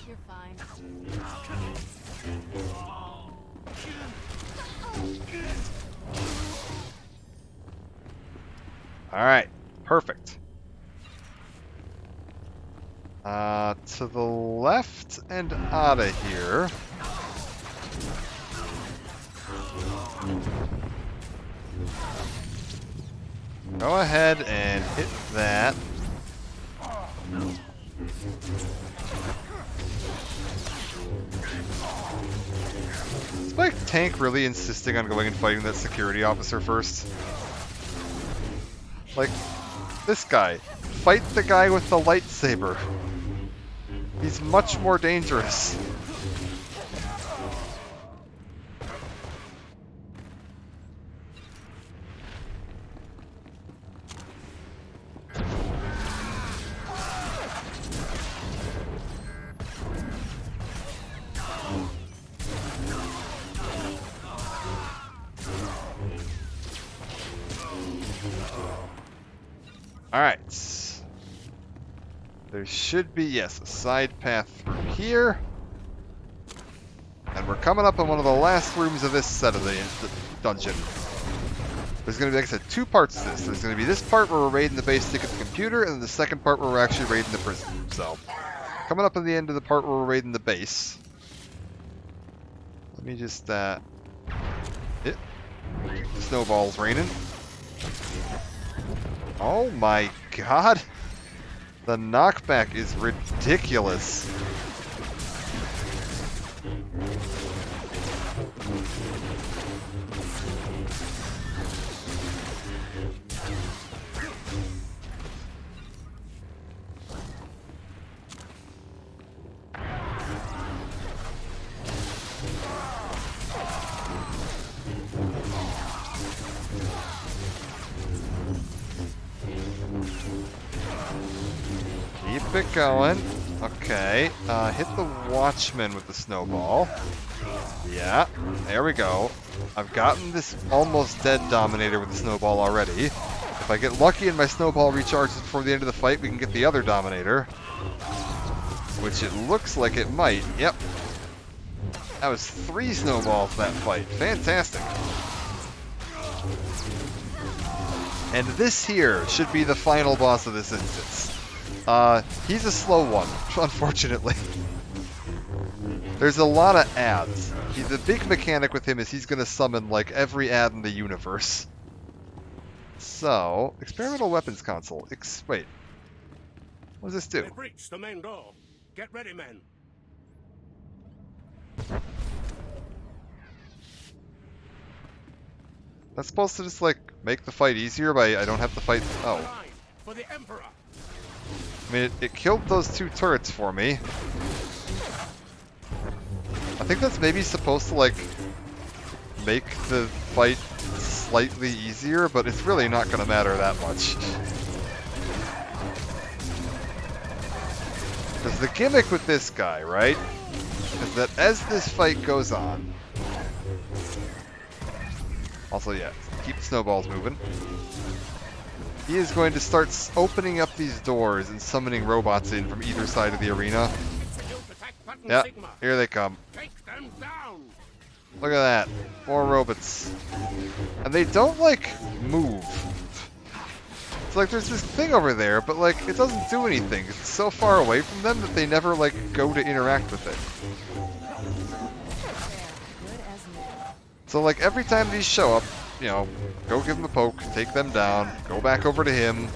You're fine. Alright, perfect. To the left and out of here. Go ahead and hit that. Is my tank really insisting on going and fighting that security officer first? Like, this guy. Fight the guy with the lightsaber. He's much more dangerous. Alright. There should be, yes, a side path through here. And we're coming up on one of the last rooms of this set of the dungeon. There's going to be, like I said, two parts to this. There's going to be this part where we're raiding the base to get the computer, and then the second part where we're actually raiding the prison. So, coming up on the end of the part where we're raiding the base. Let me just, hit. The snowball's raining. Oh my god! The knockback is ridiculous. Keep it going. Okay. Hit the watchman with the snowball. Yeah. There we go. I've gotten this almost dead Dominator with the snowball already. If I get lucky and my snowball recharges before the end of the fight, we can get the other Dominator. Which it looks like it might. Yep. That was 3 snowballs that fight. Fantastic. And this here should be the final boss of this instance. He's a slow one, unfortunately. There's a lot of ads. The big mechanic with him is he's going to summon, like, every ad in the universe. So, experimental weapons console. Wait. What does this do? They've reached the main door. Get ready, men. That's supposed to just, like, make the fight easier by I don't have to fight... Oh. For the Emperor. I mean, it killed those 2 turrets for me. I think that's maybe supposed to, like, make the fight slightly easier, but it's really not going to matter that much. Because the gimmick with this guy, right, is that as this fight goes on... Also, yeah, keep the snowballs moving. He is going to start opening up these doors and summoning robots in from either side of the arena. Yeah, here they come. Look at that. More robots. And they don't, like, move. It's like there's this thing over there, but, like, it doesn't do anything. It's so far away from them that they never, like, go to interact with it. So, like, every time these show up, you know, go give them a poke, take them down, go back over to him.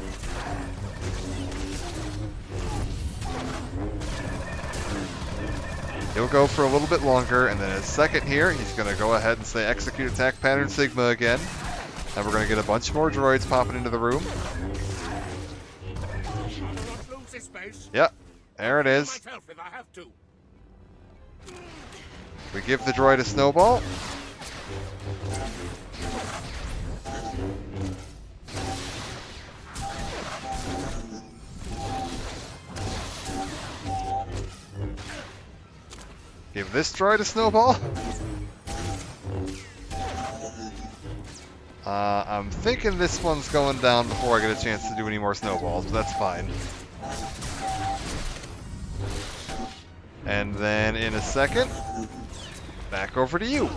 He'll go for a little bit longer, and then in a second here, he's going to go ahead and say execute attack pattern Sigma again. And we're going to get a bunch more droids popping into the room. Yep, there it is. We give the droid a snowball. Give this droid a snowball. I'm thinking this one's going down before I get a chance to do any more snowballs, but that's fine. And then in a second, back over to you.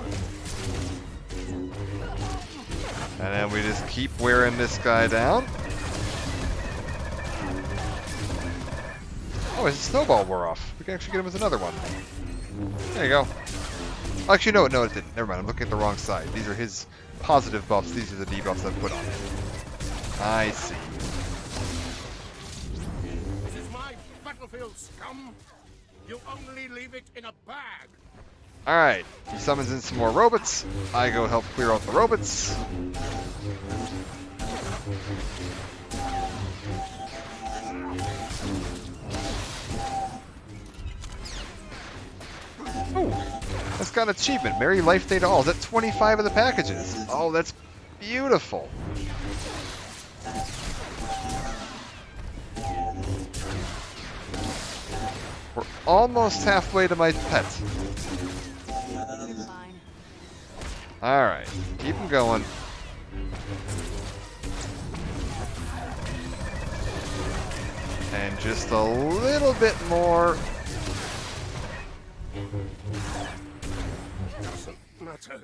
And then we just keep wearing this guy down. Oh, his snowball wore off. We can actually get him with another one. There you go. Actually, no, it didn't. Never mind, I'm looking at the wrong side. These are his positive buffs. These are the debuffs I've put on him. I see. This is my battlefield, scum. You only leave it in a bag. Alright, he summons in some more robots. I go help clear out the robots. Oh, that's got an achievement. Merry Life Day to all. Is that 25 of the packages? Oh, that's beautiful. We're almost halfway to my pet. Alright, keep him going. And just a little bit more. Doesn't matter.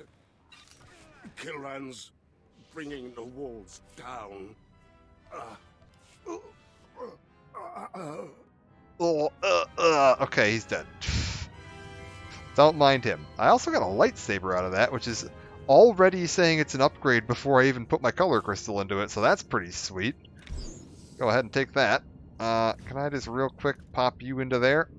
Kilran's bringing the walls down. Okay, he's dead. Don't mind him. I also got a lightsaber out of that, which is already saying it's an upgrade before I even put my color crystal into it, so that's pretty sweet. Go ahead and take that. Can I just real quick pop you into there?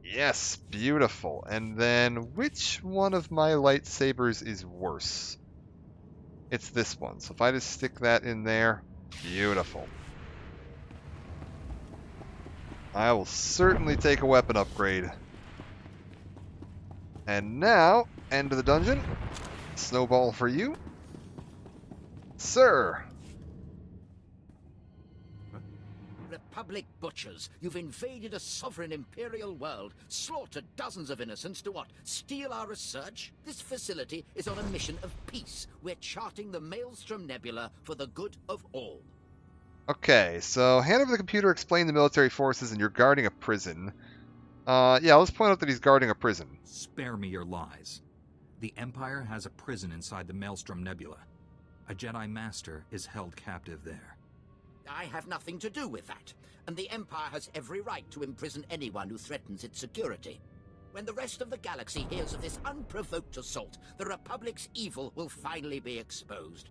Yes, beautiful. And then, which one of my lightsabers is worse? It's this one. So if I just stick that in there, beautiful. I will certainly take a weapon upgrade. And now, end of the dungeon. Snowball for you. Sir. Republic butchers, you've invaded a sovereign imperial world, slaughtered dozens of innocents to what? Steal our research? This facility is on a mission of peace. We're charting the Maelstrom Nebula for the good of all. Okay, so hand over the computer, explain the military forces, and you're guarding a prison. Yeah, let's point out that he's guarding a prison. Spare me your lies. The Empire has a prison inside the Maelstrom Nebula. A Jedi Master is held captive there. I have nothing to do with that, and the Empire has every right to imprison anyone who threatens its security. When the rest of the galaxy hears of this unprovoked assault, the Republic's evil will finally be exposed.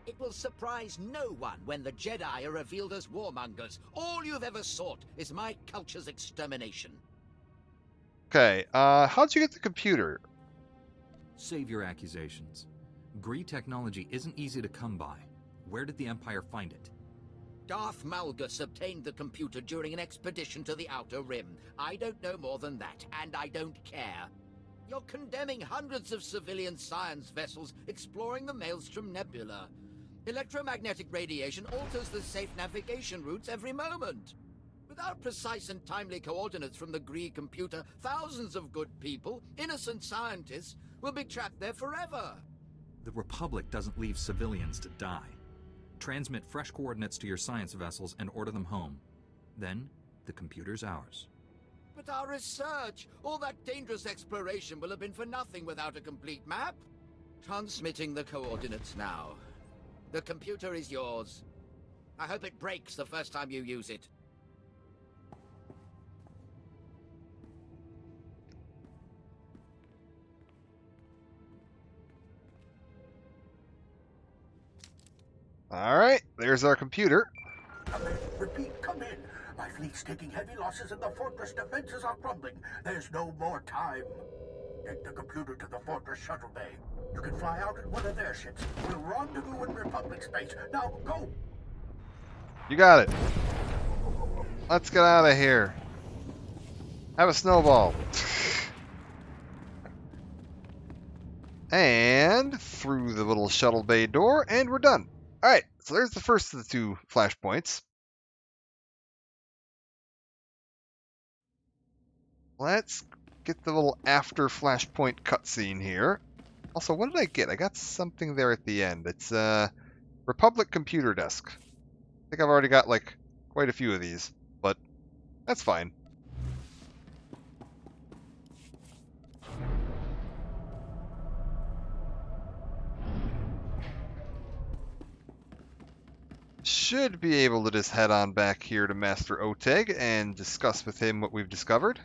It will surprise no one when the Jedi are revealed as warmongers. All you've ever sought is my culture's extermination. Okay, how'd you get the computer? Save your accusations. Gree technology isn't easy to come by. Where did the Empire find it? Darth Malgus obtained the computer during an expedition to the Outer Rim. I don't know more than that, and I don't care. You're condemning hundreds of civilian science vessels exploring the Maelstrom Nebula. Electromagnetic radiation alters the safe navigation routes every moment. Without precise and timely coordinates from the Gree computer, thousands of good people, innocent scientists, will be trapped there forever. The Republic doesn't leave civilians to die. Transmit fresh coordinates to your science vessels and order them home. Then, the computer's ours. But our research, all that dangerous exploration will have been for nothing without a complete map. Transmitting the coordinates now. The computer is yours. I hope it breaks the first time you use it. Alright, there's our computer. Come in. Repeat, come in. My fleet's taking heavy losses and the fortress defenses are crumbling. There's no more time. Take the computer to the fortress shuttle bay. You can fly out in one of their ships. We'll rendezvous in Republic space. Now, go! You got it. Let's get out of here. Have a snowball. And through the little shuttle bay door, and we're done. Alright, so there's the first of the two flashpoints. Let's get the little after flashpoint cutscene here. Also, what did I get? I got something there at the end. It's Republic computer desk. I think I've already got like quite a few of these, but that's fine. Should be able to just head on back here to Master Oteg and discuss with him what we've discovered.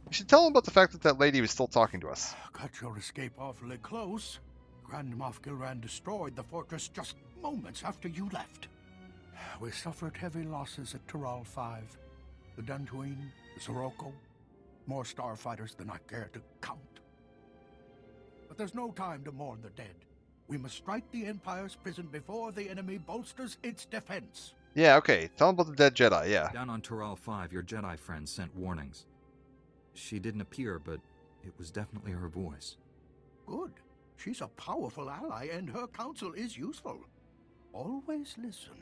We should tell him about the fact that that lady was still talking to us. Cut your escape awfully close. Grand Moff Gilran destroyed the fortress just moments after you left. We suffered heavy losses at Tural 5. The Dantooine, the Sirocco, more starfighters than I care to count. But there's no time to mourn the dead. We must strike the Empire's prison before the enemy bolsters its defense. Yeah, okay. Tell him about the dead Jedi, yeah. Down on Tural 5, your Jedi friend sent warnings. She didn't appear, but it was definitely her voice. Good. She's a powerful ally, and her counsel is useful. Always listen.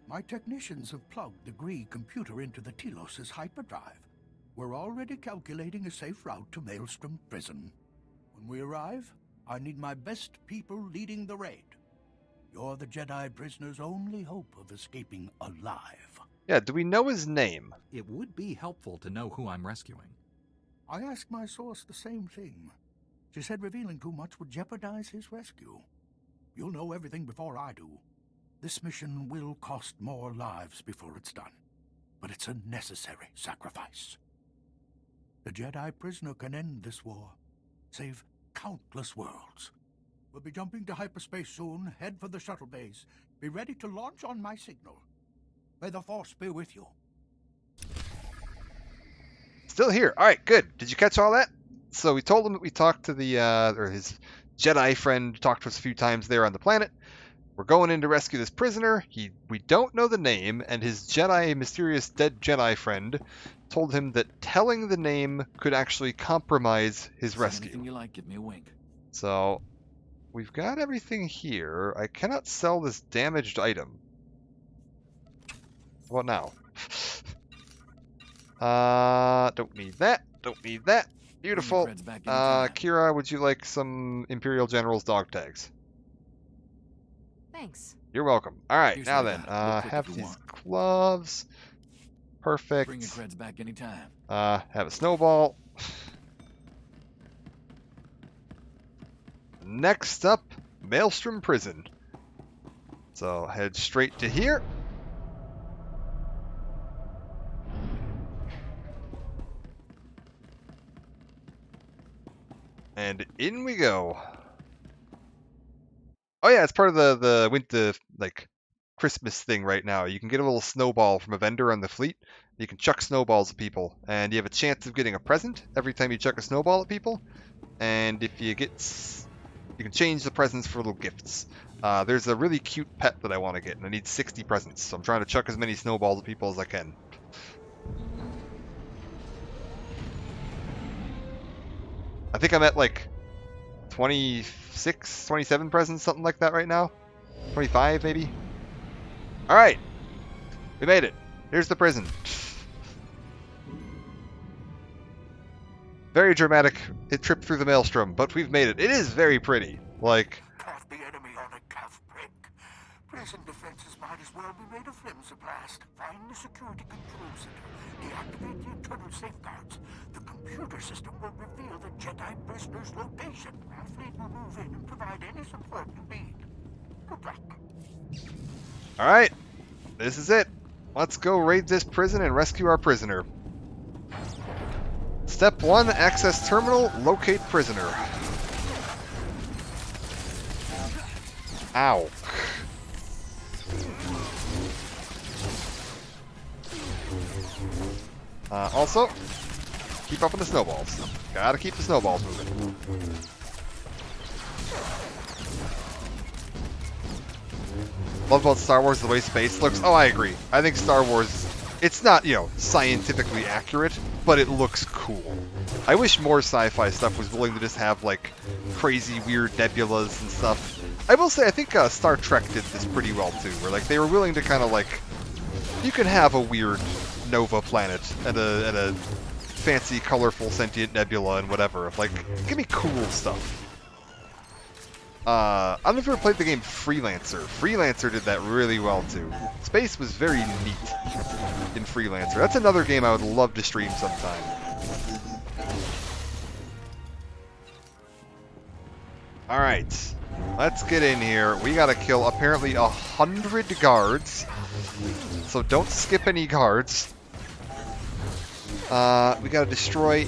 My technicians have plugged the Gree computer into the Telos' hyperdrive. We're already calculating a safe route to Maelstrom Prison. When we arrive, I need my best people leading the raid. You're the Jedi prisoner's only hope of escaping alive. Yeah, do we know his name? It would be helpful to know who I'm rescuing. I asked my source the same thing. She said revealing too much would jeopardize his rescue. You'll know everything before I do. This mission will cost more lives before it's done, but it's a necessary sacrifice. The Jedi prisoner can end this war, save countless worlds. We'll be jumping to hyperspace soon. Head for the shuttle bays. Be ready to launch on my signal. May the Force be with you. Still here. All right, good. Did you catch all that? So we told him that we talked to the, or his Jedi friend talked to us a few times there on the planet. We're going in to rescue this prisoner. We don't know the name, and his mysterious dead Jedi friend told him that telling the name could actually compromise his rescue. Anything you like, give me a wink. So we've got everything here. I cannot sell this damaged item. What now? Don't need that. Don't need that. Beautiful. Kira, would you like some Imperial General's dog tags? Thanks. You're welcome. All right, Here's now what I then, got. have If you these want. gloves. Perfect. Bring your creds back anytime. Have a snowball. Next up, Maelstrom Prison. So head straight to here. And in we go. Oh yeah, it's part of the winter like Christmas thing right now. You can get a little snowball from a vendor on the fleet. You can chuck snowballs at people, and you have a chance of getting a present every time you chuck a snowball at people. And if you get, you can change the presents for little gifts. There's a really cute pet that I want to get, and I need 60 presents, so I'm trying to chuck as many snowballs at people as I can. I think I'm at like 26, 27 presents, something like that right now. 25 maybe. Alright, we made it. Here's the prison. Very dramatic trip through the maelstrom, but we've made it. It is very pretty. Like, Caught the enemy on a calf break. Prison defenses might as well be made of flimsoblast. Find the security control center. Deactivate the internal safeguards. The computer system will reveal the Jedi prisoner's location. Our fleet will move in and provide any support you need. Good luck. alright, this is it. Let's go raid this prison and rescue our prisoner. Step 1, access terminal, locate prisoner. Ow. Also, keep up with the snowballs. Gotta keep the snowballs moving. Love about Star Wars the way space looks. Oh, I agree. I think Star Wars, it's not, you know, scientifically accurate, but it looks cool. I wish more sci-fi stuff was willing to just have, like, crazy, weird nebulas and stuff. I will say, I think Star Trek did this pretty well, too, where, like, they were willing to kind of, like, you can have a weird Nova planet and a fancy, colorful, sentient nebula and whatever. Like, give me cool stuff. I don't know if you ever played the game Freelancer. Freelancer did that really well, too. Space was very neat in Freelancer. That's another game I would love to stream sometime. Alright, let's get in here. We gotta kill apparently 100 guards. So don't skip any guards. We gotta destroy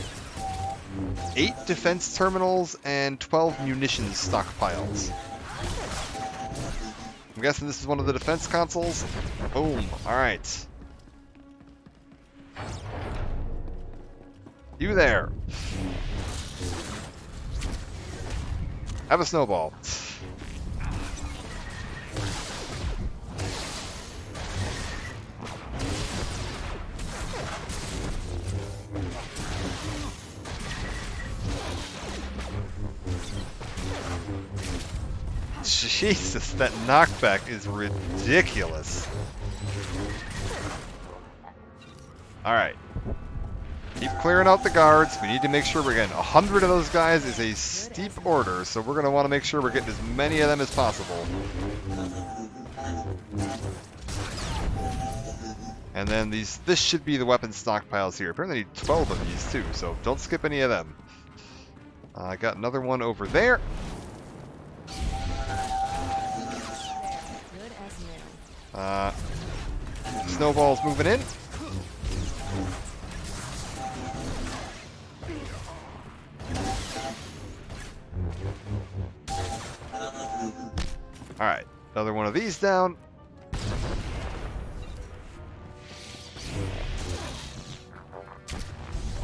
8 defense terminals and 12 munitions stockpiles. I'm guessing this is one of the defense consoles. Boom. Alright. You there. Have a snowball. Jesus, that knockback is ridiculous. Alright. Keep clearing out the guards. We need to make sure we're getting 100 of those guys is a steep order, so we're going to want to make sure we're getting as many of them as possible. And then this should be the weapon stockpiles here. Apparently I need 12 of these too, so don't skip any of them. I got another one over there. Snowball's moving in. Alright, another one of these down.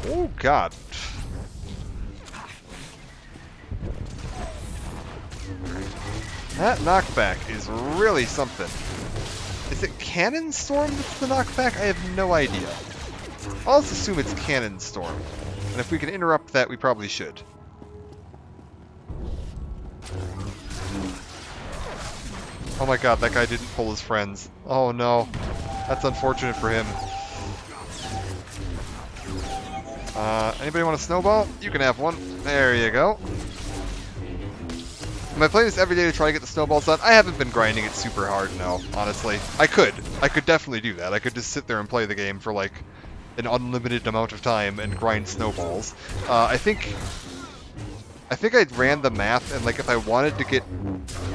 Oh god. That knockback is really something. Is it Cannon Storm that's the knockback? I have no idea. I'll just assume it's Cannon Storm. And if we can interrupt that, we probably should. Oh my god, that guy didn't pull his friends. Oh no. That's unfortunate for him. Anybody want a snowball? You can have one. There you go. Am I playing this every day to try to get the snowballs done? I haven't been grinding it super hard, no, honestly. I could definitely do that. I could just sit there and play the game for like an unlimited amount of time and grind snowballs. I think I think I ran the math, and like if I wanted to get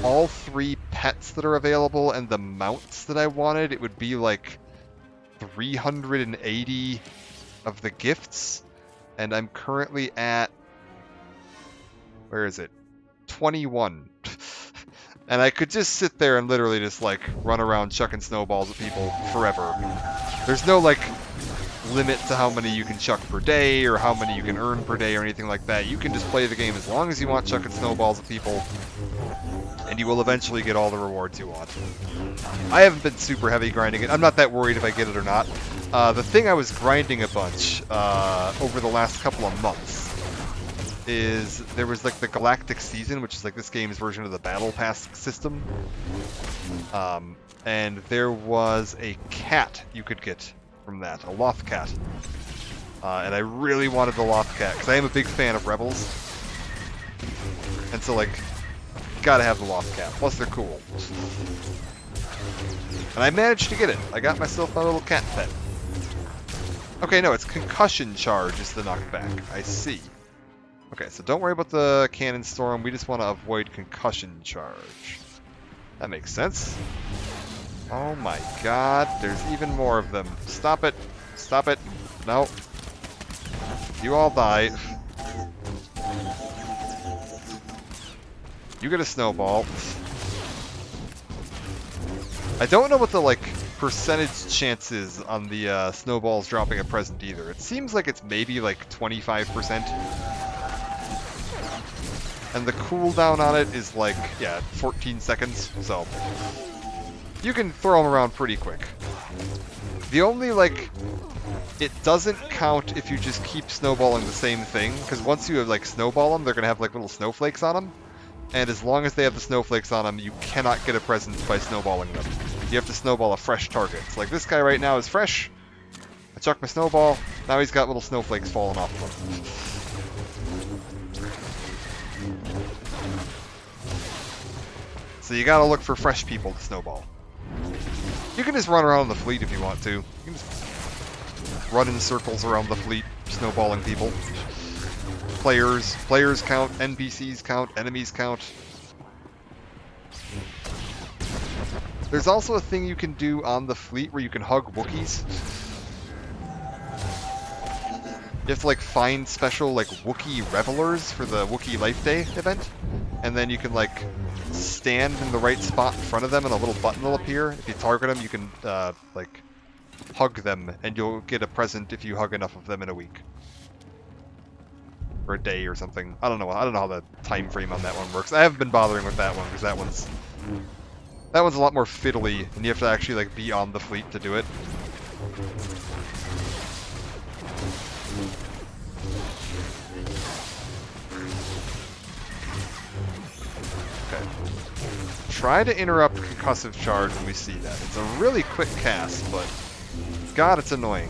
all 3 pets that are available and the mounts that I wanted, it would be like 380 of the gifts, and I'm currently at, where is it? 21. And I could just sit there and literally just like run around chucking snowballs at people forever. There's no like limit to how many you can chuck per day or how many you can earn per day or anything like that. You can just play the game as long as you want chucking snowballs at people, and you will eventually get all the rewards you want. I haven't been super heavy grinding it. I'm not that worried if I get it or not. The thing I was grinding a bunch over the last couple of months is there was like the Galactic Season, which is like this game's version of the Battle Pass system. And there was a cat you could get from that, a Loth Cat. And I really wanted the Loth Cat, because I am a big fan of Rebels. And so, like, gotta have the Loth Cat. Plus, they're cool. And I managed to get it. I got myself a little cat pet. Okay, no, it's Concussion Charge is the knockback. I see. Okay, so don't worry about the Cannon Storm. We just want to avoid Concussion Charge. That makes sense. Oh my god, there's even more of them. Stop it. Stop it. No. You all die. You get a snowball. I don't know what the, like, percentage chances on the snowballs dropping a present either. It seems like it's maybe, like, 25%. And the cooldown on it is, like, yeah, 14 seconds, so you can throw them around pretty quick. The only, like, it doesn't count if you just keep snowballing the same thing, because once you, like, snowball them, they're going to have, like, little snowflakes on them. And as long as they have the snowflakes on them, you cannot get a present by snowballing them. You have to snowball a fresh target. So, like, this guy right now is fresh. I chuck my snowball. Now he's got little snowflakes falling off of him. So you gotta look for fresh people to snowball. You can just run around the fleet if you want to. You can just run in circles around the fleet, snowballing people. Players count, NPCs count, enemies count. There's also a thing you can do on the fleet where you can hug Wookiees. You have to, like, find special, like, Wookiee revelers for the Wookiee Life Day event. And then you can, like, stand in the right spot in front of them and a little button will appear. If you target them, you can, like, hug them, and you'll get a present if you hug enough of them in a week. Or a day or something. I don't know how the time frame on that one works. I haven't been bothering with that one, because that one's a lot more fiddly, and you have to actually, like, be on the fleet to do it. Okay. Try to interrupt Concussive Charge when we see that. It's a really quick cast, but god, it's annoying.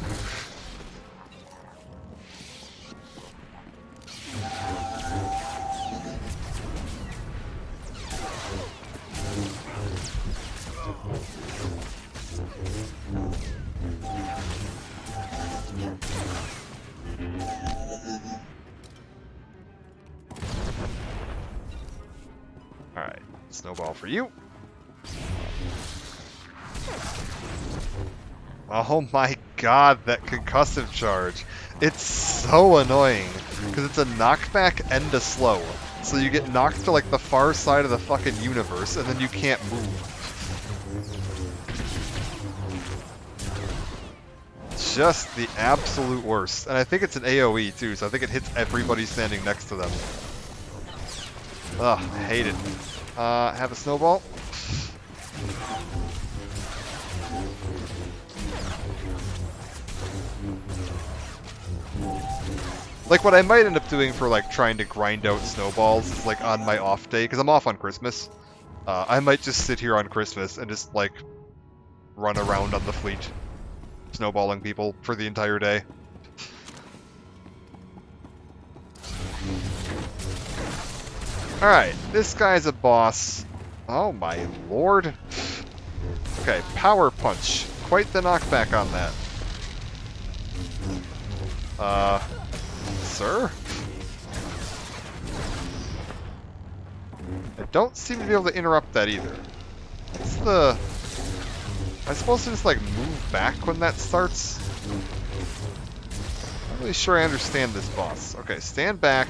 Alright, snowball for you. Oh my god, that concussive charge. It's so annoying, because it's a knockback and a slow. So you get knocked to, like, the far side of the fucking universe, and then you can't move. Just the absolute worst. And I think it's an AoE too, so I think it hits everybody standing next to them. Ugh, I hate it. Have a snowball. Like, what I might end up doing for, like, trying to grind out snowballs is, like, on my off day, because I'm off on Christmas. I might just sit here on Christmas and just, like, run around on the fleet, snowballing people for the entire day. Alright, this guy's a boss. Oh my lord. Okay, Power Punch. Quite the knockback on that. Sir? I don't seem to be able to interrupt that either. What's the... Am I supposed to just, like, move back when that starts? I'm not really sure I understand this, boss. Okay, stand back.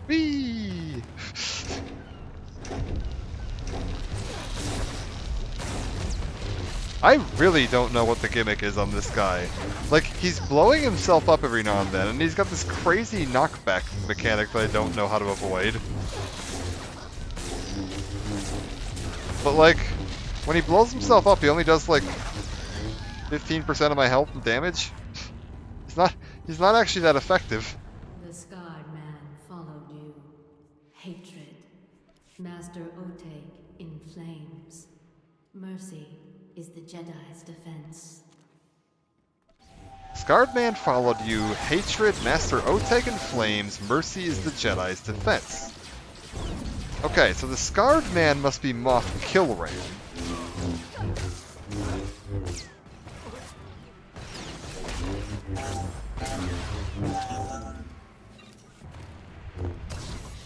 Whee! I really don't know what the gimmick is on this guy. Like, he's blowing himself up every now and then, and he's got this crazy knockback mechanic that I don't know how to avoid. But, like, when he blows himself up, he only does, like, 15% of my health and damage. He's not actually that effective. The scarred man followed you. Hatred. Master Oteg in flames. Mercy is the Jedi's defense. Scarred Man followed you. Hatred, Master Oteg in flames. Mercy is the Jedi's defense. Okay, so the Scarred Man must be Moff Kilran.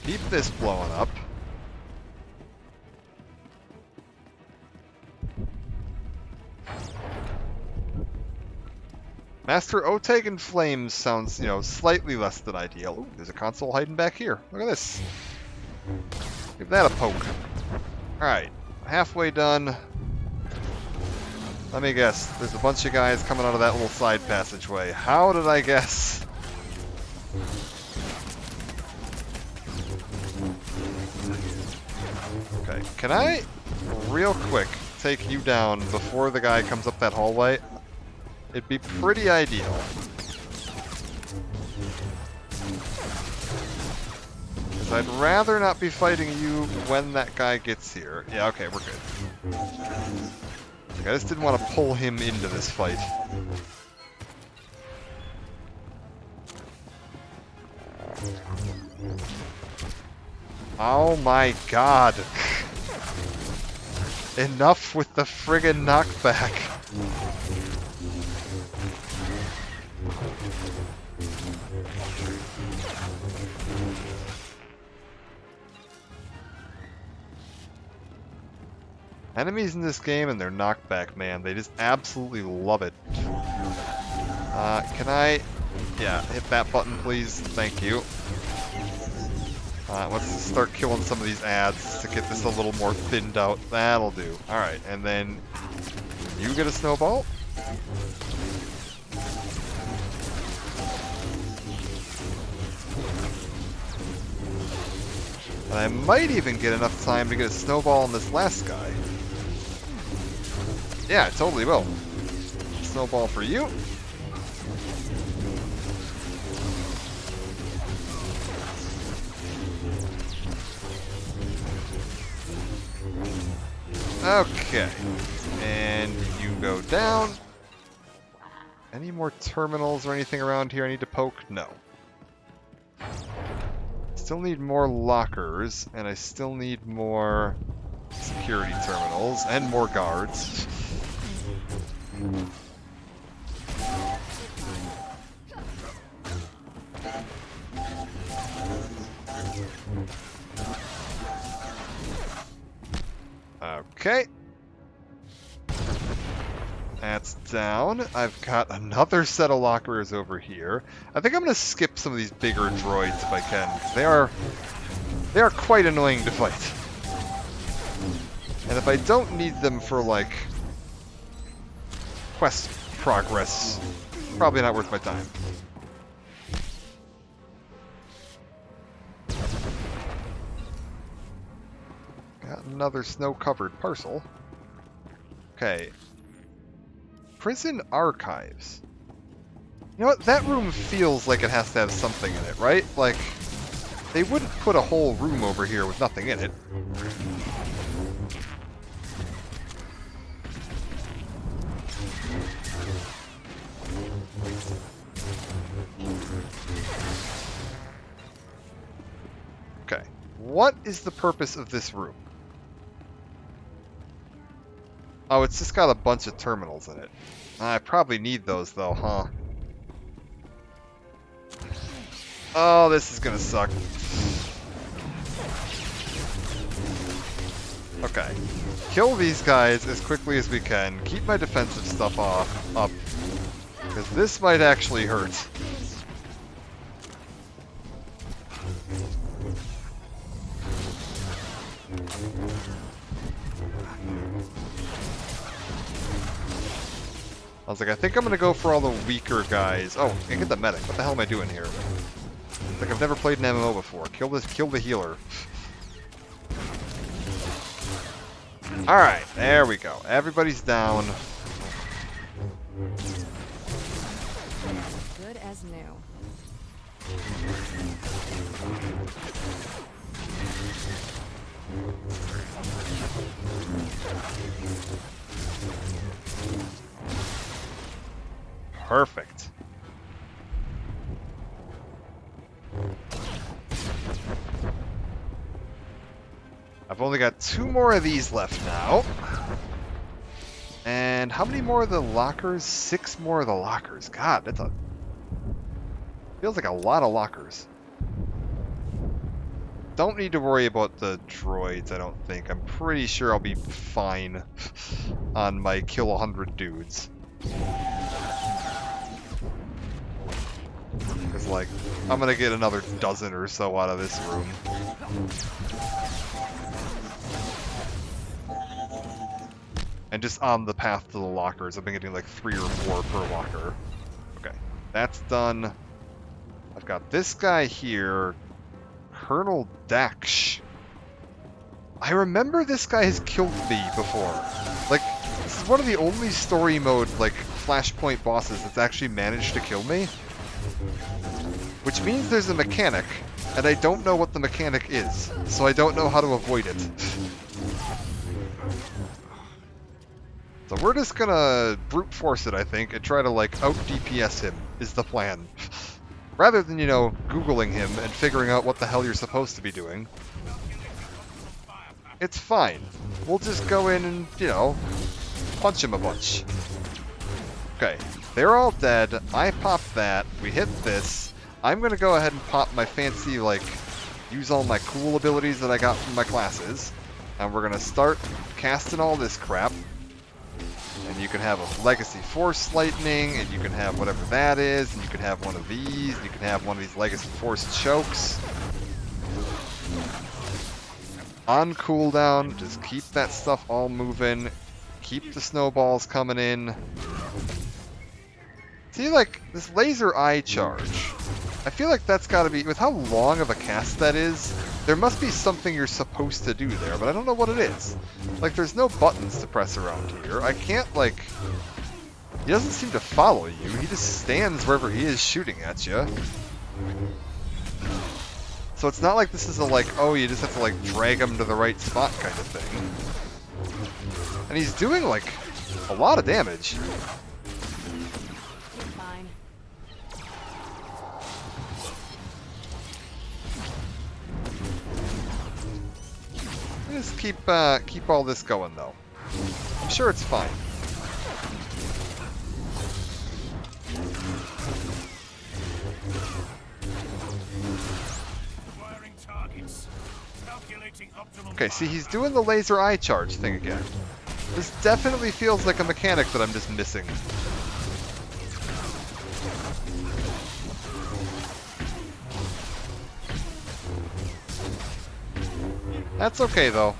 Keep this blowing up. Master Oteg in flames sounds, you know, slightly less than ideal. Ooh, there's a console hiding back here. Look at this. Give that a poke. Alright, halfway done. Let me guess. There's a bunch of guys coming out of that little side passageway. How did I guess? Okay, can I, real quick, take you down before the guy comes up that hallway? It'd be pretty ideal. Because I'd rather not be fighting you when that guy gets here. Yeah, okay, we're good. I just didn't want to pull him into this fight. Oh my god. Enough with the friggin' knockback. Enemies in this game and their knockback, man, they just absolutely love it. Can I... Yeah, hit that button, please. Thank you. Let's start killing some of these ads to get this a little more thinned out. That'll do. Alright, and then you get a snowball. And I might even get enough time to get a snowball on this last guy. Yeah, I totally will. Snowball for you. Okay. And you go down. Any more terminals or anything around here I need to poke? No. Still need more lockers, and I still need more security terminals, and more guards. Okay. That's down. I've got another set of lockers over here. I think I'm going to skip some of these bigger droids if I can, because they are quite annoying to fight. And if I don't need them for, like, quest progress, probably not worth my time. Got another snow-covered parcel. Okay. Prison archives. You know what? That room feels like it has to have something in it, right? Like, they wouldn't put a whole room over here with nothing in it. Okay. What is the purpose of this room? Oh, it's just got a bunch of terminals in it. I probably need those, though, huh? Oh, this is gonna suck. Okay. Kill these guys as quickly as we can. Keep my defensive stuff up. Because this might actually hurt. I was like, I think I'm gonna go for all the weaker guys. Oh, I hit the medic. What the hell am I doing here? Like, I've never played an MMO before. Kill the healer. Alright, there we go. Everybody's down. Good as new. Perfect. I've only got 2 more of these left now. And how many more of the lockers? 6 more of the lockers. God, that's a... feels like a lot of lockers. Don't need to worry about the droids, I don't think. I'm pretty sure I'll be fine on my kill 100 dudes. Because, like, I'm gonna get another dozen or so out of this room. And just on the path to the lockers, I've been getting like 3 or 4 per locker. Okay, that's done. I've got this guy here, Colonel Daksh. I remember this guy has killed me before. Like, this is one of the only story mode, like, Flashpoint bosses that's actually managed to kill me. Which means there's a mechanic, and I don't know what the mechanic is, so I don't know how to avoid it. So we're just gonna brute force it, I think, and try to, like, out-DPS him, is the plan. Rather than, you know, Googling him and figuring out what the hell you're supposed to be doing. It's fine. We'll just go in and, you know, punch him a bunch. Okay, they're all dead. I popped that. We hit this. I'm gonna go ahead and pop my fancy, like, use all my cool abilities that I got from my classes. And we're gonna start casting all this crap. And you can have a Legacy Force Lightning, and you can have whatever that is, and you can have one of these, and you can have one of these Legacy Force Chokes. On cooldown, just keep that stuff all moving. Keep the snowballs coming in. See, like, this laser eye charge. I feel like that's gotta be, with how long of a cast that is, there must be something you're supposed to do there, but I don't know what it is. Like, there's no buttons to press around here. I can't, like... He doesn't seem to follow you. He just stands wherever he is shooting at you. So it's not like this is a, like, oh, you just have to, like, drag him to the right spot kind of thing. And he's doing, like, a lot of damage. Just keep all this going, though. I'm sure it's fine. Okay, see, he's doing the laser eye charge thing again. This definitely feels like a mechanic that I'm just missing. That's okay, though.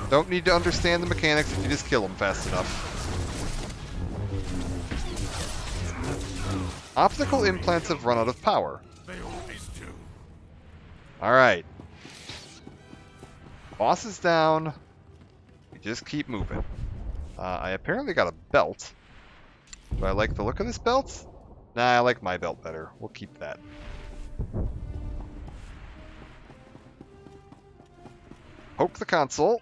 Don't need to understand the mechanics if you just kill them fast enough. Optical implants have run out of power. Alright. Boss is down. We just keep moving. I apparently got a belt. Do I like the look of this belt? Nah, I like my belt better. We'll keep that. Poke the console.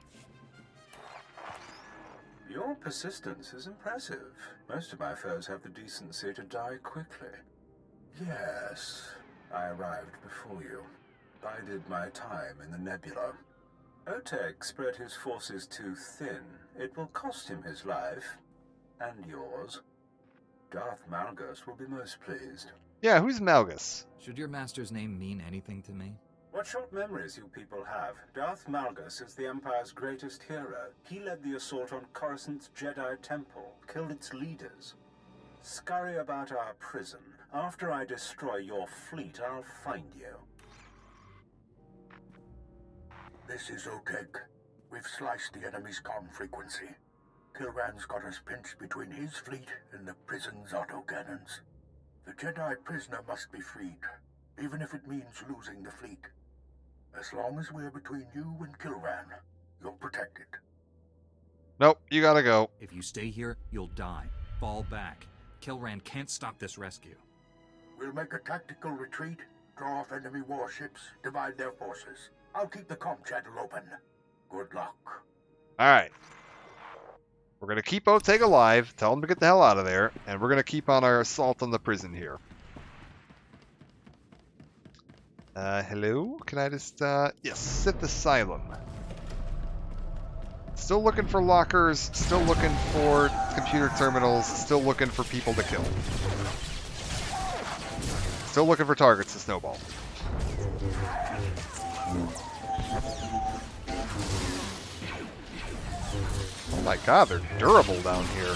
Your persistence is impressive. Most of my foes have the decency to die quickly. Yes, I arrived before you. Bided my time in the nebula. Oteg spread his forces too thin. It will cost him his life. And yours. Darth Malgus will be most pleased. Yeah, who's Malgus? Should your master's name mean anything to me? What short memories you people have. Darth Malgus is the Empire's greatest hero. He led the assault on Coruscant's Jedi temple, killed its leaders. Scurry about our prison. After I destroy your fleet, I'll find you. This is Oteg. We've sliced the enemy's comm frequency. Kilran's got us pinched between his fleet and the prison's autocannons. The Jedi prisoner must be freed, even if it means losing the fleet. As long as we're between you and Kilran, you're protected. Nope, you gotta go. If you stay here, you'll die. Fall back. Kilran can't stop this rescue. We'll make a tactical retreat, draw off enemy warships, divide their forces. I'll keep the comm channel open. Good luck. Alright. We're gonna keep Oteg alive, tell him to get the hell out of there, and we're gonna keep on our assault on the prison here. Hello? Can I just, yes, Sith Asylum. Still looking for lockers, still looking for computer terminals, still looking for people to kill. Still looking for targets to snowball. Oh my god, they're durable down here.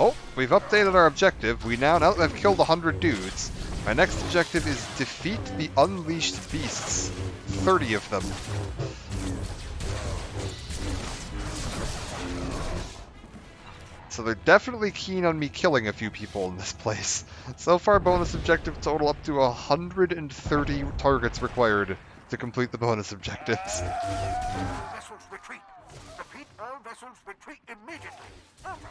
Oh, we've updated our objective. Now that I've killed 100 dudes, my next objective is defeat the unleashed beasts. 30 of them. So they're definitely keen on me killing a few people in this place. So far, bonus objective total up to 130 targets required to complete the bonus objectives. Vessels retreat. Repeat, all vessels retreat immediately. Over.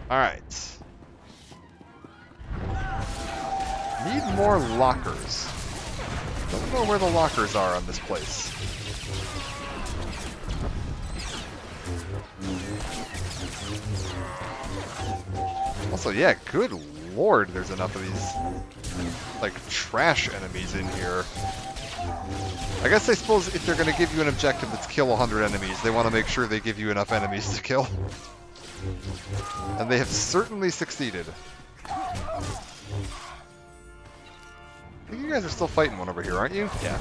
Alright. Need more lockers. Don't know where the lockers are on this place. Also, yeah, good lord, there's enough of these, like, trash enemies in here. I guess I suppose if they're going to give you an objective that's kill 100 enemies, they want to make sure they give you enough enemies to kill. And they have certainly succeeded. I think you guys are still fighting one over here, aren't you? Yeah.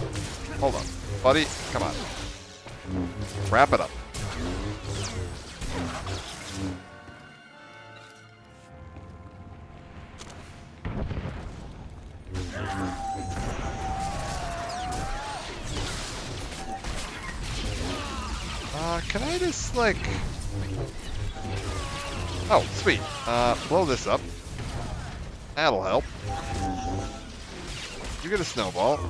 Hold on. Buddy, come on. Wrap it up. Can I just, like... Oh, sweet. Blow this up. That'll help. You get a snowball.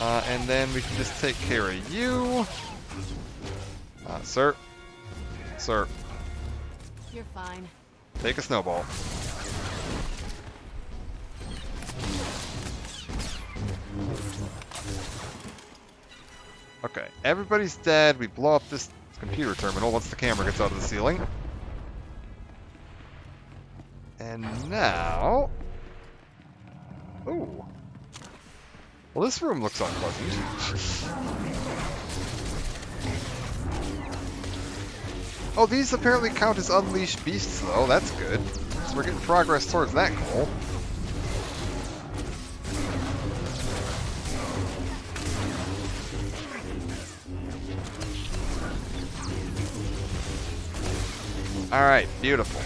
And then we can just take care of you. Sir. Sir. You're fine. Take a snowball. Okay, everybody's dead. We blow up this computer terminal once the camera gets out of the ceiling. And now... Ooh. Well, this room looks unpleasant. Oh, these apparently count as unleashed beasts, though. That's good. So we're getting progress towards that goal. Alright, beautiful.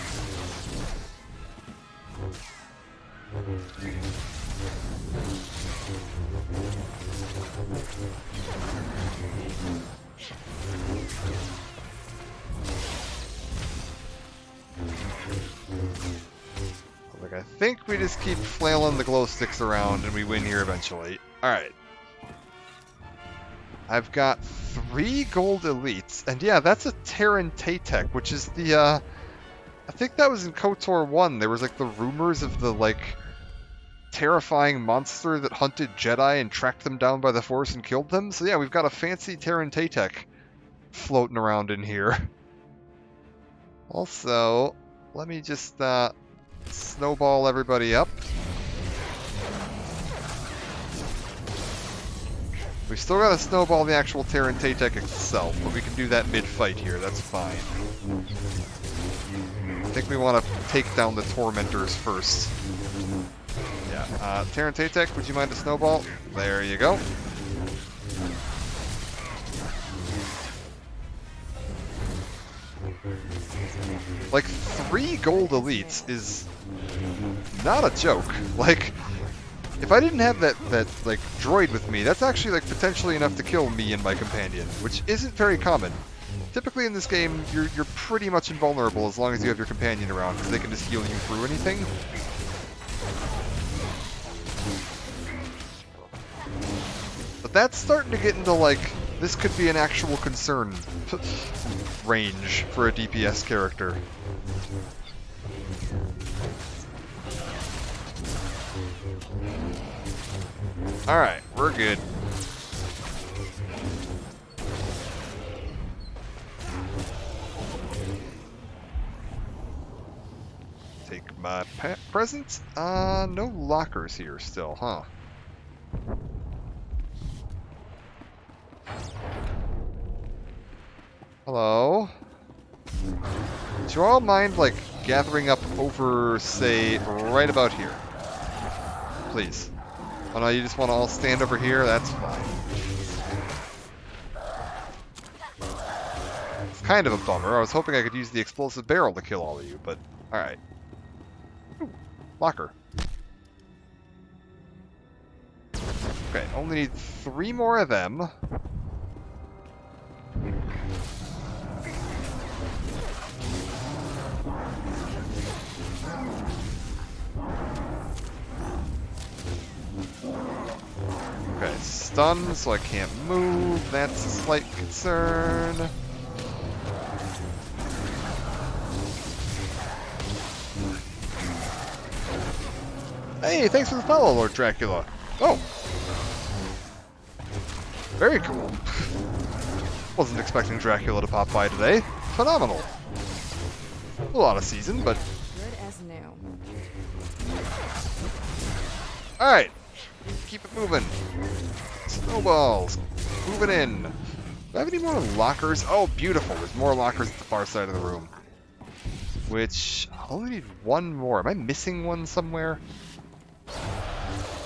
I think we just keep flailing the glow sticks around and we win here eventually. Alright. I've got 3 gold elites, and yeah, that's a Terran Taytek, which is the, I think that was in KOTOR 1. There was, like, the rumors of the, like, terrifying monster that hunted Jedi and tracked them down by the Force and killed them. So yeah, we've got a fancy Terran Taytek floating around in here. Also, let me just snowball everybody up. We still gotta snowball the actual Terran Taytek itself, but we can do that mid-fight here, that's fine. I think we want to take down the Tormentors first. Yeah, Terran Taytek, would you mind a snowball? There you go. Like, 3 gold elites is not a joke. Like, if I didn't have that like droid with me, that's actually like potentially enough to kill me and my companion, which isn't very common. Typically in this game, you're pretty much invulnerable as long as you have your companion around, because they can just heal you through anything. But that's starting to get into like, this could be an actual concern range for a DPS character. Alright, we're good. Take my presents? No lockers here still, huh? Hello? Do you all mind, like, gathering up over, say, right about here? Please. Oh no, you just want to all stand over here? That's fine. It's kind of a bummer. I was hoping I could use the explosive barrel to kill all of you, but alright. Locker. Okay, only need 3 more of them. Okay, stunned, so I can't move. That's a slight concern. Hey, thanks for the follow, Lord Dracula. Oh. Very cool. Wasn't expecting Dracula to pop by today. Phenomenal. A lot of season, but... Good as new. Alright. Keep it moving. Snowballs. Moving in. Do I have any more lockers? Oh, beautiful. There's more lockers at the far side of the room. Which, I only need 1 more. Am I missing one somewhere?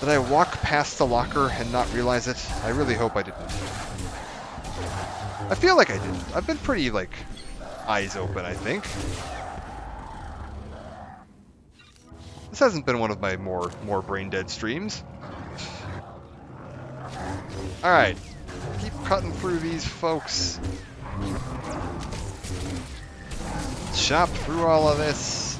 Did I walk past the locker and not realize it? I really hope I didn't. I feel like I didn't. I've been pretty, like, eyes open, I think. This hasn't been one of my more brain-dead streams. Alright. Keep cutting through these folks. Chop through all of this.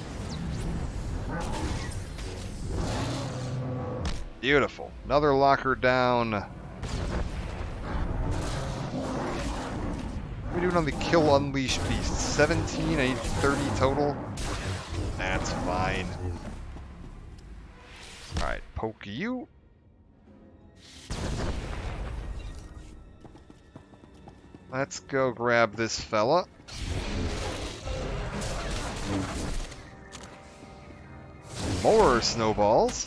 Beautiful. Another locker down. What are we doing on the Kill Unleash Beast? 17? I need 30 total? That's fine. Alright, poke you. Let's go grab this fella. More snowballs.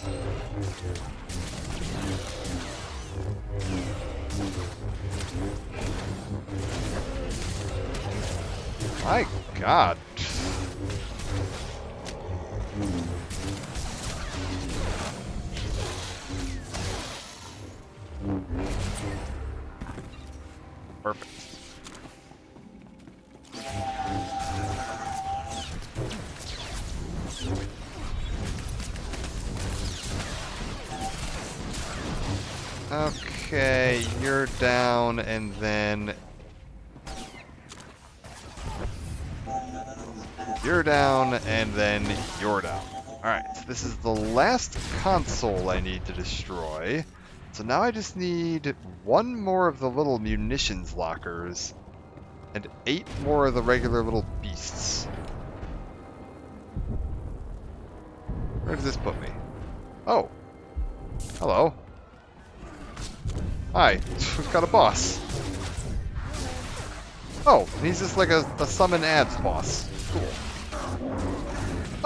My God. Perfect. Okay, you're down, and then you're down, and then you're down. Alright, so this is the last console I need to destroy. So now I just need 1 more of the little munitions lockers and 8 more of the regular little beasts. Where does this put me? Oh. Hello. Hi. We've got a boss. Oh, he's just like a summon ads boss. Cool.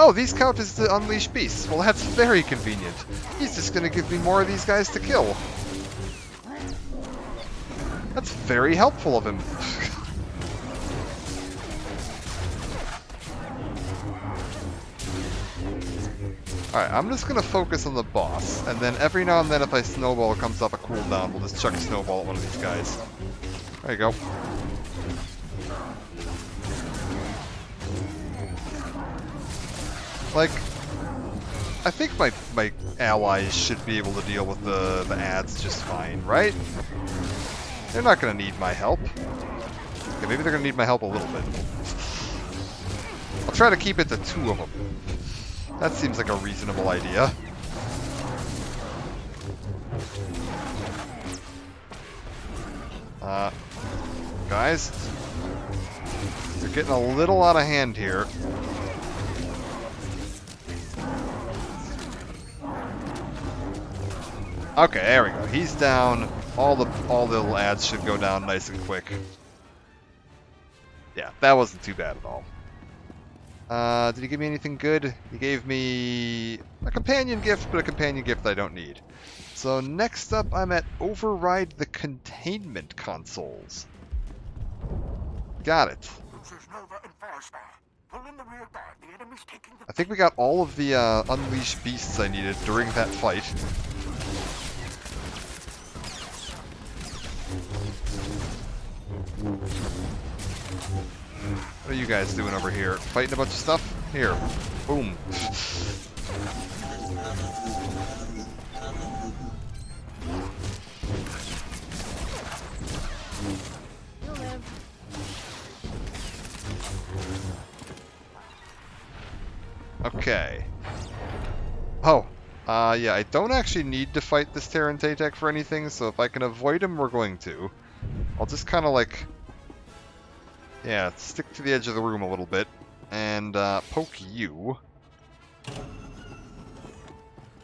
Oh, these count as the unleashed beasts. Well, that's very convenient. He's just gonna give me more of these guys to kill. That's very helpful of him. Alright, I'm just gonna focus on the boss, and then every now and then if a snowball comes up a cooldown, we'll just chuck a snowball at one of these guys. There you go. Like, I think my allies should be able to deal with the ads just fine, right? They're not gonna need my help. Okay, maybe they're gonna need my help a little bit. I'll try to keep it to 2 of them. That seems like a reasonable idea. Guys, you're getting a little out of hand here. Okay, there we go. He's down. All the little ads should go down nice and quick. Yeah, that wasn't too bad at all. Did he give me anything good? He gave me a companion gift, but a companion gift I don't need. So next up, I'm at Override the Containment Consoles. Got it. I think we got all of the unleashed beasts I needed during that fight. What are you guys doing over here? Fighting a bunch of stuff? Here. Boom. You'll live. Okay. Oh. Yeah, I don't actually need to fight this Terran Tatek for anything, so if I can avoid him, we're going to. I'll just kind of like... Yeah, stick to the edge of the room a little bit, and poke you.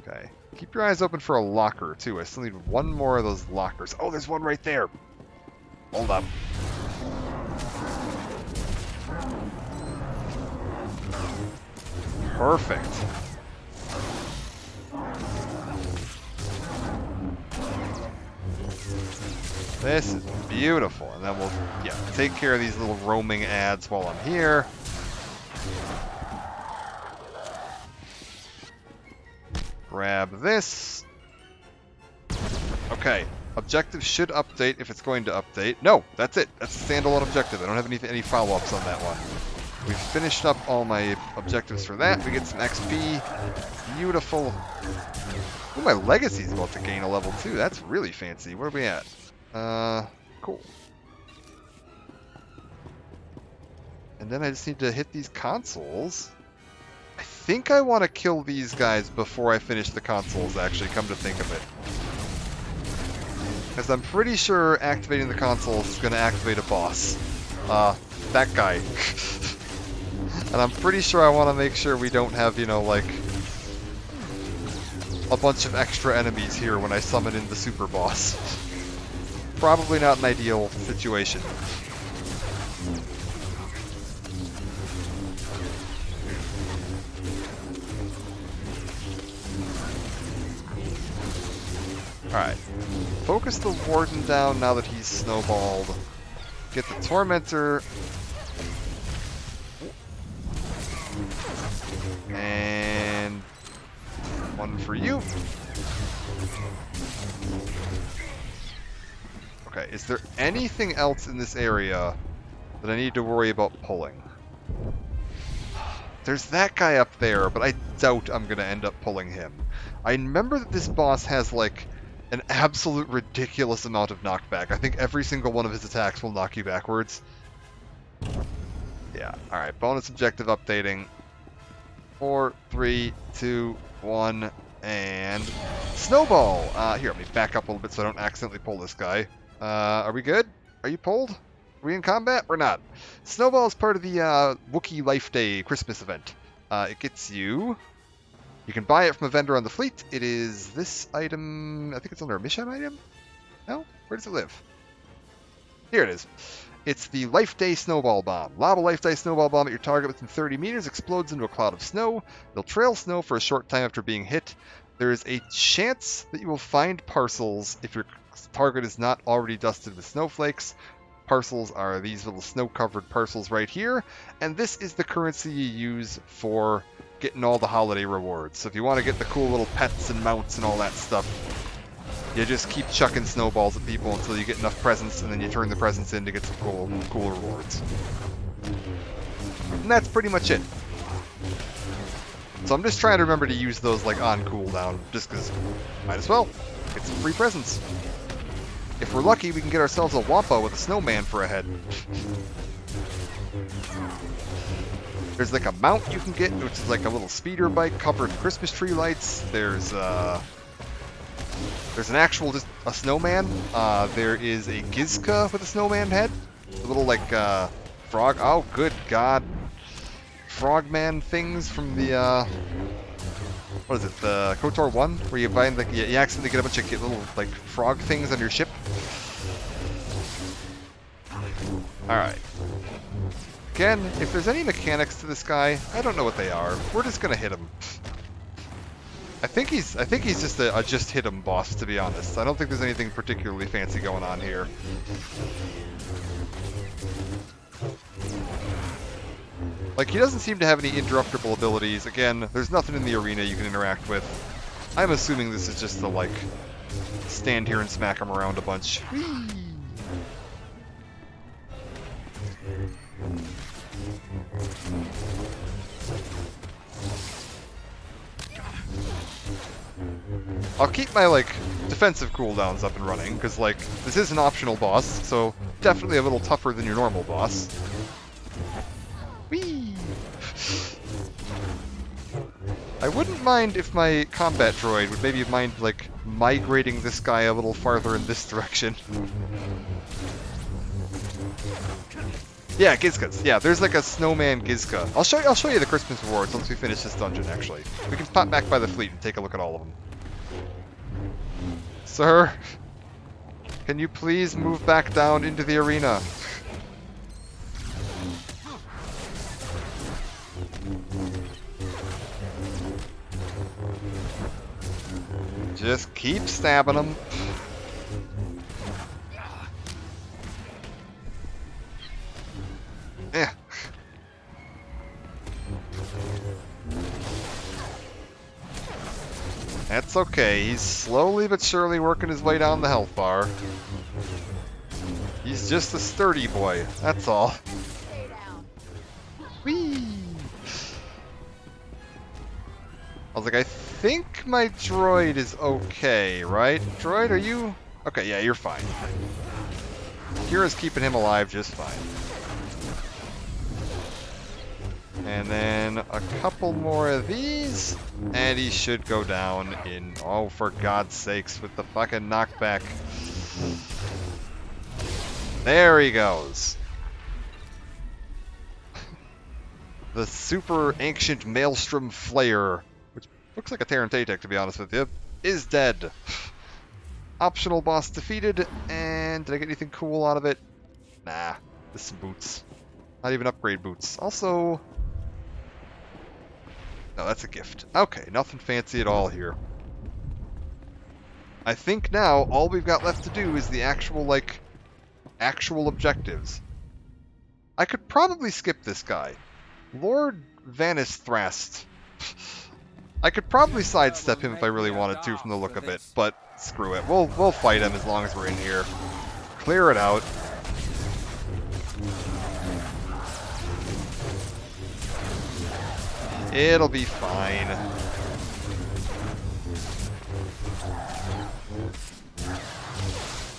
Okay. Keep your eyes open for a locker, too. I still need 1 more of those lockers. Oh, there's one right there! Hold up. Perfect. This is beautiful. And then we'll, yeah, take care of these little roaming ads while I'm here. Grab this. Okay. Objective should update if it's going to update. No, that's it. That's a standalone objective. I don't have any follow-ups on that one. We've finished up all my objectives for that. We get some XP. Beautiful. Ooh, my legacy's about to gain a level too. That's really fancy. Where are we at? Cool. And then I just need to hit these consoles. I think I want to kill these guys before I finish the consoles, actually, come to think of it. Because I'm pretty sure activating the consoles is going to activate a boss. That guy. And I'm pretty sure I want to make sure we don't have, you know, like, a bunch of extra enemies here when I summon in the super boss. Probably not an ideal situation. Alright. Focus the Warden down now that he's snowballed. Get the Tormentor. And 1 for you. Okay, is there anything else in this area that I need to worry about pulling? There's that guy up there, but I doubt I'm going to end up pulling him. I remember that this boss has, like, an absolute ridiculous amount of knockback. I think every single one of his attacks will knock you backwards. Yeah, alright, bonus objective updating. 4, 3, 2, 1, and snowball. Here, let me back up a little bit so I don't accidentally pull this guy. Are we good? Are you pulled? Are we in combat? We're not. Snowball is part of the Wookiee Life Day Christmas event. It gets you... You can buy it from a vendor on the fleet. It is this item... I think it's under a mission item? No? Where does it live? Here it is. It's the Life Day Snowball Bomb. Lob a Life Day Snowball Bomb at your target within 30 meters, explodes into a cloud of snow. They'll trail snow for a short time after being hit. There is a chance that you will find parcels if your target is not already dusted with snowflakes. Parcels are these little snow-covered parcels right here, and this is the currency you use for getting all the holiday rewards. So if you want to get the cool little pets and mounts and all that stuff, you just keep chucking snowballs at people until you get enough presents, and then you turn the presents in to get some cool rewards. And that's pretty much it. So I'm just trying to remember to use those like on cooldown, just because might as well. Get some free presents. If we're lucky, we can get ourselves a Wampa with a snowman for a head. There's like a mount you can get, which is like a little speeder bike covered in Christmas tree lights. There's an actual just a snowman. There is a Gizka with a snowman head. A little like frog. Oh, good God. Frogman things from the what is it? The KOTOR 1, where you find like you accidentally get a bunch of little like frog things on your ship. All right. Again, if there's any mechanics to this guy, I don't know what they are. We're just gonna hit him. I think he's just a just hit him boss, to be honest. I don't think there's anything particularly fancy going on here. Like, he doesn't seem to have any interruptible abilities. Again, there's nothing in the arena you can interact with. I'm assuming this is just to, like, stand here and smack him around a bunch. Whee! I'll keep my, like, defensive cooldowns up and running, because, like, this is an optional boss, so definitely a little tougher than your normal boss. Whee! I wouldn't mind if my combat droid would maybe mind, like, migrating this guy a little farther in this direction. Yeah, Gizkas. Yeah, there's like a snowman Gizka. I'll show you the Christmas rewards once we finish this dungeon, actually. We can pop back by the fleet and take a look at all of them. Sir, can you please move back down into the arena? Just keep stabbing them. Yeah. That's okay. He's slowly but surely working his way down the health bar. He's just a sturdy boy. That's all. Whee! I was like, I think my droid is okay, right? Droid, are you... Okay, yeah, you're fine. Kira's keeping him alive just fine. And then a couple more of these, and he should go down in... Oh, for God's sakes, with the fucking knockback. There he goes. The super ancient Maelstrom Flayer, which looks like a Terran Tactic, to be honest with you, is dead. Optional boss defeated, and did I get anything cool out of it? Nah, just some boots. Not even upgrade boots. Also... No, that's a gift. Okay, nothing fancy at all here. I think now all we've got left to do is the actual, like, actual objectives. I could probably skip this guy. Lord Vanis Thrast. I could probably sidestep him if I really wanted to from the look of it, but screw it. We'll fight him as long as we're in here. Clear it out. It'll be fine.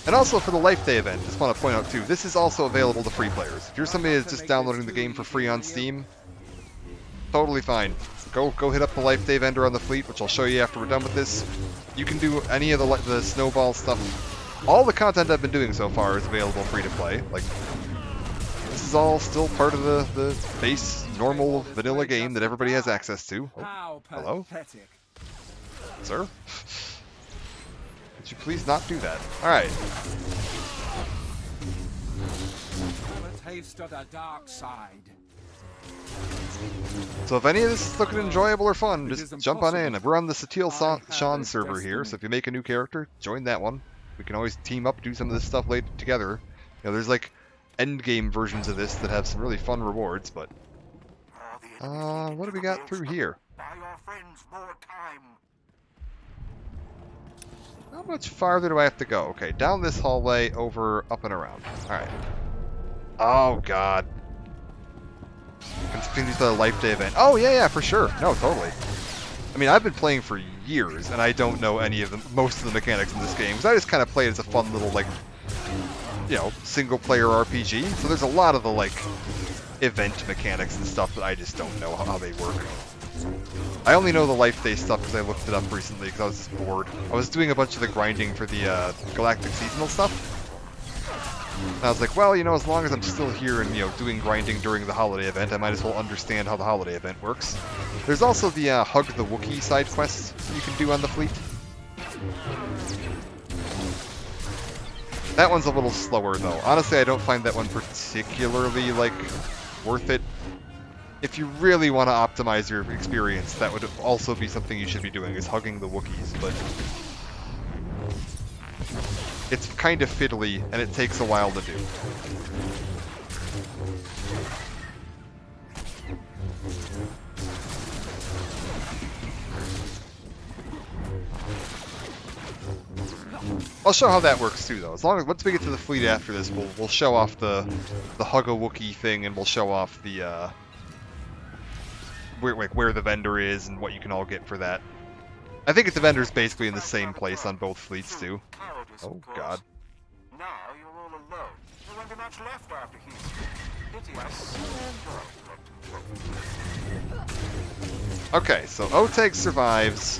And also for the Life Day event, just want to point out too, this is also available to free players. If you're somebody that's just downloading the game for free on Steam, totally fine. go hit up the Life Day vendor on the fleet, which I'll show you after we're done with this. You can do any of the snowball stuff. All the content I've been doing so far is available free to play. Like, this is all still part of the base, normal, vanilla game that everybody has access to. Oh, hello? Sir? Could you please not do that? Alright. A taste of the dark side. So if any of this is looking enjoyable or fun, just jump on in. We're on the Satil Sean server here, so if you make a new character, join that one. We can always team up, do some of this stuff later together. You know, there's like endgame versions of this that have some really fun rewards, but... what do we got through here? How much farther do I have to go? Okay, down this hallway, over, up and around. Alright. Oh, God. Continue to the Life Day event. Oh, yeah, for sure. No, totally. I mean, I've been playing for years, and I don't know most of the mechanics in this game, because I just kind of play it as a fun little, like, you know, single-player RPG. So there's a lot of the, like, event mechanics and stuff that I just don't know how they work. I only know the Life Day stuff because I looked it up recently because I was just bored. I was doing a bunch of the grinding for the Galactic Seasonal stuff. And I was like, well, you know, as long as I'm still here and, you know, doing grinding during the holiday event, I might as well understand how the holiday event works. There's also the Hug the Wookiee side quests you can do on the fleet. That one's a little slower, though. Honestly, I don't find that one particularly, like, worth it. If you really want to optimize your experience, that would also be something you should be doing, is hugging the Wookiees, but... it's kind of fiddly, and it takes a while to do. I'll show how that works too, though. As long as once we get to the fleet after this, we'll show off the hug a Wookiee thing, and we'll show off the where the vendor is and what you can all get for that. I think the vendor's basically in the same place on both fleets too. Oh God. Now you're all alone. There won't be much left after he. Okay, so Oteg survives.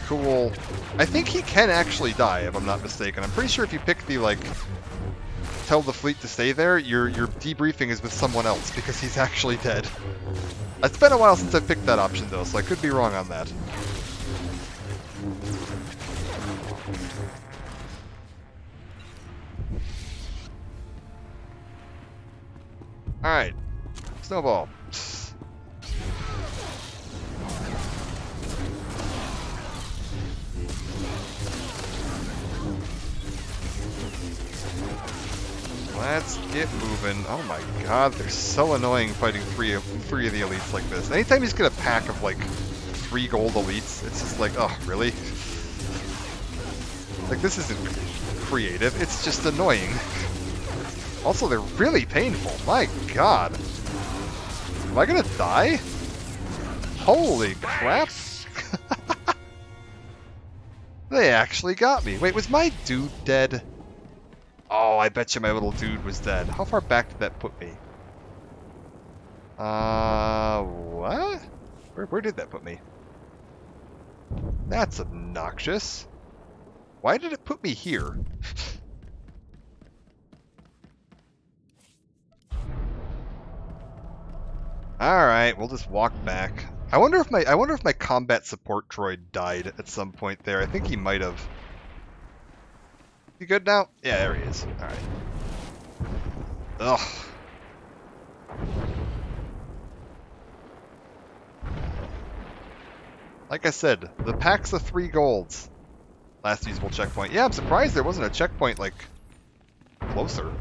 Cool. I think he can actually die, if I'm not mistaken. I'm pretty sure if you pick the, like, tell the fleet to stay there, your debriefing is with someone else, because he's actually dead. It's been a while since I picked that option, though, so I could be wrong on that. Alright. Snowball. Let's get moving. Oh my God, they're so annoying fighting three of the elites like this. Anytime you just get a pack of like 3 gold elites, it's just like, oh, really? Like, this isn't creative, it's just annoying. Also, they're really painful. My God. Am I gonna die? Holy crap. They actually got me. Wait, was my dude dead? Oh, I bet you my little dude was dead. How far back did that put me? What? Where did that put me? That's obnoxious. Why did it put me here? Alright, we'll just walk back. I wonder if my combat support droid died at some point there. I think he might have. You good now? Yeah, there he is. Alright. Ugh. Like I said, the packs of 3 golds. Last usable checkpoint. Yeah, I'm surprised there wasn't a checkpoint, like, closer.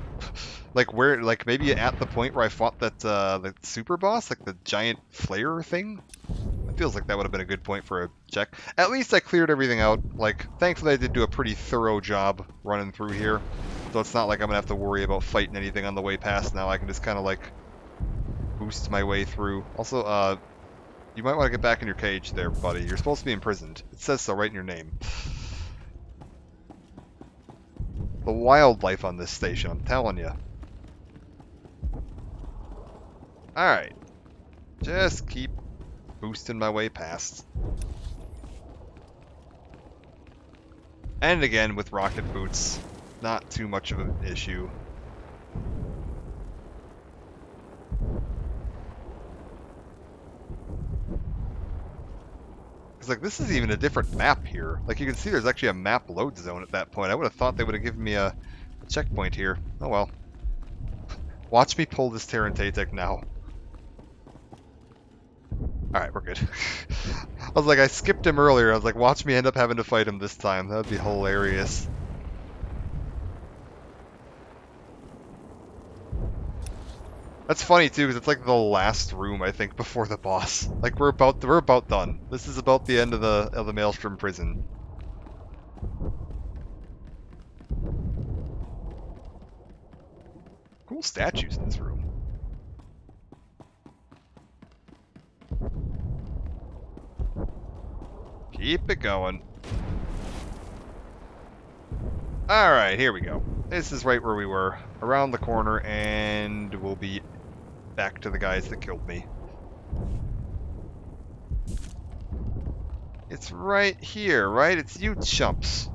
Like, where, like, maybe at the point where I fought that, the super boss, like the giant flare thing? It feels like that would have been a good point for a check. At least I cleared everything out. Like, thankfully I did do a pretty thorough job running through here. So it's not like I'm gonna have to worry about fighting anything on the way past now. I can just kind of, like, boost my way through. Also, you might want to get back in your cage there, buddy. You're supposed to be imprisoned. It says so right in your name. The wildlife on this station, I'm telling you. Alright. Just keep boosting my way past. And again, with rocket boots, not too much of an issue. It's like, this is even a different map here. Like, you can see there's actually a map load zone at that point. I would have thought they would have given me a checkpoint here. Oh well. Watch me pull this Terran Taytech now. Alright, we're good. I was like, I skipped him earlier. I was like, watch me end up having to fight him this time. That would be hilarious. That's funny too, because it's like the last room, I think, before the boss. Like, we're about done. This is about the end of the Maelstrom prison. Cool statues in this room. Keep it going. Alright, here we go. This is right where we were. Around the corner, and we'll be back to the guys that killed me. It's right here, right? It's you chumps.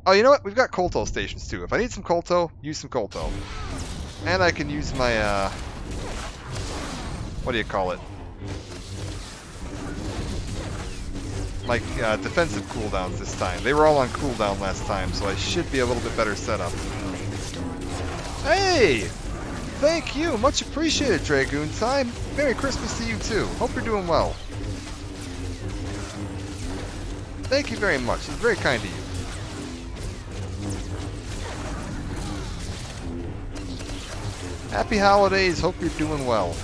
Oh, you know what? We've got Kolto stations too. If I need some Kolto, use some Kolto. And I can use my, what do you call it? Like, defensive cooldowns this time. They were all on cooldown last time, so I should be a little bit better set up. Hey! Thank you! Much appreciated, Dragoon Time! Merry Christmas to you too. Hope you're doing well. Thank you very much. It's very kind of you. Happy holidays. Hope you're doing well.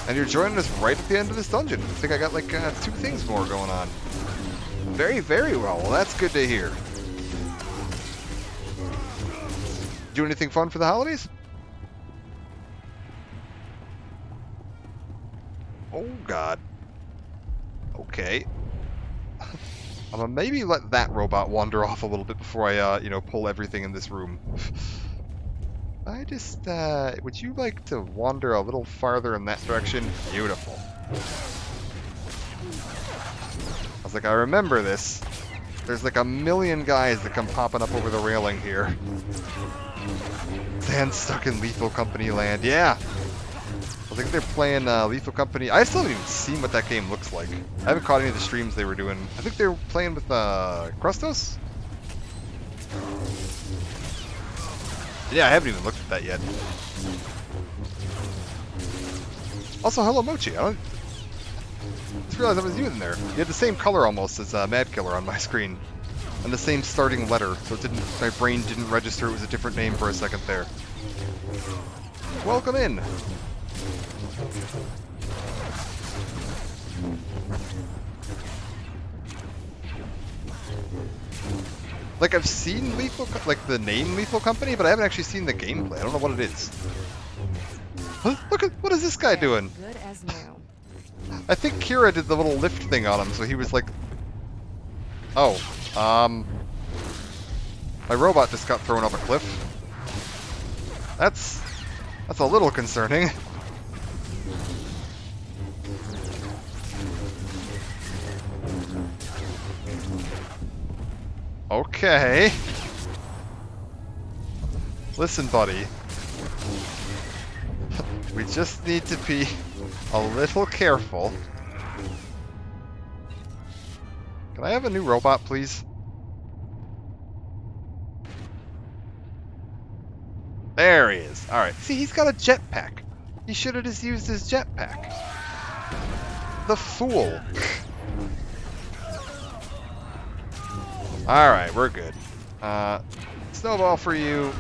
And you're joining us right at the end of this dungeon. I think I got like 2 things more going on. Very, very well. Well, that's good to hear. Do anything fun for the holidays? Oh, God. Okay. I'm gonna maybe let that robot wander off a little bit before I, you know, pull everything in this room. I just, would you like to wander a little farther in that direction? Beautiful. I was like, I remember this. There's like a million guys that come popping up over the railing here. Dan stuck in Lethal Company land. Yeah! I think they're playing Lethal Company. I still haven't even seen what that game looks like. I haven't caught any of the streams they were doing. I think they were playing with Krustos? Yeah, I haven't even looked at that yet. Also, hello Mochi. I just realized I was you in there. You had the same color almost as Mad Killer on my screen. And the same starting letter, so it didn't, my brain didn't register it was a different name for a second there. Welcome in! Like, I've seen Lethal, like the name Lethal Company, but I haven't actually seen the gameplay. I don't know what it is. Huh? Look at, what is this guy doing? Good as new. I think Kira did the little lift thing on him, so he was like... Oh, my robot just got thrown off a cliff. That's a little concerning. Okay. Listen, buddy. We just need to be a little careful. Can I have a new robot, please? There he is. Alright. See, he's got a jetpack. He should have just used his jetpack. The fool. Alright, we're good. Snowball for you.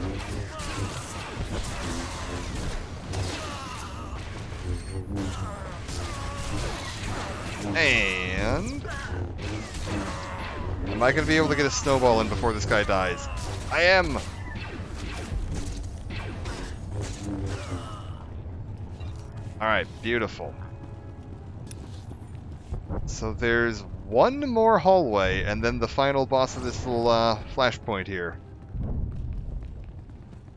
And... am I going to be able to get a snowball in before this guy dies? I am! Alright, beautiful. So there's one more hallway, and then the final boss of this little flashpoint here.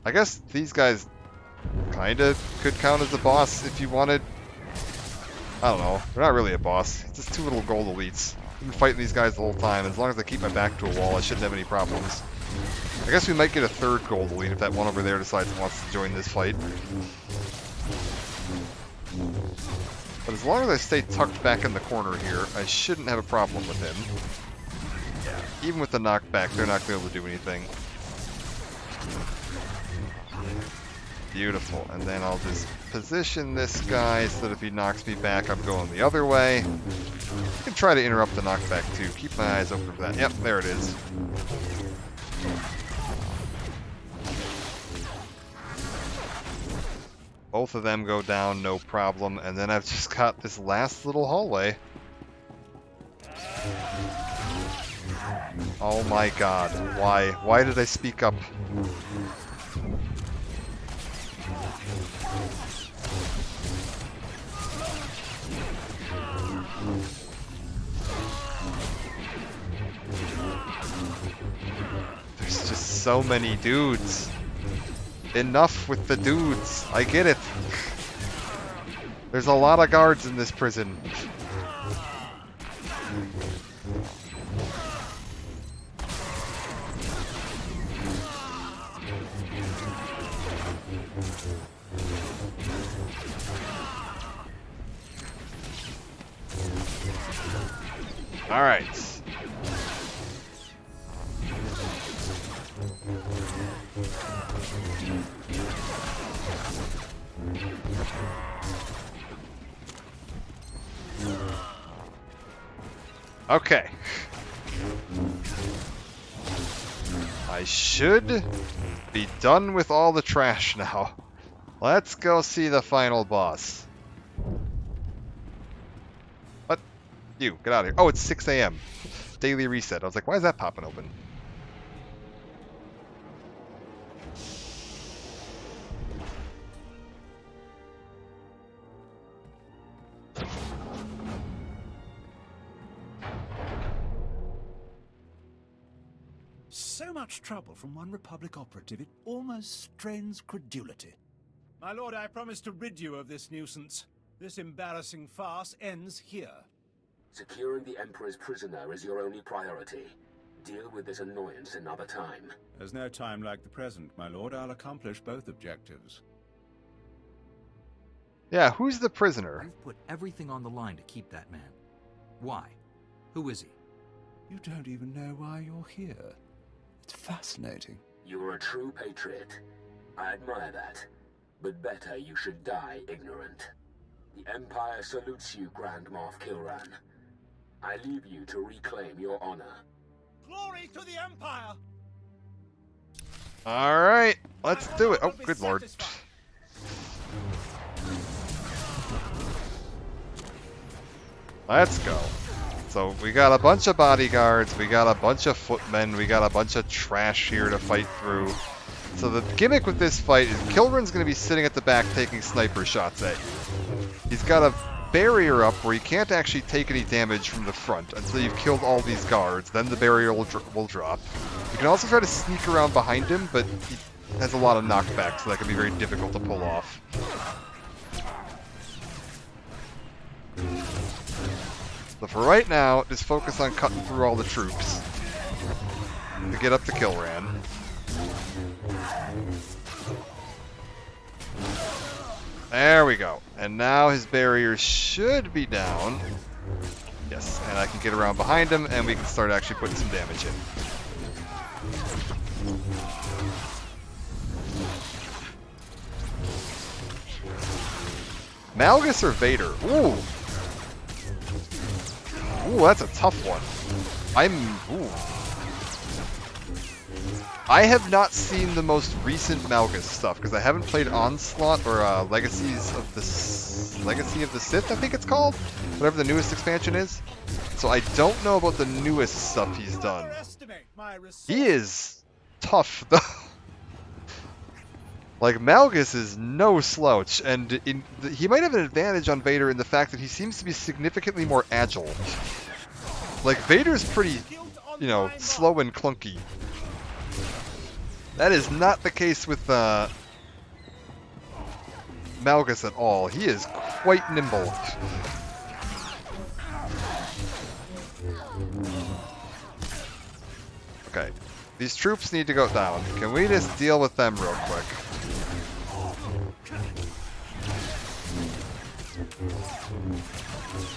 I guess these guys Kinda could count as a boss if you wanted. I don't know. They're not really a boss. It's just two little gold elites. I've been fighting these guys the whole time. As long as I keep my back to a wall, I shouldn't have any problems. I guess we might get a third gold elite if that one over there decides he wants to join this fight. But as long as I stay tucked back in the corner here, I shouldn't have a problem with him. Yeah, even with the knockback, they're not going to be able to do anything. Beautiful. And then I'll just position this guy so that if he knocks me back, I'm going the other way. I can try to interrupt the knockback too. Keep my eyes open for that. Yep, there it is. Both of them go down, no problem. And then I've just got this last little hallway. Oh my god. Why? Why did I speak up? There's just so many dudes. Enough with the dudes. I get it. There's a lot of guards in this prison. All right. Okay. I should be done with all the trash now. Let's go see the final boss. What? You, get out of here. Oh, it's 6 a.m. Daily reset. I was like, why is that popping open? So much trouble from one Republic operative, it almost strains credulity. My lord, I promise to rid you of this nuisance. This embarrassing farce ends here. Securing the Emperor's prisoner is your only priority. Deal with this annoyance another time. There's no time like the present, my lord. I'll accomplish both objectives. Yeah, who's the prisoner? You've put everything on the line to keep that man. Why? Who is he? You don't even know why you're here. It's fascinating. You're a true patriot. I admire that. But better you should die ignorant. The Empire salutes you, Grand Moff Kilran. I leave you to reclaim your honor. Glory to the Empire! Alright, let's do it. Oh, good lord. Let's go. So we got a bunch of bodyguards, we got a bunch of footmen, we got a bunch of trash here to fight through. So the gimmick with this fight is Kilran's going to be sitting at the back taking sniper shots at you. He's got a barrier up where he can't actually take any damage from the front until you've killed all these guards, then the barrier will drop. You can also try to sneak around behind him, but he has a lot of knockback, so that can be very difficult to pull off. So for right now, just focus on cutting through all the troops to get up to Kilran. There we go. And now his barrier should be down. Yes, and I can get around behind him, and we can start actually putting some damage in. Malgus or Vader? Ooh. Ooh, that's a tough one. Ooh. I have not seen the most recent Malgus stuff because I haven't played Onslaught or Legacy of the Sith, I think it's called, whatever the newest expansion is. So I don't know about the newest stuff he's done. He is tough though. Like Malgus is no slouch, and he might have an advantage on Vader in the fact that he seems to be significantly more agile. Like Vader's pretty, you know, slow and clunky. That is not the case with Malgus at all. He is quite nimble. Okay. These troops need to go down. Can we just deal with them real quick?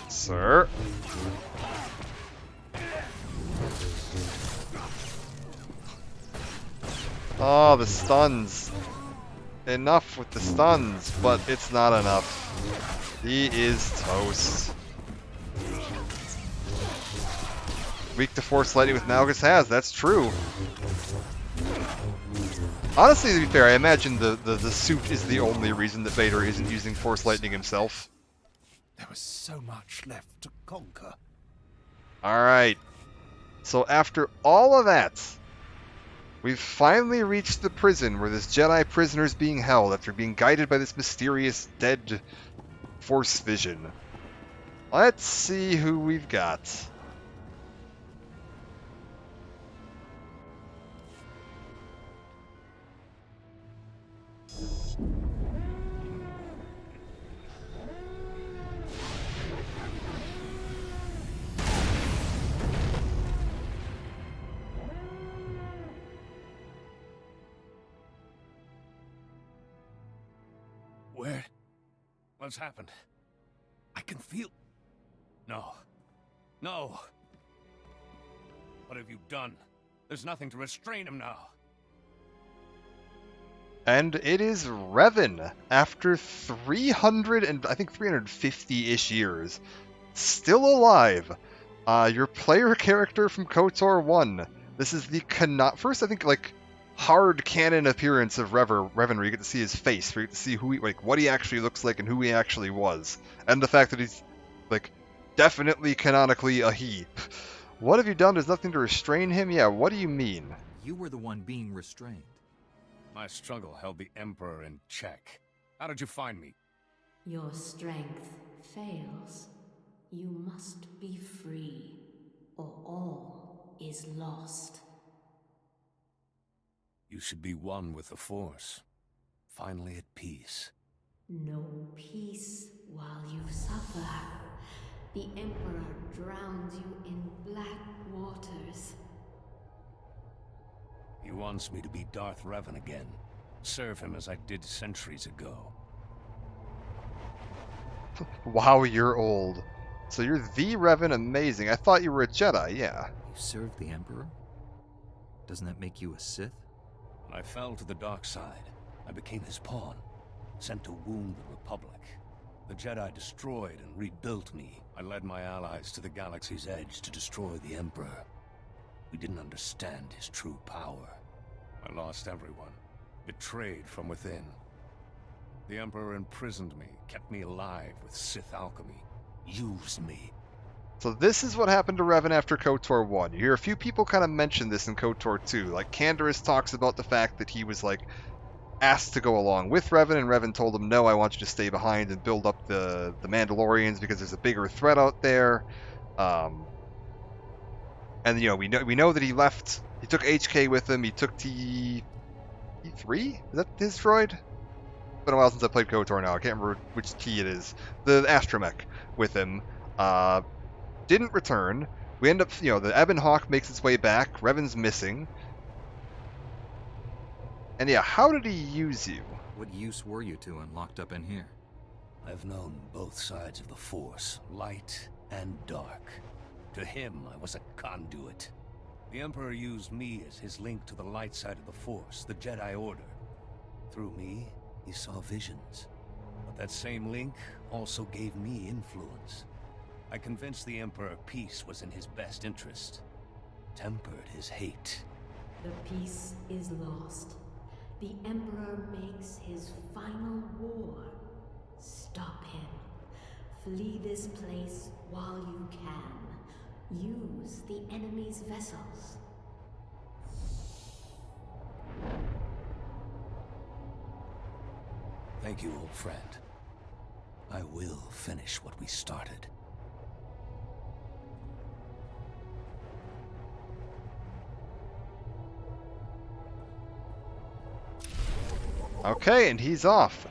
Sir? Oh, the stuns. Enough with the stuns, but it's not enough. He is toast. Weak to Force Lightning with Malgus has, that's true. Honestly, to be fair, I imagine the suit is the only reason that Vader isn't using Force Lightning himself. There was so much left to conquer. Alright. So after all of that, we've finally reached the prison where this Jedi prisoner is being held after being guided by this mysterious dead Force vision. Let's see who we've got. Where? What's happened? I can feel... No. No! What have you done? There's nothing to restrain him now. And it is Revan, after 300 and I think 350-ish years, still alive. Your player character from KOTOR 1. This is the first, I think, like, hard canon appearance of Revan, where you get to see his face, where you get to see who he, like, what he actually looks like and who he actually was, and the fact that he's, like, definitely canonically a he. What have you done? There's nothing to restrain him? Yeah, what do you mean? You were the one being restrained. My struggle held the Emperor in check. How did you find me? Your strength fails. You must be free, or all is lost. You should be one with the Force. Finally at peace. No peace while you suffer. The Emperor drowns you in black waters. He wants me to be Darth Revan again. Serve him as I did centuries ago. Wow, you're old. So you're the Revan, amazing. I thought you were a Jedi, yeah. You served the Emperor? Doesn't that make you a Sith? When I fell to the dark side, I became his pawn, sent to wound the Republic. The Jedi destroyed and rebuilt me. I led my allies to the galaxy's edge to destroy the Emperor. We didn't understand his true power. I lost everyone, betrayed from within. The Emperor imprisoned me, kept me alive with Sith alchemy, used me. So this is what happened to Revan after KOTOR 1. You hear a few people kind of mention this in KOTOR 2. Like, Canderous talks about the fact that he was, like, asked to go along with Revan, and Revan told him, no, I want you to stay behind and build up the Mandalorians because there's a bigger threat out there. And, you know, we know that he left, he took HK with him, he took T3? Is that his droid? It's been a while since I played KOTOR now, I can't remember which T it is. The astromech with him. Didn't return. We end up, you know, the Ebon Hawk makes its way back, Revan's missing. And yeah, how did he use you? What use were you to and locked up in here? I've known both sides of the Force, light and dark. To him, I was a conduit. The Emperor used me as his link to the light side of the Force, the Jedi Order. Through me, he saw visions. But that same link also gave me influence. I convinced the Emperor peace was in his best interest. Tempered his hate. The peace is lost. The Emperor makes his final war. Stop him. Flee this place while you can. Use the enemy's vessels. Thank you, old friend. I will finish what we started. Okay, and he's off.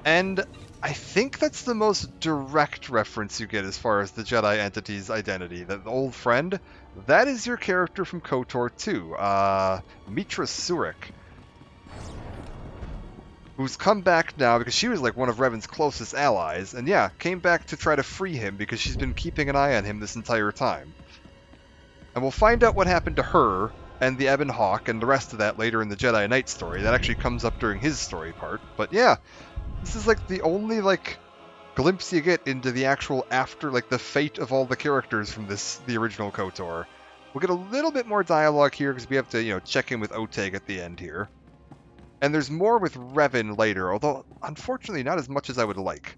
And I think that's the most direct reference you get as far as the Jedi entity's identity. That the old friend, that is your character from KOTOR 2, Mitra Surik, who's come back now because she was like one of Revan's closest allies, and yeah, came back to try to free him because she's been keeping an eye on him this entire time. And we'll find out what happened to her and the Ebon Hawk and the rest of that later in the Jedi Knight story. That actually comes up during his story part. But yeah, this is like the only like glimpse you get into the actual after, like the fate of all the characters from the original KOTOR. We'll get a little bit more dialogue here because we have to, check in with Oteg at the end here. And there's more with Revan later, although unfortunately not as much as I would like.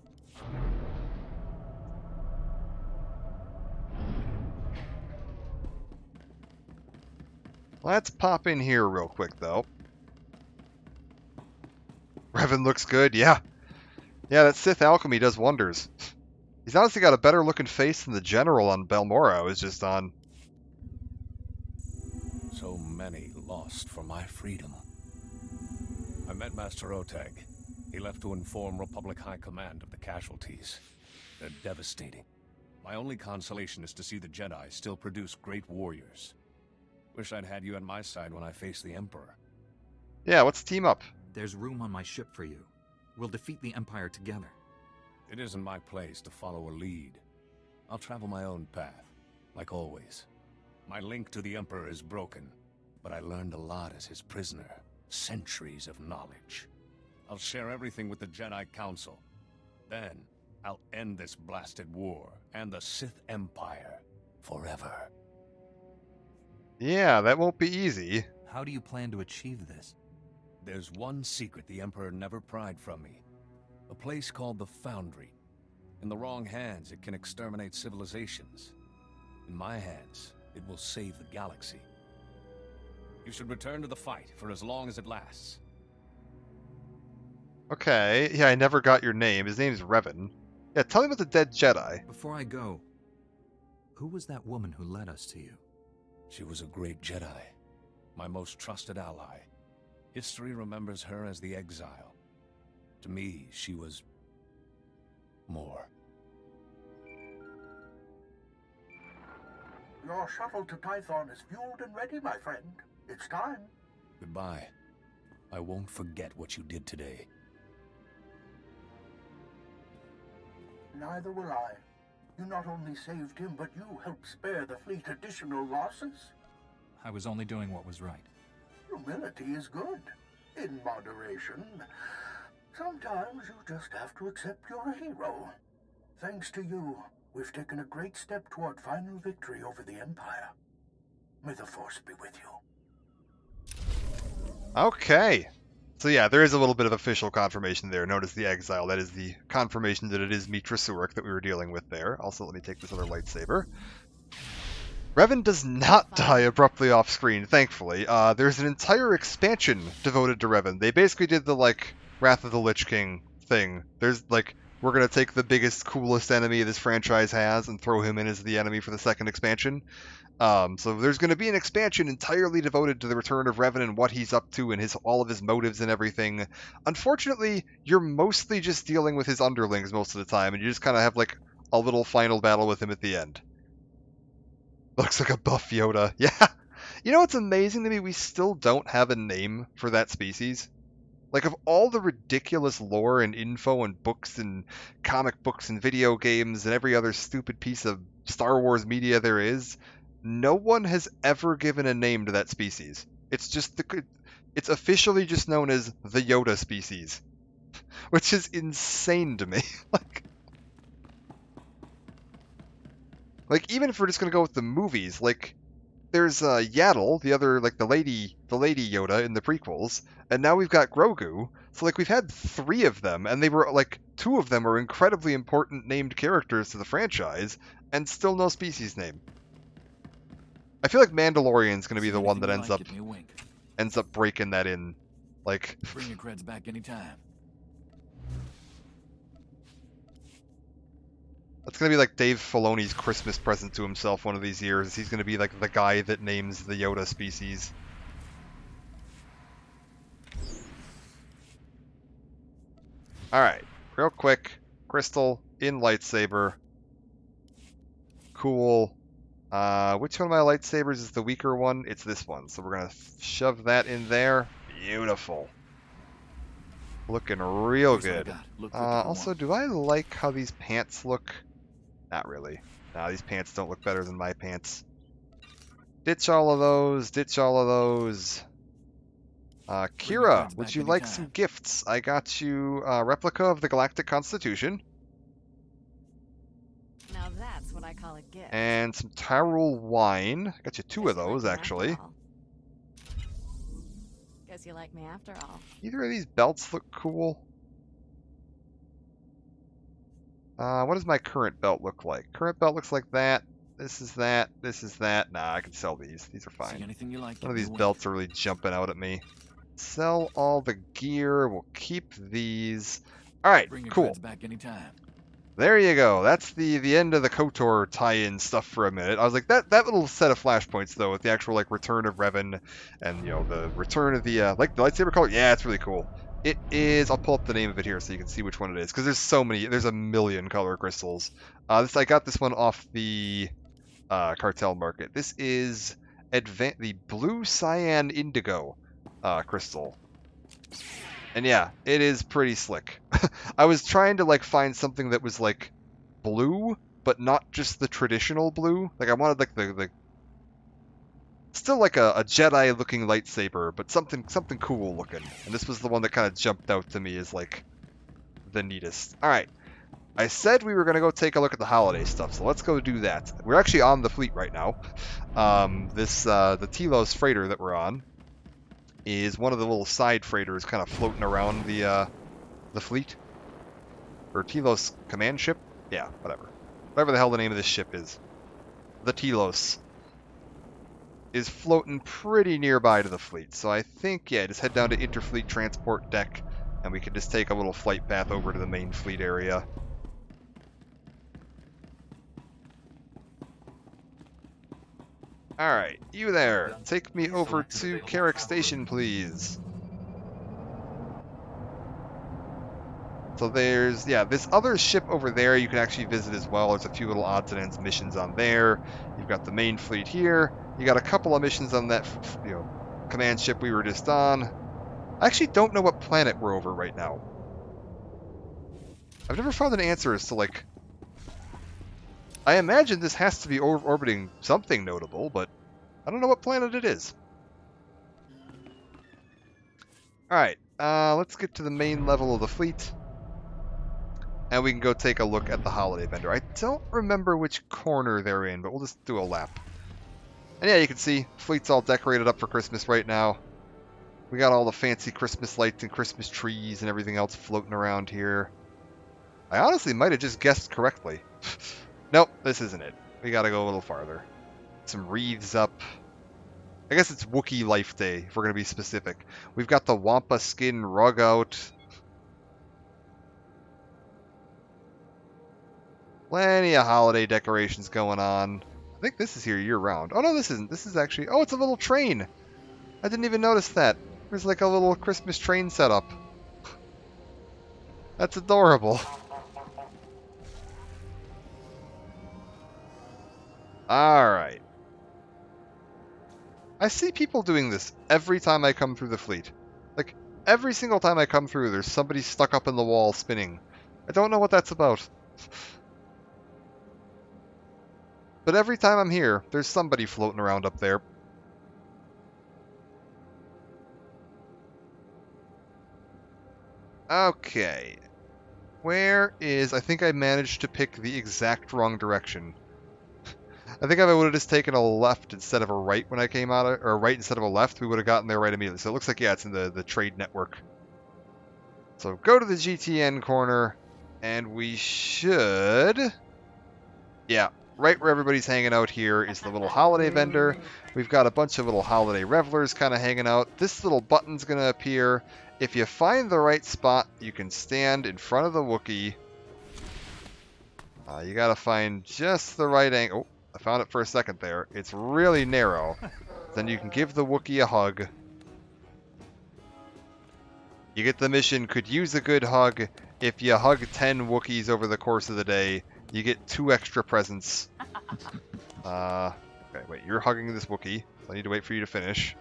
Let's pop in here real quick, though. Revan looks good, yeah. Yeah, that Sith alchemy does wonders. He's honestly got a better looking face than the general on Balmora I was just on. So many lost for my freedom. I met Master Oteg. He left to inform Republic High Command of the casualties. They're devastating. My only consolation is to see the Jedi still produce great warriors. Wish I'd had you on my side when I faced the Emperor. Yeah, let's team up. There's room on my ship for you. We'll defeat the Empire together. It isn't my place to follow a lead. I'll travel my own path, like always. My link to the Emperor is broken, but I learned a lot as his prisoner. Centuries of knowledge. I'll share everything with the Jedi Council. Then, I'll end this blasted war and the Sith Empire forever. Yeah, that won't be easy. How do you plan to achieve this? There's one secret the Emperor never pried from me. A place called the Foundry. In the wrong hands, it can exterminate civilizations. In my hands, it will save the galaxy. You should return to the fight for as long as it lasts. Okay, yeah, I never got your name. His name's Revan. Yeah, tell me about the dead Jedi. Before I go, who was that woman who led us to you? She was a great Jedi, my most trusted ally. History remembers her as the Exile. To me, she was more. Your shuttle to Tython is fueled and ready, my friend. It's time. Goodbye. I won't forget what you did today. Neither will I. You not only saved him, but you helped spare the fleet additional losses. I was only doing what was right. Humility is good, in moderation. Sometimes you just have to accept you're a hero. Thanks to you, we've taken a great step toward final victory over the Empire. May the Force be with you. Okay. So yeah, there is a little bit of official confirmation there. Notice the exile. That is the confirmation that it is Mitra Surik that we were dealing with there. Also, let me take this other lightsaber. Revan does not die abruptly off screen, thankfully. There's an entire expansion devoted to Revan. They basically did the, Wrath of the Lich King thing. There's, we're going to take the biggest, coolest enemy this franchise has and throw him in as the enemy for the second expansion. So there's going to be an expansion entirely devoted to the return of Revan and what he's up to and all of his motives and everything. Unfortunately, you're mostly just dealing with his underlings most of the time, and you just kind of have, a little final battle with him at the end. Looks like a buff Yoda. Yeah. You know what's amazing to me? We still don't have a name for that species. Of all the ridiculous lore and info and books and comic books and video games and every other stupid piece of Star Wars media there is, no one has ever given a name to that species. It's it's officially just known as the Yoda species, which is insane to me. Even if we're just gonna go with the movies, there's Yaddle, the other, the lady Yoda in the prequels, and now we've got Grogu. So, we've had 3 of them, and they were, 2 of them are incredibly important named characters to the franchise, and still no species name. I feel like Mandalorian's gonna be the one that ends up breaking that in, Bring your creds back anytime. That's gonna be like Dave Filoni's Christmas present to himself one of these years. He's gonna be the guy that names the Yoda species. Alright, real quick. Crystal in lightsaber. Cool. Which one of my lightsabers is the weaker one? It's this one. So we're going to shove that in there. Beautiful. Looking real good. Also, do I like how these pants look? Not really. Nah, these pants don't look better than my pants. Ditch all of those. Ditch all of those. Kira, would you like some gifts? I got you a replica of the Galactic Constitution. Now that's what I call a gift. And some Tyrol wine. I got you 2 of those, actually. Guess you like me after all. Either of these belts look cool. What does my current belt look like? Current belt looks like that. This is that. This is that. Nah, I can sell these. These are fine. Anything you like, None of these belts are really jumping out at me. Sell all the gear. We'll keep these. All right, Bring your cool. friends back anytime. There you go. That's the end of the KOTOR tie-in stuff for a minute. I was like, that little set of flashpoints though, with the actual like return of Revan, and you know the return of the like the lightsaber color. Yeah, it's really cool. It is. I'll pull up the name of it here so you can see which one it is, because there's so many. There's a million color crystals. I got this one off the cartel market. This is the blue cyan indigo crystal. And yeah, it is pretty slick. I was trying to like find something that was like blue, but not just the traditional blue. Like I wanted like the still like a Jedi looking lightsaber, but something cool looking. And this was the one that kind of jumped out to me as like the neatest. All right. I said we were going to go take a look at the holiday stuff, so let's go do that. We're actually on the fleet right now. The Telos freighter that we're on is one of the little side freighters kind of floating around the fleet. Or Telos command ship? Yeah, whatever. Whatever the hell the name of this ship is. The Telos is floating pretty nearby to the fleet. So I think, yeah, just head down to Interfleet Transport Deck, and we can just take a little flight path over to the main fleet area. Alright, you there. Take me over to Carrick Station, please. So there's, yeah, this other ship over there you can actually visit as well. There's a few little odds and ends missions on there. You've got the main fleet here. You got a couple of missions on that, you know, command ship we were just on. I actually don't know what planet we're over right now. I've never found an answer as to, like... I imagine this has to be orbiting something notable, but I don't know what planet it is. Alright, let's get to the main level of the fleet. And we can go take a look at the holiday vendor. I don't remember which corner they're in, but we'll just do a lap. And yeah, you can see, fleet's all decorated up for Christmas right now. We got all the fancy Christmas lights and Christmas trees and everything else floating around here. I honestly might have just guessed correctly. Nope, this isn't it. We gotta go a little farther. Some wreaths up. I guess it's Wookiee Life Day, if we're gonna be specific. We've got the Wampa skin rug out. Plenty of holiday decorations going on. I think this is here year-round. Oh, no, this isn't. This is actually... Oh, it's a little train! I didn't even notice that. There's like a little Christmas train setup. That's adorable. Alright. I see people doing this every time I come through the fleet. Like, every single time I come through, there's somebody stuck up in the wall spinning. I don't know what that's about. But every time I'm here, there's somebody floating around up there. Okay. Where is... I think I managed to pick the exact wrong direction. I think if I would have just taken a left instead of a right when I came out of... Or a right instead of a left, we would have gotten there right immediately. So it looks like, yeah, it's in the trade network. So go to the GTN corner, and we should... Yeah, right where everybody's hanging out here is the little holiday vendor. We've got a bunch of little holiday revelers kind of hanging out. This little button's going to appear. If you find the right spot, you can stand in front of the Wookiee. You got to find just the right angle. Oh, I found it for a second there. It's really narrow. Then you can give the Wookiee a hug. You get the mission, could use a good hug. if you hug 10 Wookiees over the course of the day, you get 2 extra presents. Okay, wait, you're hugging this Wookiee, so I need to wait for you to finish.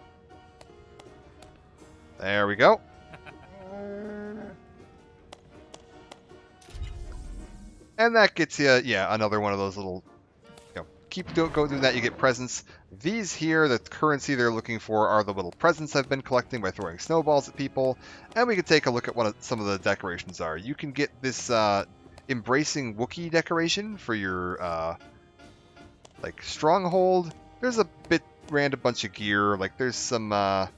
There we go. And that gets you, yeah, another one of those little, keep doing that, you get presents. These here, the currency they're looking for, are the little presents I've been collecting by throwing snowballs at people. And we can take a look at what some of the decorations are. You can get this Embracing Wookiee decoration for your, like, stronghold. There's a bit random bunch of gear. Like, there's some, I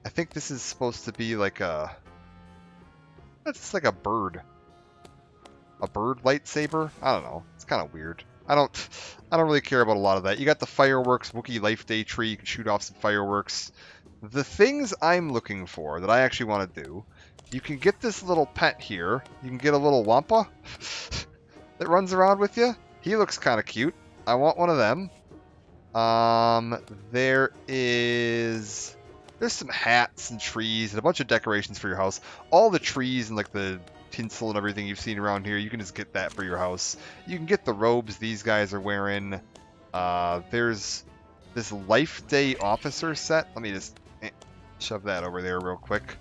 think this is supposed to be like a, that's like a bird. A bird lightsaber? I don't know. It's kind of weird. I don't really care about a lot of that. You got the fireworks, Wookiee Life Day tree. You can shoot off some fireworks. The things I'm looking for that I actually want to do, you can get this little pet here. You can get a little Wampa that runs around with you. He looks kind of cute. I want one of them. There's some hats and trees and a bunch of decorations for your house. All the trees and like the tinsel and everything you've seen around here, you can just get that for your house. You can get the robes these guys are wearing. There's this Life Day officer set. Let me just shove that over there real quick.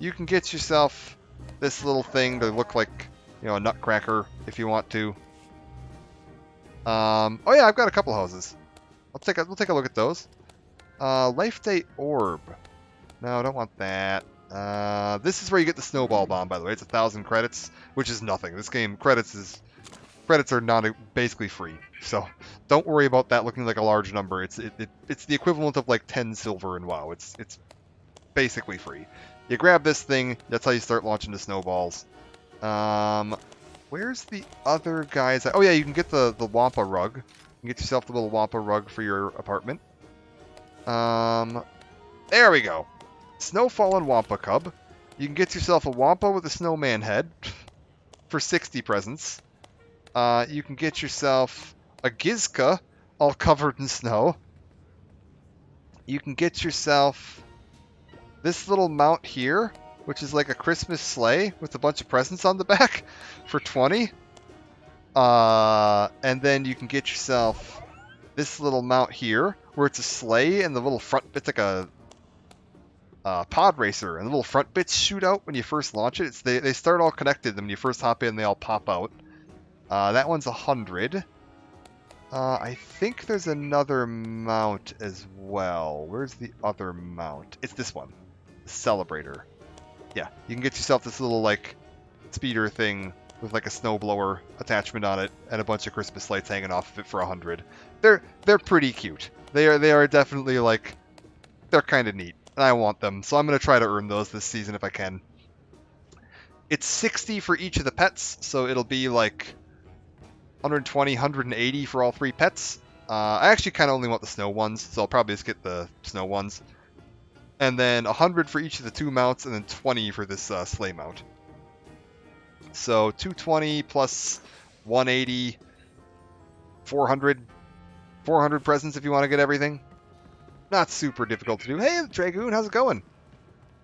You can get yourself this little thing to look like, a nutcracker if you want to. Oh yeah, I've got a couple houses. We'll take a look at those. Life Day orb. No, I don't want that. This is where you get the snowball bomb, by the way. It's 1,000 credits, which is nothing. This game, credits are basically free. So don't worry about that looking like a large number. It's the equivalent of like 10 silver in WoW. It's basically free. You grab this thing. That's how you start launching the snowballs. Where's the other guys? Oh yeah, you can get the Wampa rug. You can get yourself the little Wampa rug for your apartment. There we go. Snowfall and Wampa Cub. You can get yourself a Wampa with a snowman head for 60 presents. You can get yourself a Gizka all covered in snow. You can get yourself this little mount here, which is like a Christmas sleigh with a bunch of presents on the back for 20. And then you can get yourself this little mount here, where it's a sleigh and the little front bit's like a pod racer, and the little front bits shoot out when you first launch it. They start all connected, and when you first hop in, they all pop out. That one's 100. I think there's another mount as well. Where's the other mount? It's this one, the Celebrator. Yeah, you can get yourself this little like speeder thing with like a snowblower attachment on it and a bunch of Christmas lights hanging off of it for 100. They're pretty cute. They are definitely like, they're kind of neat. And I want them, so I'm going to try to earn those this season if I can. It's 60 for each of the pets, so it'll be like 120, 180 for all 3 pets. I actually kind of only want the snow ones, so I'll probably just get the snow ones. And then 100 for each of the 2 mounts, and then 20 for this sleigh mount. So 220 plus 180, 400 presents if you want to get everything. Not super difficult to do. Hey, Dragoon, how's it going?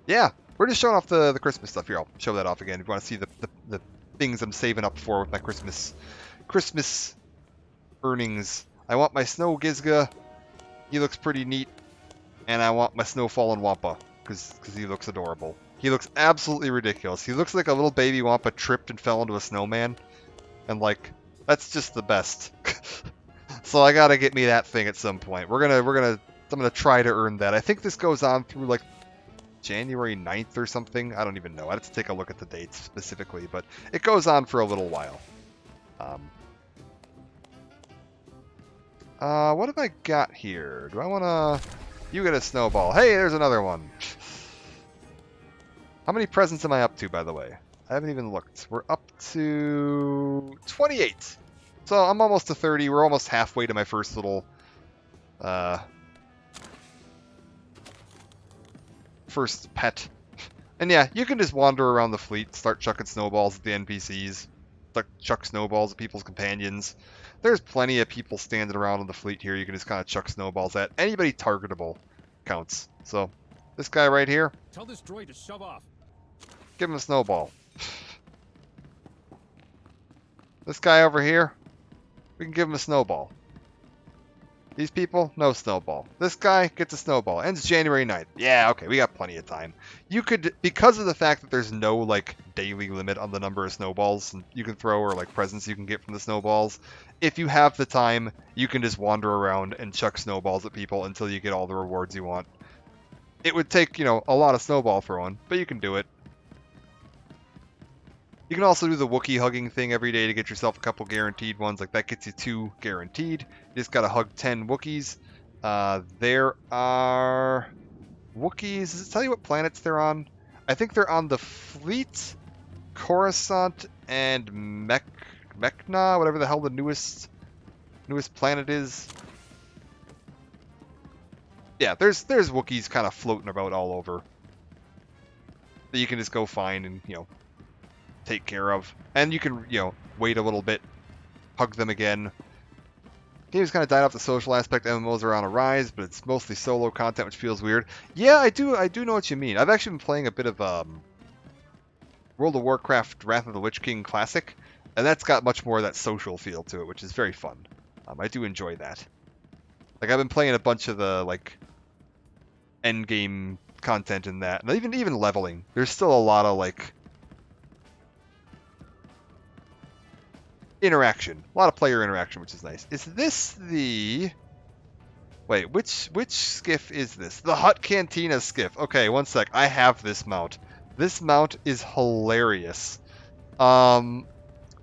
Yeah, we're just showing off the Christmas stuff here. I'll show that off again if you want to see the things I'm saving up for with my Christmas earnings. I want my Snow Gizga. He looks pretty neat. And I want my Snowfall and Wampa because he looks adorable. He looks absolutely ridiculous. He looks like a little baby Wampa tripped and fell into a snowman. And like, that's just the best. So I gotta get me that thing at some point. I'm gonna try to earn that. I think this goes on through like January 9th or something. I don't even know. I'd have to take a look at the dates specifically, but it goes on for a little while. What have I got here? Do I wanna... You get a snowball. Hey, there's another one. How many presents am I up to, by the way? I haven't even looked. We're up to 28. So I'm almost to 30. We're almost halfway to my first little first pet. And yeah, you can just wander around the fleet, start chucking snowballs at the NPCs, chuck snowballs at people's companions. There's plenty of people standing around on the fleet here you can just kind of chuck snowballs at. Anybody targetable counts. So, this guy right here, Tell this droid to shove off. give him a snowball. This guy over here, we can give him a snowball. These people, no snowball. This guy gets a snowball. Ends January 9th. Yeah, okay, we got plenty of time. You could, because of the fact that there's no, like, daily limit on the number of snowballs you can throw or, like, presents you can get from the snowballs, if you have the time, you can just wander around and chuck snowballs at people until you get all the rewards you want. It would take, you know, a lot of snowball throwing, but you can do it. You can also do the Wookiee hugging thing every day to get yourself a couple guaranteed ones. Like, that gets you 2 guaranteed. You just gotta hug 10 Wookiees. There are Wookiees. Does it tell you what planets they're on? I think they're on the Fleet, Coruscant, and Mechna, whatever the hell the newest planet is. Yeah, there's Wookiees kind of floating about all over that you can just go find and, you know, take care of. And you can, you know, wait a little bit, hug them again. Game's kind of died off the social aspect. MMOs are on a rise, but it's mostly solo content, which feels weird. Yeah, I do know what you mean. I've actually been playing a bit of World of Warcraft Wrath of the Lich King Classic, and that's got much more of that social feel to it, which is very fun. I do enjoy that. Like, I've been playing a bunch of the, like, endgame content in that, and even leveling. There's still a lot of, like, interaction. A lot of player interaction, which is nice. Is this the... Wait, which skiff is this? The Hut Cantina skiff. Okay, one sec. I have this mount. This mount is hilarious. So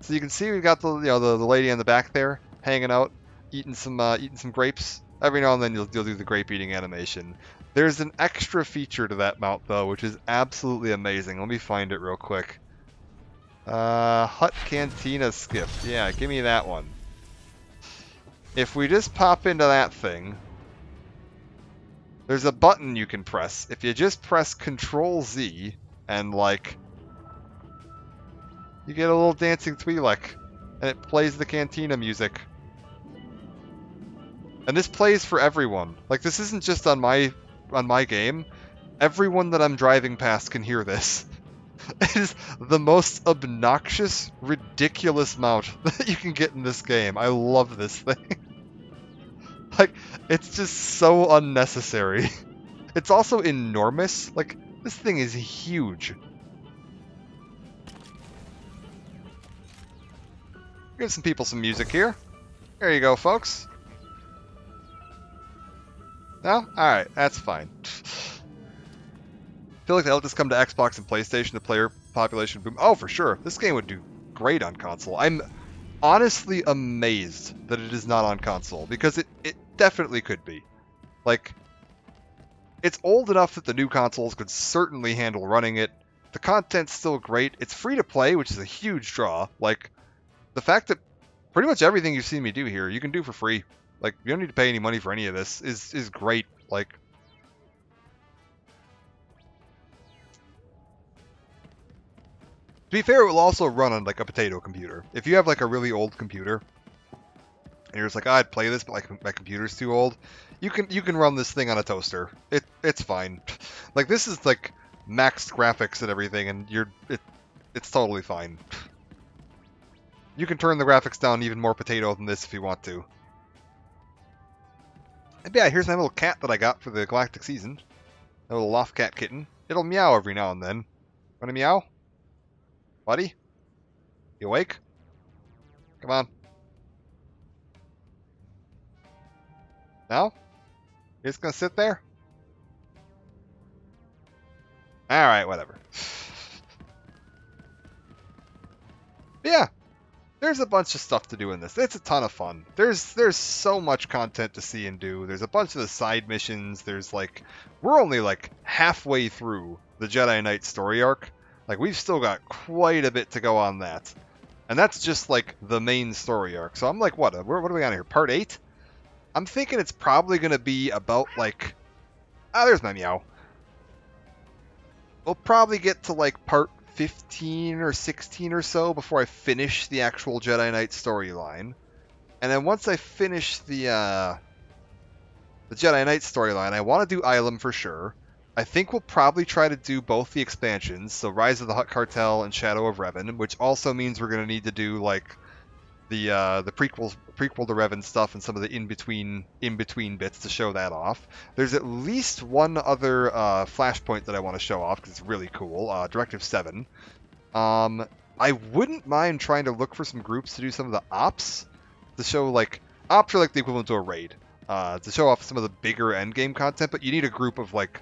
you can see we've got the the lady in the back there hanging out, eating some grapes. Every now and then you'll do the grape eating animation. There's an extra feature to that mount though, which is absolutely amazing. Let me find it real quick. Hut Cantina skiff. Yeah, give me that one. If we just pop into that thing, there's a button you can press. If you just press Control Z and, like, you get a little dancing Twi'lek, and it plays the Cantina music. And this plays for everyone. Like, this isn't just on my game. Everyone that I'm driving past can hear this. It is the most obnoxious, ridiculous mount that you can get in this game. I love this thing. Like, it's just so unnecessary. It's also enormous. Like, this thing is huge. Give some people some music here. There you go, folks. No? Alright, that's fine. I feel like they'll just come to Xbox and PlayStation, the player population boom. Oh, for sure. This game would do great on console. I'm honestly amazed that it is not on console, because it definitely could be. Like, it's old enough that the new consoles could certainly handle running it. The content's still great. It's free to play, which is a huge draw. Like, the fact that pretty much everything you've seen me do here, you can do for free. Like, you don't need to pay any money for any of this. Is great. Like, to be fair, it will also run on, like, a potato computer. If you have, like, a really old computer, and you're just like, oh, I'd play this, but, like, my computer's too old, you can run this thing on a toaster. It's fine. Like, this is, like, maxed graphics and everything, and it's totally fine. You can turn the graphics down even more potato than this if you want to. And yeah, here's my little cat that I got for the Galactic season. A little loft cat kitten. It'll meow every now and then. Wanna meow? Buddy? You awake? Come on. No? You're just gonna sit there? Alright, whatever. But yeah. There's a bunch of stuff to do in this. It's a ton of fun. There's so much content to see and do. There's a bunch of the side missions. There's, like, we're only, like, halfway through the Jedi Knight story arc. Like, we've still got quite a bit to go on that. And that's just, like, the main story arc. So I'm like, what are we on here? Part 8? I'm thinking it's probably going to be about, like... Ah, there's my meow. We'll probably get to, like, part 15 or 16 or so before I finish the actual Jedi Knight storyline. And then once I finish the Jedi Knight storyline, I want to do Ilum for sure. I think we'll probably try to do both the expansions, so Rise of the Hutt Cartel and Shadow of Revan, which also means we're going to need to do, like, the prequel to Revan stuff and some of the in between bits to show that off. There's at least one other flashpoint that I want to show off because it's really cool. Directive 7. I wouldn't mind trying to look for some groups to do some of the ops to show like ops are like the equivalent to a raid. To show off some of the bigger endgame content, but you need a group of like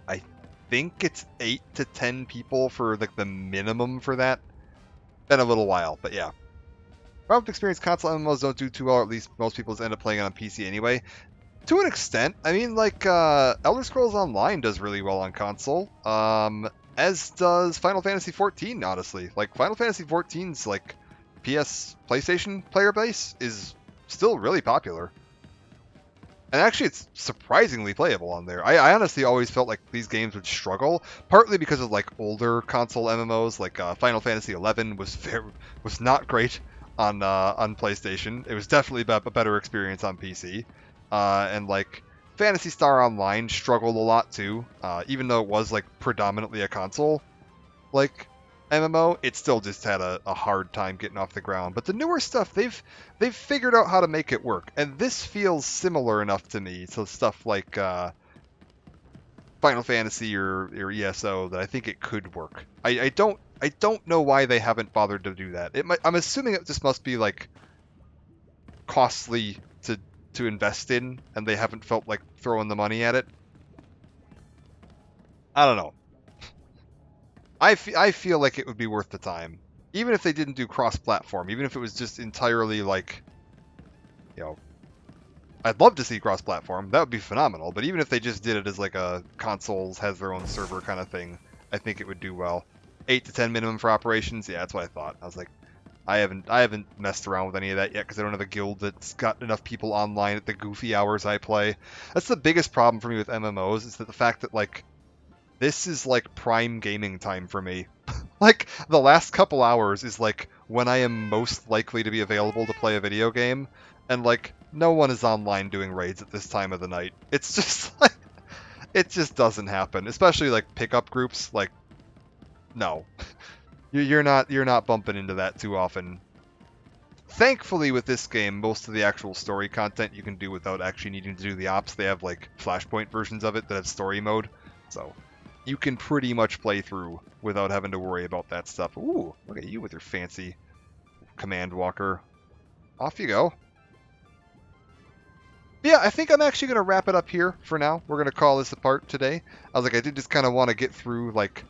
I think it's 8 to 10 people for like the minimum for that. Been a little while, but yeah. Relevant experience console MMOs don't do too well, or at least most people just end up playing it on PC anyway. To an extent, I mean, like, Elder Scrolls Online does really well on console, as does Final Fantasy XIV, honestly. Like, Final Fantasy XIV's, like, PlayStation player base is still really popular. And actually, it's surprisingly playable on there. I honestly always felt like these games would struggle, partly because of, like, older console MMOs, like, Final Fantasy XI was not great on PlayStation. It was definitely a better experience on PC. And like Phantasy Star Online struggled a lot too. Even though it was like predominantly a console like MMO, it still just had a hard time getting off the ground. But the newer stuff, they've figured out how to make it work, and this feels similar enough to me to stuff like Final Fantasy or ESO that I think it could work. I don't know why they haven't bothered to do that. I'm assuming it just must be like costly to invest in, and they haven't felt like throwing the money at it. I don't know. I feel like it would be worth the time, even if they didn't do cross-platform. Even if it was just entirely like, you know, I'd love to see cross-platform. That would be phenomenal. But even if they just did it as like a consoles has their own server kind of thing, I think it would do well. 8 to 10 minimum for operations. Yeah, that's what I thought. I was like, I haven't messed around with any of that yet because I don't have a guild that's got enough people online at the goofy hours I play. That's the biggest problem for me with MMOs, is that the fact that like this is like prime gaming time for me. Like the last couple hours is like when I am most likely to be available to play a video game, and like no one is online doing raids at this time of the night. It's just like it just doesn't happen, especially like pickup groups. Like no. You're not bumping into that too often. Thankfully, with this game, most of the actual story content you can do without actually needing to do the ops. They have like Flashpoint versions of it that have story mode, so you can pretty much play through without having to worry about that stuff. Ooh, look at you with your fancy command walker. Off you go. Yeah, I think I'm actually going to wrap it up here for now. We're going to call this a part today. I was like, I did just kind of want to get through like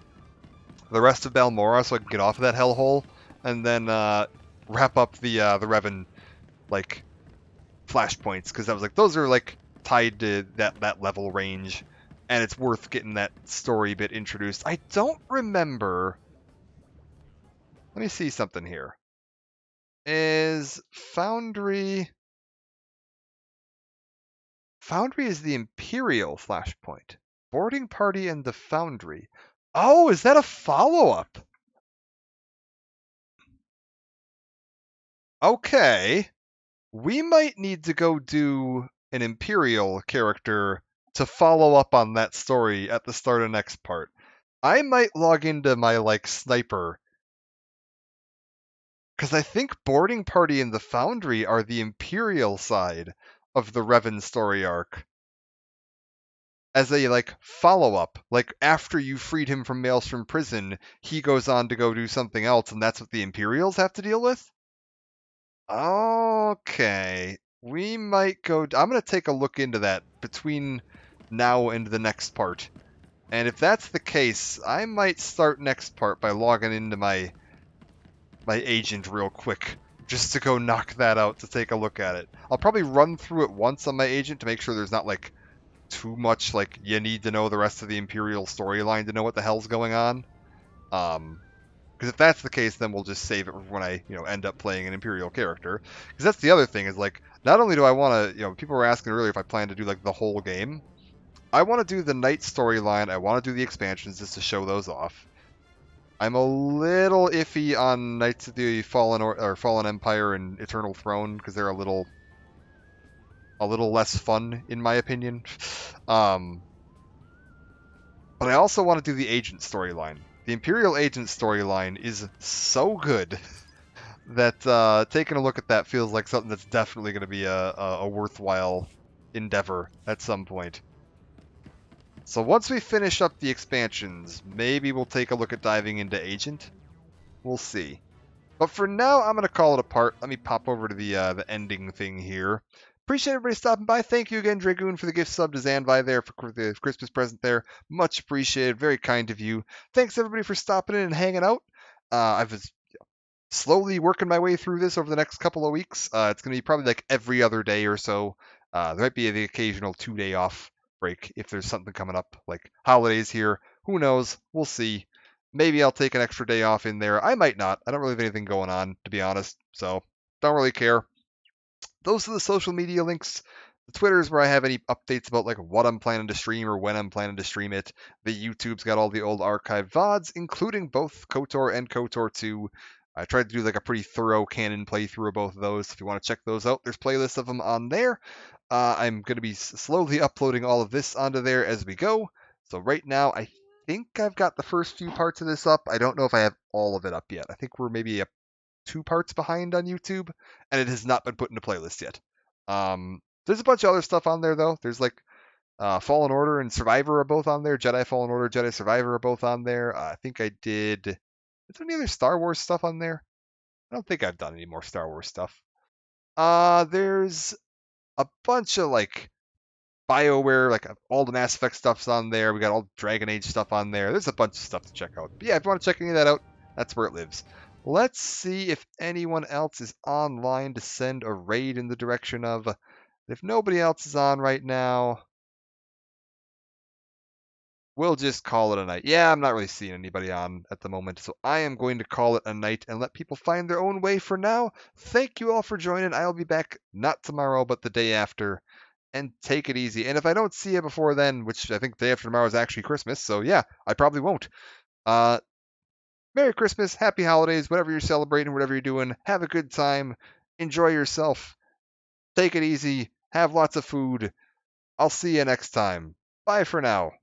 the rest of Balmora so I can get off of that hellhole, and then wrap up the Revan like flashpoints, because I was like, those are like tied to that level range, and it's worth getting that story bit introduced. I don't remember. Let me see something here. Is Foundry is the Imperial flashpoint. Boarding Party and the Foundry. Oh, is that a follow-up? Okay. We might need to go do an Imperial character to follow up on that story at the start of next part. I might log into my, like, sniper. Because I think Boarding Party and the Foundry are the Imperial side of the Revan story arc. As a, like, follow-up. Like, after you freed him from Maelstrom Prison, he goes on to go do something else, and that's what the Imperials have to deal with? Okay. We might go... I'm going to take a look into that between now and the next part. And if that's the case, I might start next part by logging into my agent real quick, just to go knock that out to take a look at it. I'll probably run through it once on my agent to make sure there's not, like, too much, like, you need to know the rest of the Imperial storyline to know what the hell's going on. Because if that's the case, then we'll just save it for when I, end up playing an Imperial character. Because that's the other thing, is, like, not only do I want to, people were asking earlier if I plan to do, like, the whole game. I want to do the Knight storyline, I want to do the expansions just to show those off. I'm a little iffy on Knights of the Fallen Empire and Eternal Throne, because they're a little less fun, in my opinion. But I also want to do the Agent storyline. The Imperial Agent storyline is so good. that taking a look at that feels like something that's definitely going to be a worthwhile endeavor at some point. So once we finish up the expansions, maybe we'll take a look at diving into Agent. We'll see. But for now, I'm going to call it a part. Let me pop over to the ending thing here. Appreciate everybody stopping by. Thank you again, Dragoon, for the gift sub to Zanvi there for the Christmas present there. Much appreciated. Very kind of you. Thanks, everybody, for stopping in and hanging out. I was slowly working my way through this over the next couple of weeks. It's going to be probably like every other day or so. There might be the occasional 2-day off break if there's something coming up, like holidays here. Who knows? We'll see. Maybe I'll take an extra day off in there. I might not. I don't really have anything going on, to be honest. So, don't really care. Those are the social media links. The Twitter's where I have any updates about like what I'm planning to stream or when I'm planning to stream it. The YouTube's got all the old archived VODs, including both KOTOR and KOTOR 2. I tried to do like a pretty thorough canon playthrough of both of those. If you want to check those out, there's playlists of them on there. I'm going to be slowly uploading all of this onto there as we go. So right now, I think I've got the first few parts of this up. I don't know if I have all of it up yet. I think we're maybe 2 parts behind on YouTube, and it has not been put into playlist yet. There's a bunch of other stuff on there, though. There's like Fallen Order and Survivor are both on there. Jedi Fallen Order, Jedi Survivor are both on there. I think I did. Is there any other Star Wars stuff on there? I don't think I've done any more Star Wars stuff. There's a bunch of like BioWare, like all the Mass Effect stuff's on there. We got all Dragon Age stuff on there. There's a bunch of stuff to check out. But yeah, if you want to check any of that out, that's where it lives. Let's see if anyone else is online to send a raid in the direction of. If nobody else is on right now, we'll just call it a night. Yeah, I'm not really seeing anybody on at the moment, so I am going to call it a night and let people find their own way for now. Thank you all for joining. I'll be back not tomorrow, but the day after. And take it easy. And if I don't see you before then, which I think the day after tomorrow is actually Christmas, so yeah, I probably won't. Merry Christmas, Happy Holidays, whatever you're celebrating, whatever you're doing. Have a good time. Enjoy yourself. Take it easy. Have lots of food. I'll see you next time. Bye for now.